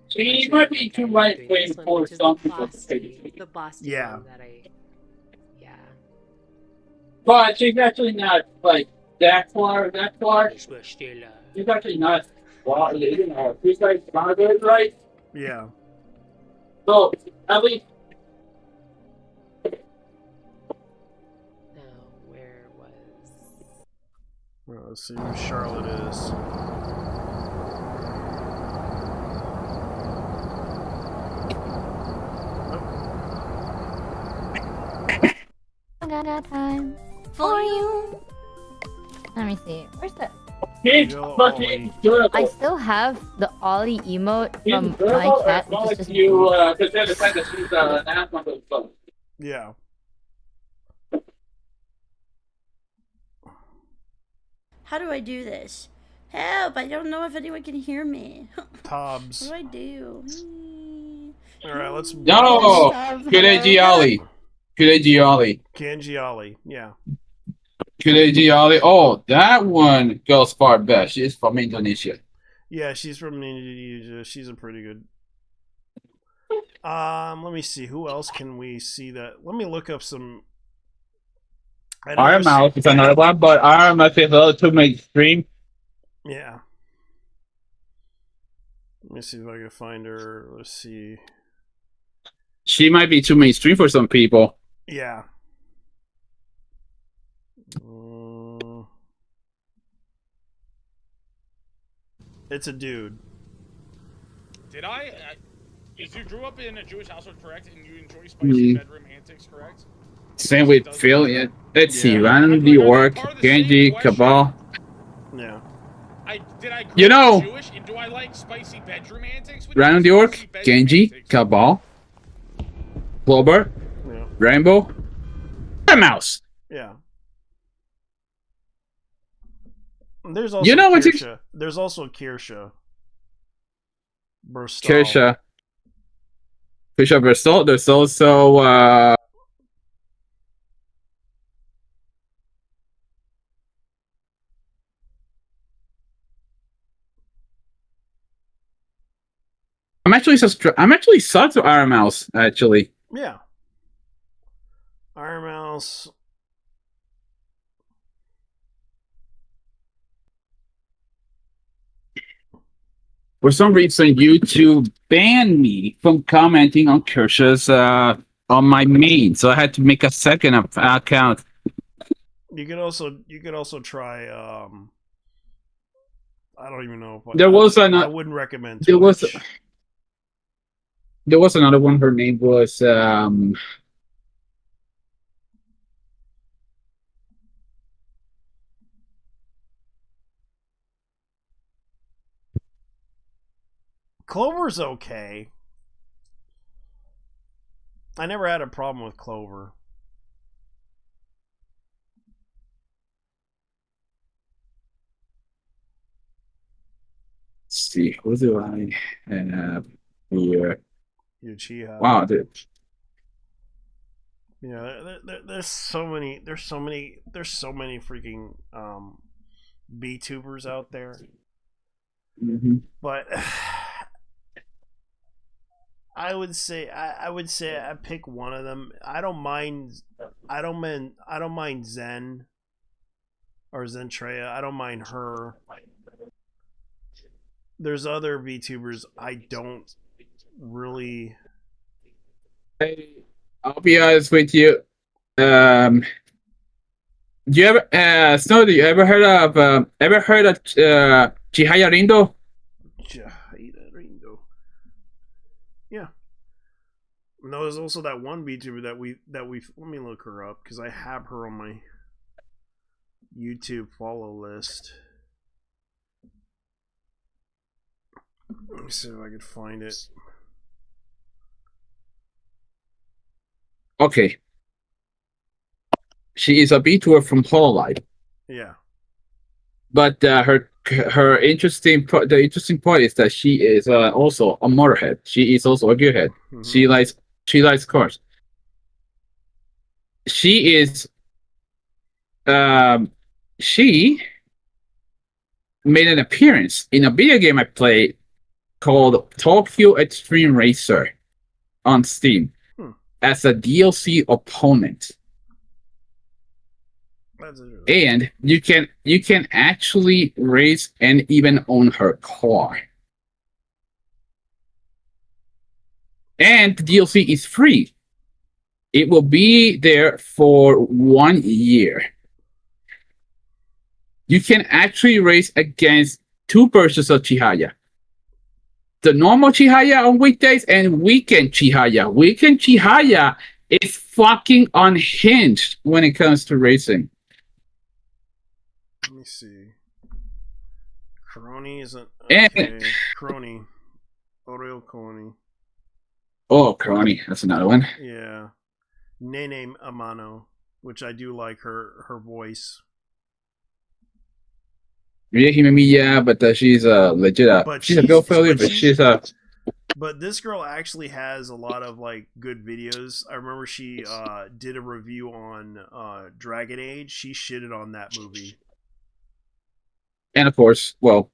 She might be too lightweight for some people. The Boston Yeah. one that yeah. But she's actually not like that far. She's still She's actually not. Well, you know, she's like started, right? Yeah. So at least. Well, let's see who Charlotte is. I got time for you. Let me see. Where's the? I still have the Ollie emote from my chat, which is just. Yeah. How do I do this? Help! I don't know if anyone can hear me. Tobs. What do I do? Alright, let's. No! Kureji Ollie. Kureji Ollie. Kanji Ollie, yeah. Kureji Ollie. Oh, that one goes far back. She's from Indonesia. Yeah, she's from Indonesia. She's a pretty good. Let me see. Who else can we see that? Let me look up some. Iron Mouse is another one, but Iron Mouse is a little too mainstream. Yeah. Let me see if I can find her. Let's see. She might be too mainstream for some people. Yeah. It's a dude. Did I? If you grew up in a Jewish household, correct, and you enjoy spicy bedroom antics, correct? Same with Phil. Yeah. Let's see. Randy Orc, Genji, Cabal. Yeah. Did I grow You know, up Jewish, and do I like spicy bedroom antics? Randy Orc, Genji, Cabal, Clover, Rainbow, and Mouse. Yeah. There's also You know what? Kirsha. There's also Kirsha. Burstall. Kirsha Bristol. There's also I'm actually subbed to Iron Mouse actually. Yeah. Iron Mouse. For some reason, YouTube banned me from commenting on Kirsha's on my main, so I had to make a second account. You could also try I don't even know. There was I wouldn't recommend. There Twitch. was another one. Her name was Clover's okay. I never had a problem with Clover. let's see, who do I have here? Uchiha. Wow, dude. Yeah, there's so many freaking VTubers out there. Mm-hmm. But I would say I pick one of them. I don't mind Zen or Zentreya. I don't mind her. There's other VTubers I don't really. I'll be honest with you. Do you ever Snow? Do you ever heard of Chihaya Rindo? Chihaya Rindo. Yeah. No, there's also that one VTuber that we let me look her up because I have her on my YouTube follow list. Let me see if I could find it. Okay. She is a VTuber from Hololive. Yeah. But the interesting part is that she is also a motorhead. She is also a gearhead. Mm-hmm. She likes cars. She is she made an appearance in a video game I played called Tokyo Extreme Racer on Steam as a DLC opponent. And you can actually race and even own her car. And the DLC is free. It will be there for 1 year. You can actually race against two versions of Chihaya. The normal Chihaya on weekdays and weekend Chihaya. Weekend Chihaya is fucking unhinged when it comes to racing. Let me see. Crony isn't okay. Crony. Oreo Crony. Oh, Crony. That's another one. Yeah. Nene Amano, which I do like her voice. Yeah, but she's a legit. She's a girl failure, but she's a. But this girl actually has a lot of like good videos. I remember she did a review on Dragon Age. She shitted on that movie. And of course, well,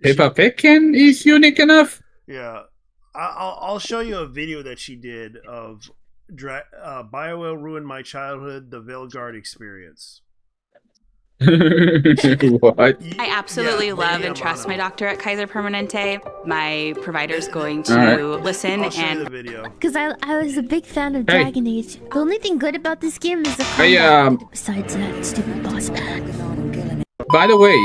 Peppa Pickin is unique enough. Yeah, I'll show you a video that she did of BioWare ruined my childhood, the Veilguard experience. What? I absolutely love and trust my doctor at Kaiser Permanente. My provider's going to listen and because I was a big fan of Dragon Age. The only thing good about this game is the combat. Besides that stupid boss battle. By the way,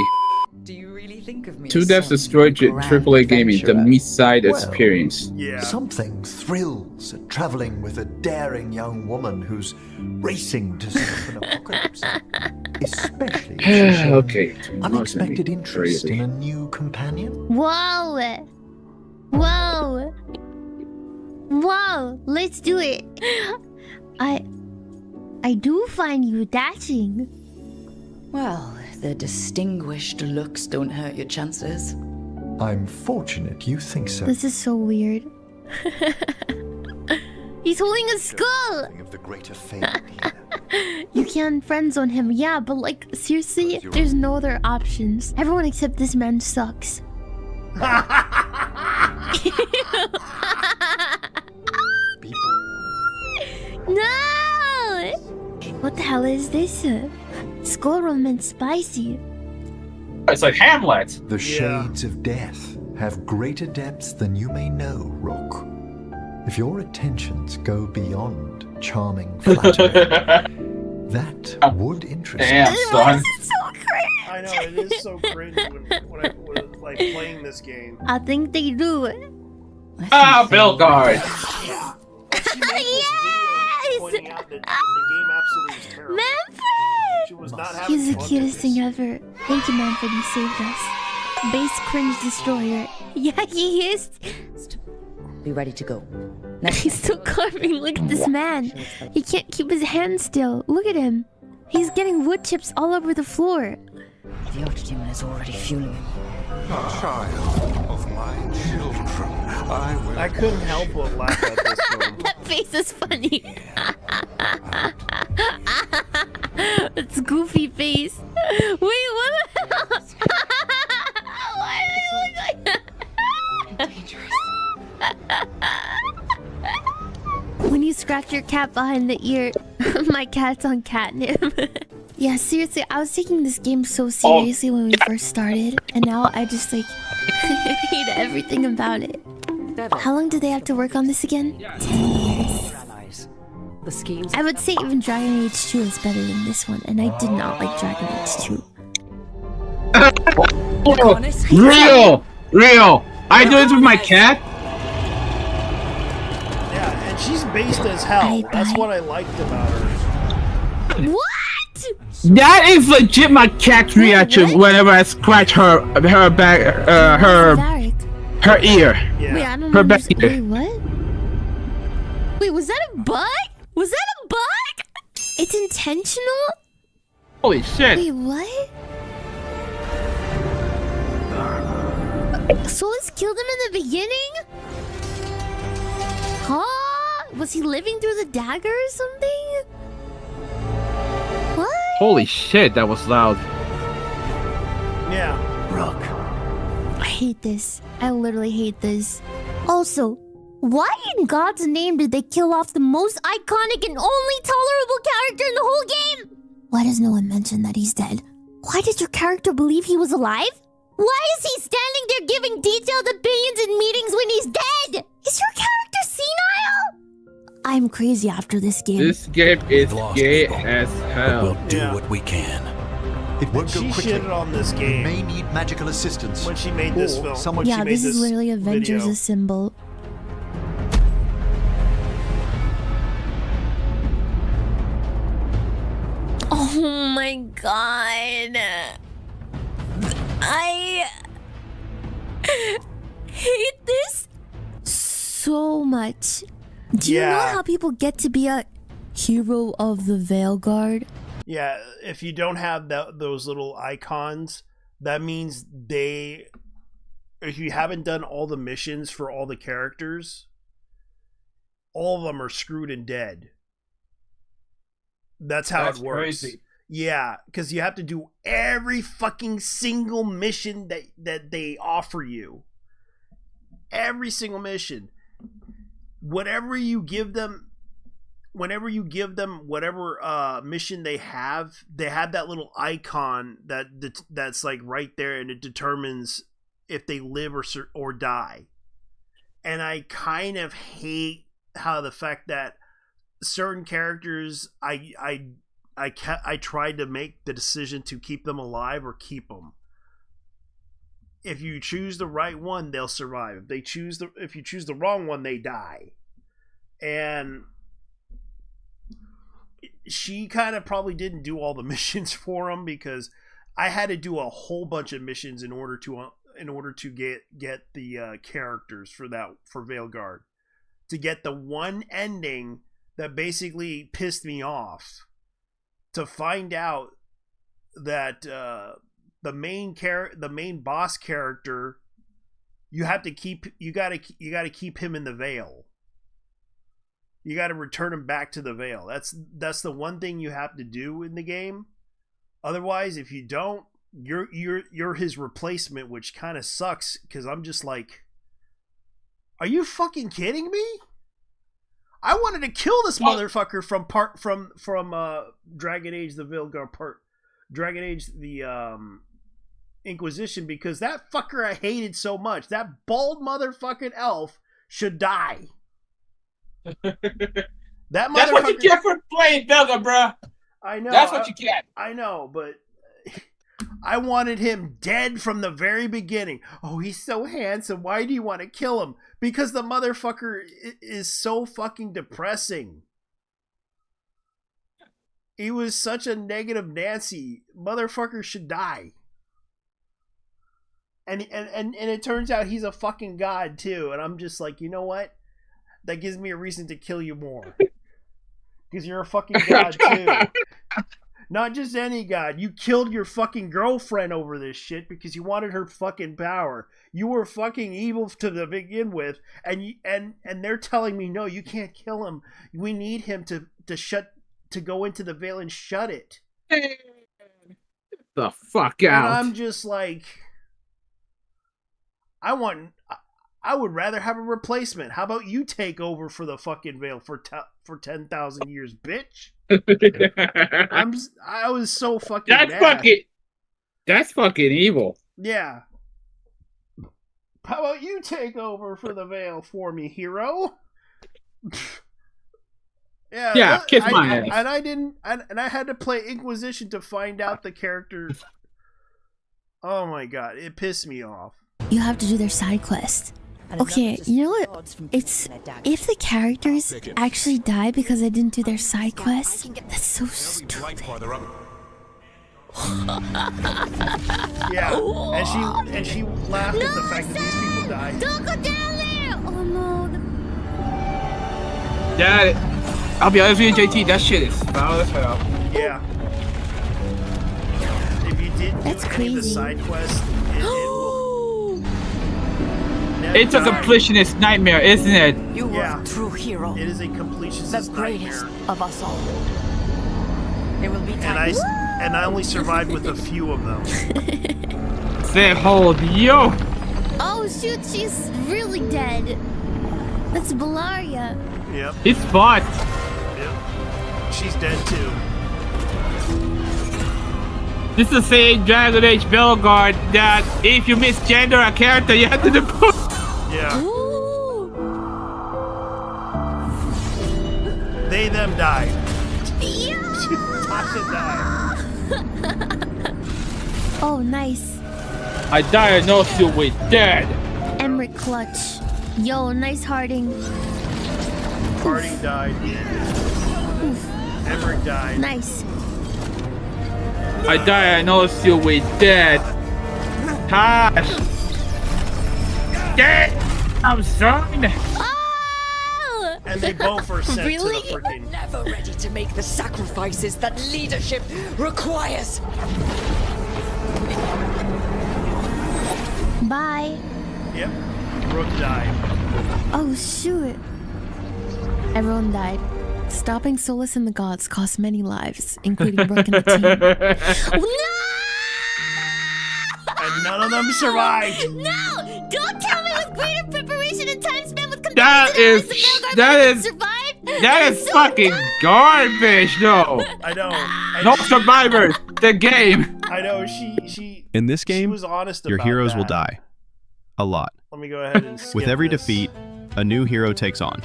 do you really think of me? Two Devs destroyed AAA gaming, the Mid-Side experience. Something thrills at traveling with a daring young woman who's racing to stop an apocalypse. Especially if she's okay. Unexpected interest in a new companion. Whoa! Whoa! Whoa! Let's do it. I do find you dashing. Well, the distinguished looks don't hurt your chances. I'm fortunate you think so. This is so weird. He's holding a skull! Of the greater fate here. You can friend zone him, yeah, but like, seriously, there's no other options. Everyone except this man sucks. No! What the hell is this? Skull romance spicy. It's like Hamlet. The shades of death have greater depths than you may know, Rook. If your attentions go beyond charming flattery, that would interest Damn, you. son. So cringe! I know it is so cringe when I was like playing this game. I think they do. Ah, Belgard. Yeah. She made this video pointing out that the game absolutely is terrible. Manfred! She was not having He's the fun cutest with thing this. ever. Thank you, Manfred. You saved us. Base cringe destroyer. Yeah, he is. Be ready to go. He's still carving. Look at this man. He can't keep his hand still. Look at him. He's getting wood chips all over the floor. The Archdemon is already fueling him. Child of my children, I couldn't help but laugh at this film. That face is funny. It's goofy face. Wait, what? Why do I look like that? When you scratch your cat behind the ear, my cat's on catnip. Yeah, seriously, I was taking this game so seriously when we first started, and now I just like hate everything about it. How long do they have to work on this again? 10 years. The schemes. I would say even Dragon Age 2 is better than this one, and I did not like Dragon Age 2. Real. I do it with my cat. Yeah, and she's based as hell. That's what I liked about her. What? That is legit my cat's reaction whenever I scratch her back, her ear. Yeah. Wait, I don't Her know. back ear. Wait, what? Wait, was that a bug? Was that a bug? It's intentional? Holy shit. Wait, what? Solus killed him in the beginning? Huh? Was he living through the dagger or something? What? Holy shit, that was loud. Yeah. Rook. I hate this. I literally hate this. Also, why in God's name did they kill off the most iconic and only tolerable character in the whole game? Why does no one mention that he's dead? Why did your character believe he was alive? Why is he standing there giving detailed opinions in meetings when he's dead? Is your character senile? I'm crazy after this game. This game is gay as hell. We'll do what we can. It won't go She quickly. shitted on this You game may need magical assistance. when she made this film. Someone Yeah, she made this is literally Avengers video. Assemble. Oh my god. I hate this so much. Do you know Yeah. how people get to be a hero of the Veilguard? Yeah, if you don't have those little icons, that means if you haven't done all the missions for all the characters, all of them are screwed and dead. That's how That's it works. crazy. Yeah, because you have to do every fucking single mission that they offer you. Every single mission. Whenever you give them whatever mission they have that little icon that's like right there, and it determines if they live or die. And I kind of hate how the fact that certain characters I tried to make the decision to keep them alive or keep them. If you choose the right one, they'll survive. If you choose the wrong one, they die. And she kind of probably didn't do all the missions for them, because I had to do a whole bunch of missions in order to get the characters for Veilguard, to get the one ending that basically pissed me off, to find out that the main boss character, you got to keep him in the Veil. You got to return him back to the Veil. That's the one thing you have to do in the game. Otherwise, if you don't, you're his replacement, which kind of sucks, because I'm just like, are you fucking kidding me? I wanted to kill this motherfucker from Dragon Age the Veilguard Dragon Age the Inquisition, because that fucker I hated so much. That bald motherfucking elf should die. That's what you get for playing Veilguard, bruh. I know. That's what you get. I know, but I wanted him dead from the very beginning. Oh, he's so handsome. Why do you want to kill him? Because the motherfucker is so fucking depressing. He was such a negative Nancy. Motherfucker should die. And it turns out he's a fucking god too. And I'm just like, you know what? That gives me a reason to kill you more. Because you're a fucking god too. Not just any god. You killed your fucking girlfriend over this shit because you wanted her fucking power. You were fucking evil to begin with, and they're telling me no, you can't kill him. We need him to go into the veil and shut it. The fuck out. And I'm just like, I would rather have a replacement. How about you take over for the fucking veil for 10,000 years, bitch? I was so fucking mad. That's fucking evil. Yeah. How about you take over for the veil for me, hero? Yeah, kiss my ass. And I didn't, and I had to play Inquisition to find out the character. Oh my god, it pissed me off. You have to do their side quest. Okay, you know what? It's if the characters actually die because they didn't do their side quest. That's so stupid. Yeah, and she laughed at the fact that these people died. Don't go down there! Oh no. Dad, I'll be honest with you, JT, that shit is foul as hell. Yeah. If you didn't do any of the side quests, it's a completionist nightmare, isn't it? You were a true hero. It is a completionist the greatest nightmare. of us all. There will be And times. I only survived with a few of them. Say hold, yo. Oh shoot, she's really dead. That's Balaria. Yep. It's fought. Yep. She's dead too. This is the same Dragon Age Bellegarde that if you misgender a character, you have to depose. Yeah. They them died. Tasha died. Oh, nice. I diagnosed you with dead. Emmerich clutch. Yo, nice Harding. Harding died. Emmerich died. Nice. I diagnosed you with dead. Tash. Dead. I'm sorry. And they both are sent Really? to the freaking. Never ready to make the sacrifices that leadership requires. Bye. Yep. Rook died. Oh, shoot. Everyone died. Stopping Solus and the gods cost many lives, including Rook and the team. And none of them survived. No! Don't tell me with greater preparation and time spent with That is so fucking garbage, though. I know. No survivors. The game. I know. She. In this game, was honest your about heroes that. will die. A lot. Let me go ahead and skip With every this. defeat, a new hero takes on.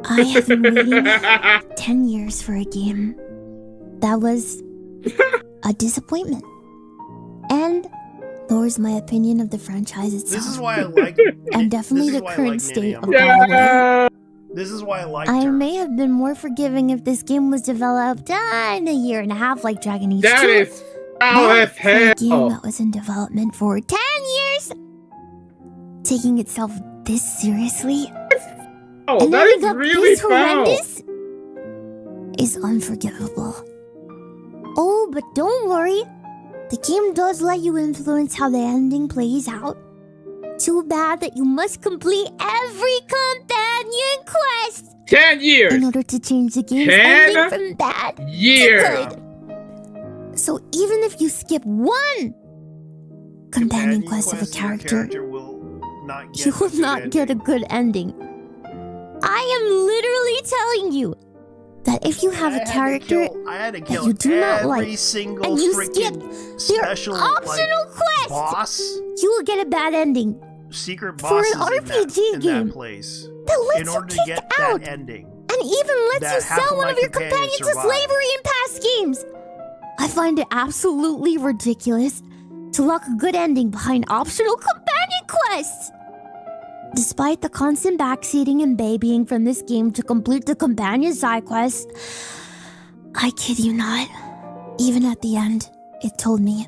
I have been waiting 10 years for a game that was a disappointment and lowers my opinion of the franchise itself. This is why I like. And definitely this is the why I current like state of Nania. BioWare. This is why I liked I her. may have been more forgiving if this game was developed in a year and a half like Dragon Age 2. That is foul as For a game hell. that was in development for 10 years, taking itself this seriously, Oh, and that ending is up really this foul. horrendous is unforgivable. Oh, but don't worry. The game does let you influence how the ending plays out. Too bad that you must complete every companion quest 10 years. in order to change the game's 10 ending from bad years. to good. So even if you skip one companion quest of a Your character, will not get you will a good not ending. get a good ending. I am literally telling you that if you have a character I had to that kill you do not every like, single and you freaking skip their special optional quest, boss, you will get a bad ending. secret For bosses an RPG in game that place. that lets in you order to kick get out that ending. and even lets that you half sell of one my of your companions companions to survived. slavery in past games. I find it absolutely ridiculous to lock a good ending behind optional companion quests. Despite the constant backseating and babying from this game to complete the companion side quests, I kid you not, even at the end, it told me,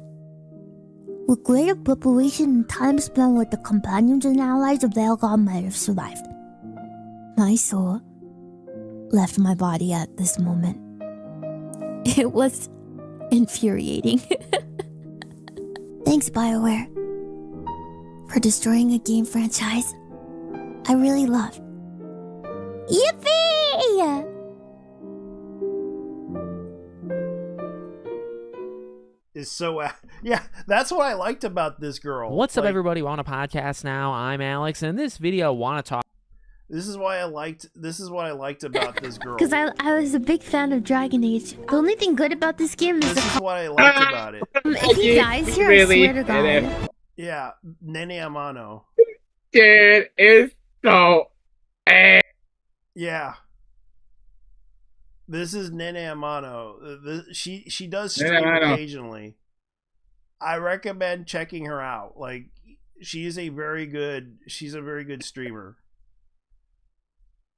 with greater preparation and time spent with the companions and allies, Veilgod might have survived. My soul left my body at this moment. It was infuriating. Thanks, BioWare, for destroying a game franchise I really loved. Yippee! Is so yeah, that's what I liked about this girl. What's up, everybody? We're on a podcast now. I'm Alex, and in this video, I want to talk. This is what I liked about this girl. Because I was a big fan of Dragon Age. The only thing good about this game is this is what I liked about it. If he dies here, really? I swear to God. Yeah, Nene Amano. Dude, it's so. Yeah. This is Nene Amano. She does stream occasionally. I recommend checking her out. Like, she's a very good streamer.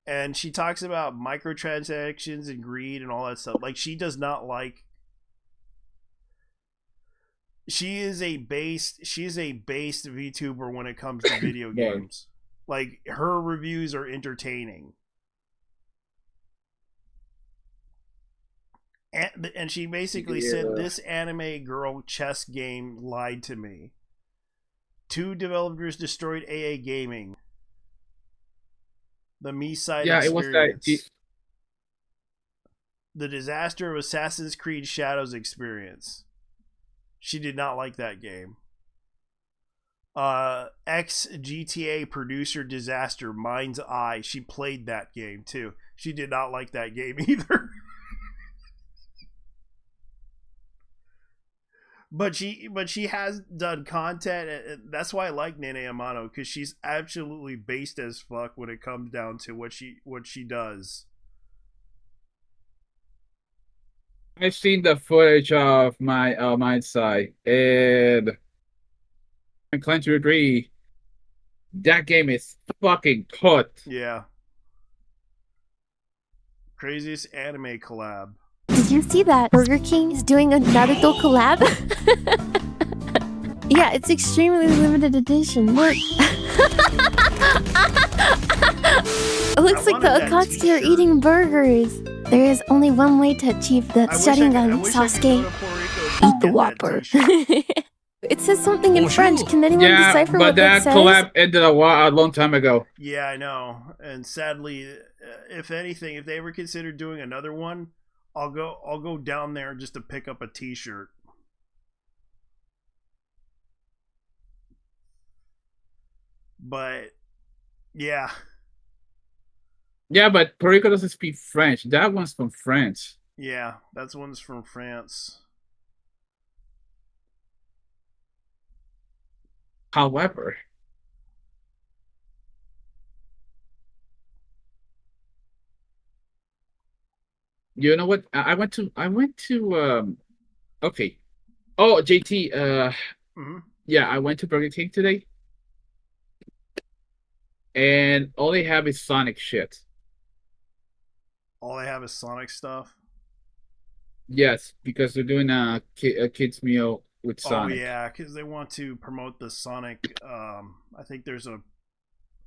And she talks about microtransactions and greed and all that stuff. Like, she does not like. She is a based VTuber when it comes to video games. Like, her reviews are entertaining. And she basically said, this anime girl chess game lied to me. 2 developers destroyed AA Gaming. The Me-side experience. It was that. The disaster of Assassin's Creed Shadows experience. She did not like that game. Ex-GTA producer disaster, Mind's Eye. She played that game too. She did not like that game either. But she has done content, and that's why I like Nene Amano, because she's absolutely based as fuck when it comes down to what she does. I've seen the footage of my Mind's Eye, and I'm inclined to agree. That game is fucking hot. Yeah. Craziest anime collab. Did you see that Burger King is doing a Naruto collab? Yeah, it's extremely limited edition. Look. It looks like the Akatsuki are eating burgers. There is only one way to achieve the Sharingan, Sasuke. Eat the Whopper. It says something in French. Can anyone decipher what that says? But that collab ended a long time ago. Yeah, I know. And sadly, if anything, if they ever consider doing another one, I'll go down there just to pick up a t-shirt. But yeah. Yeah, but Puerto Rico doesn't speak French. That one's from France. Yeah, that one's from France. However, you know what? I went to okay. Oh, JT, yeah, I went to Burger King today. And all they have is Sonic shit. All they have is Sonic stuff? Yes, because they're doing a kids meal with Sonic. Oh yeah, because they want to promote the Sonic. I think there's a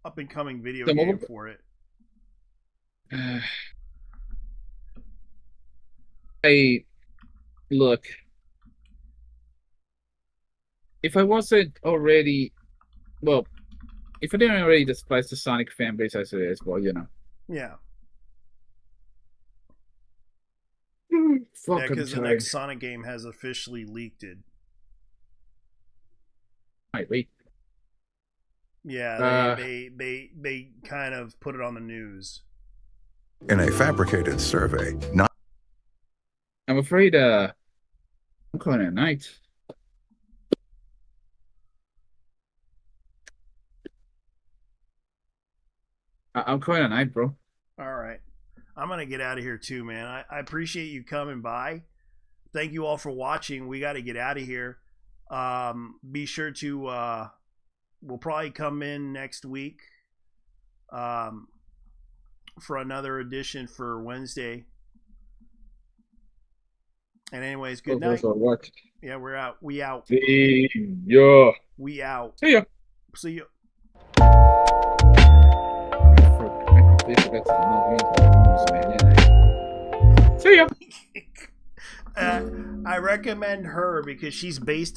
up and coming video game for it. Look. If I wasn't already, well, if I didn't already despise the Sonic fan base as it is, well, you know. Yeah. Fuck, yeah, because the next Sonic game has officially leaked it. Might wait. Yeah, they kind of put it on the news. In a fabricated survey, I'm afraid I'm going at night. I'm going at night, bro. All right. I'm going to get out of here too, man. I appreciate you coming by. thank you all for watching. We got to get out of here. Be sure to we'll probably come in next week for another edition for Wednesday. And anyways, good night. What? Yeah, we're out. We out. See ya. We out. See ya. See ya. See ya. I recommend her because she's based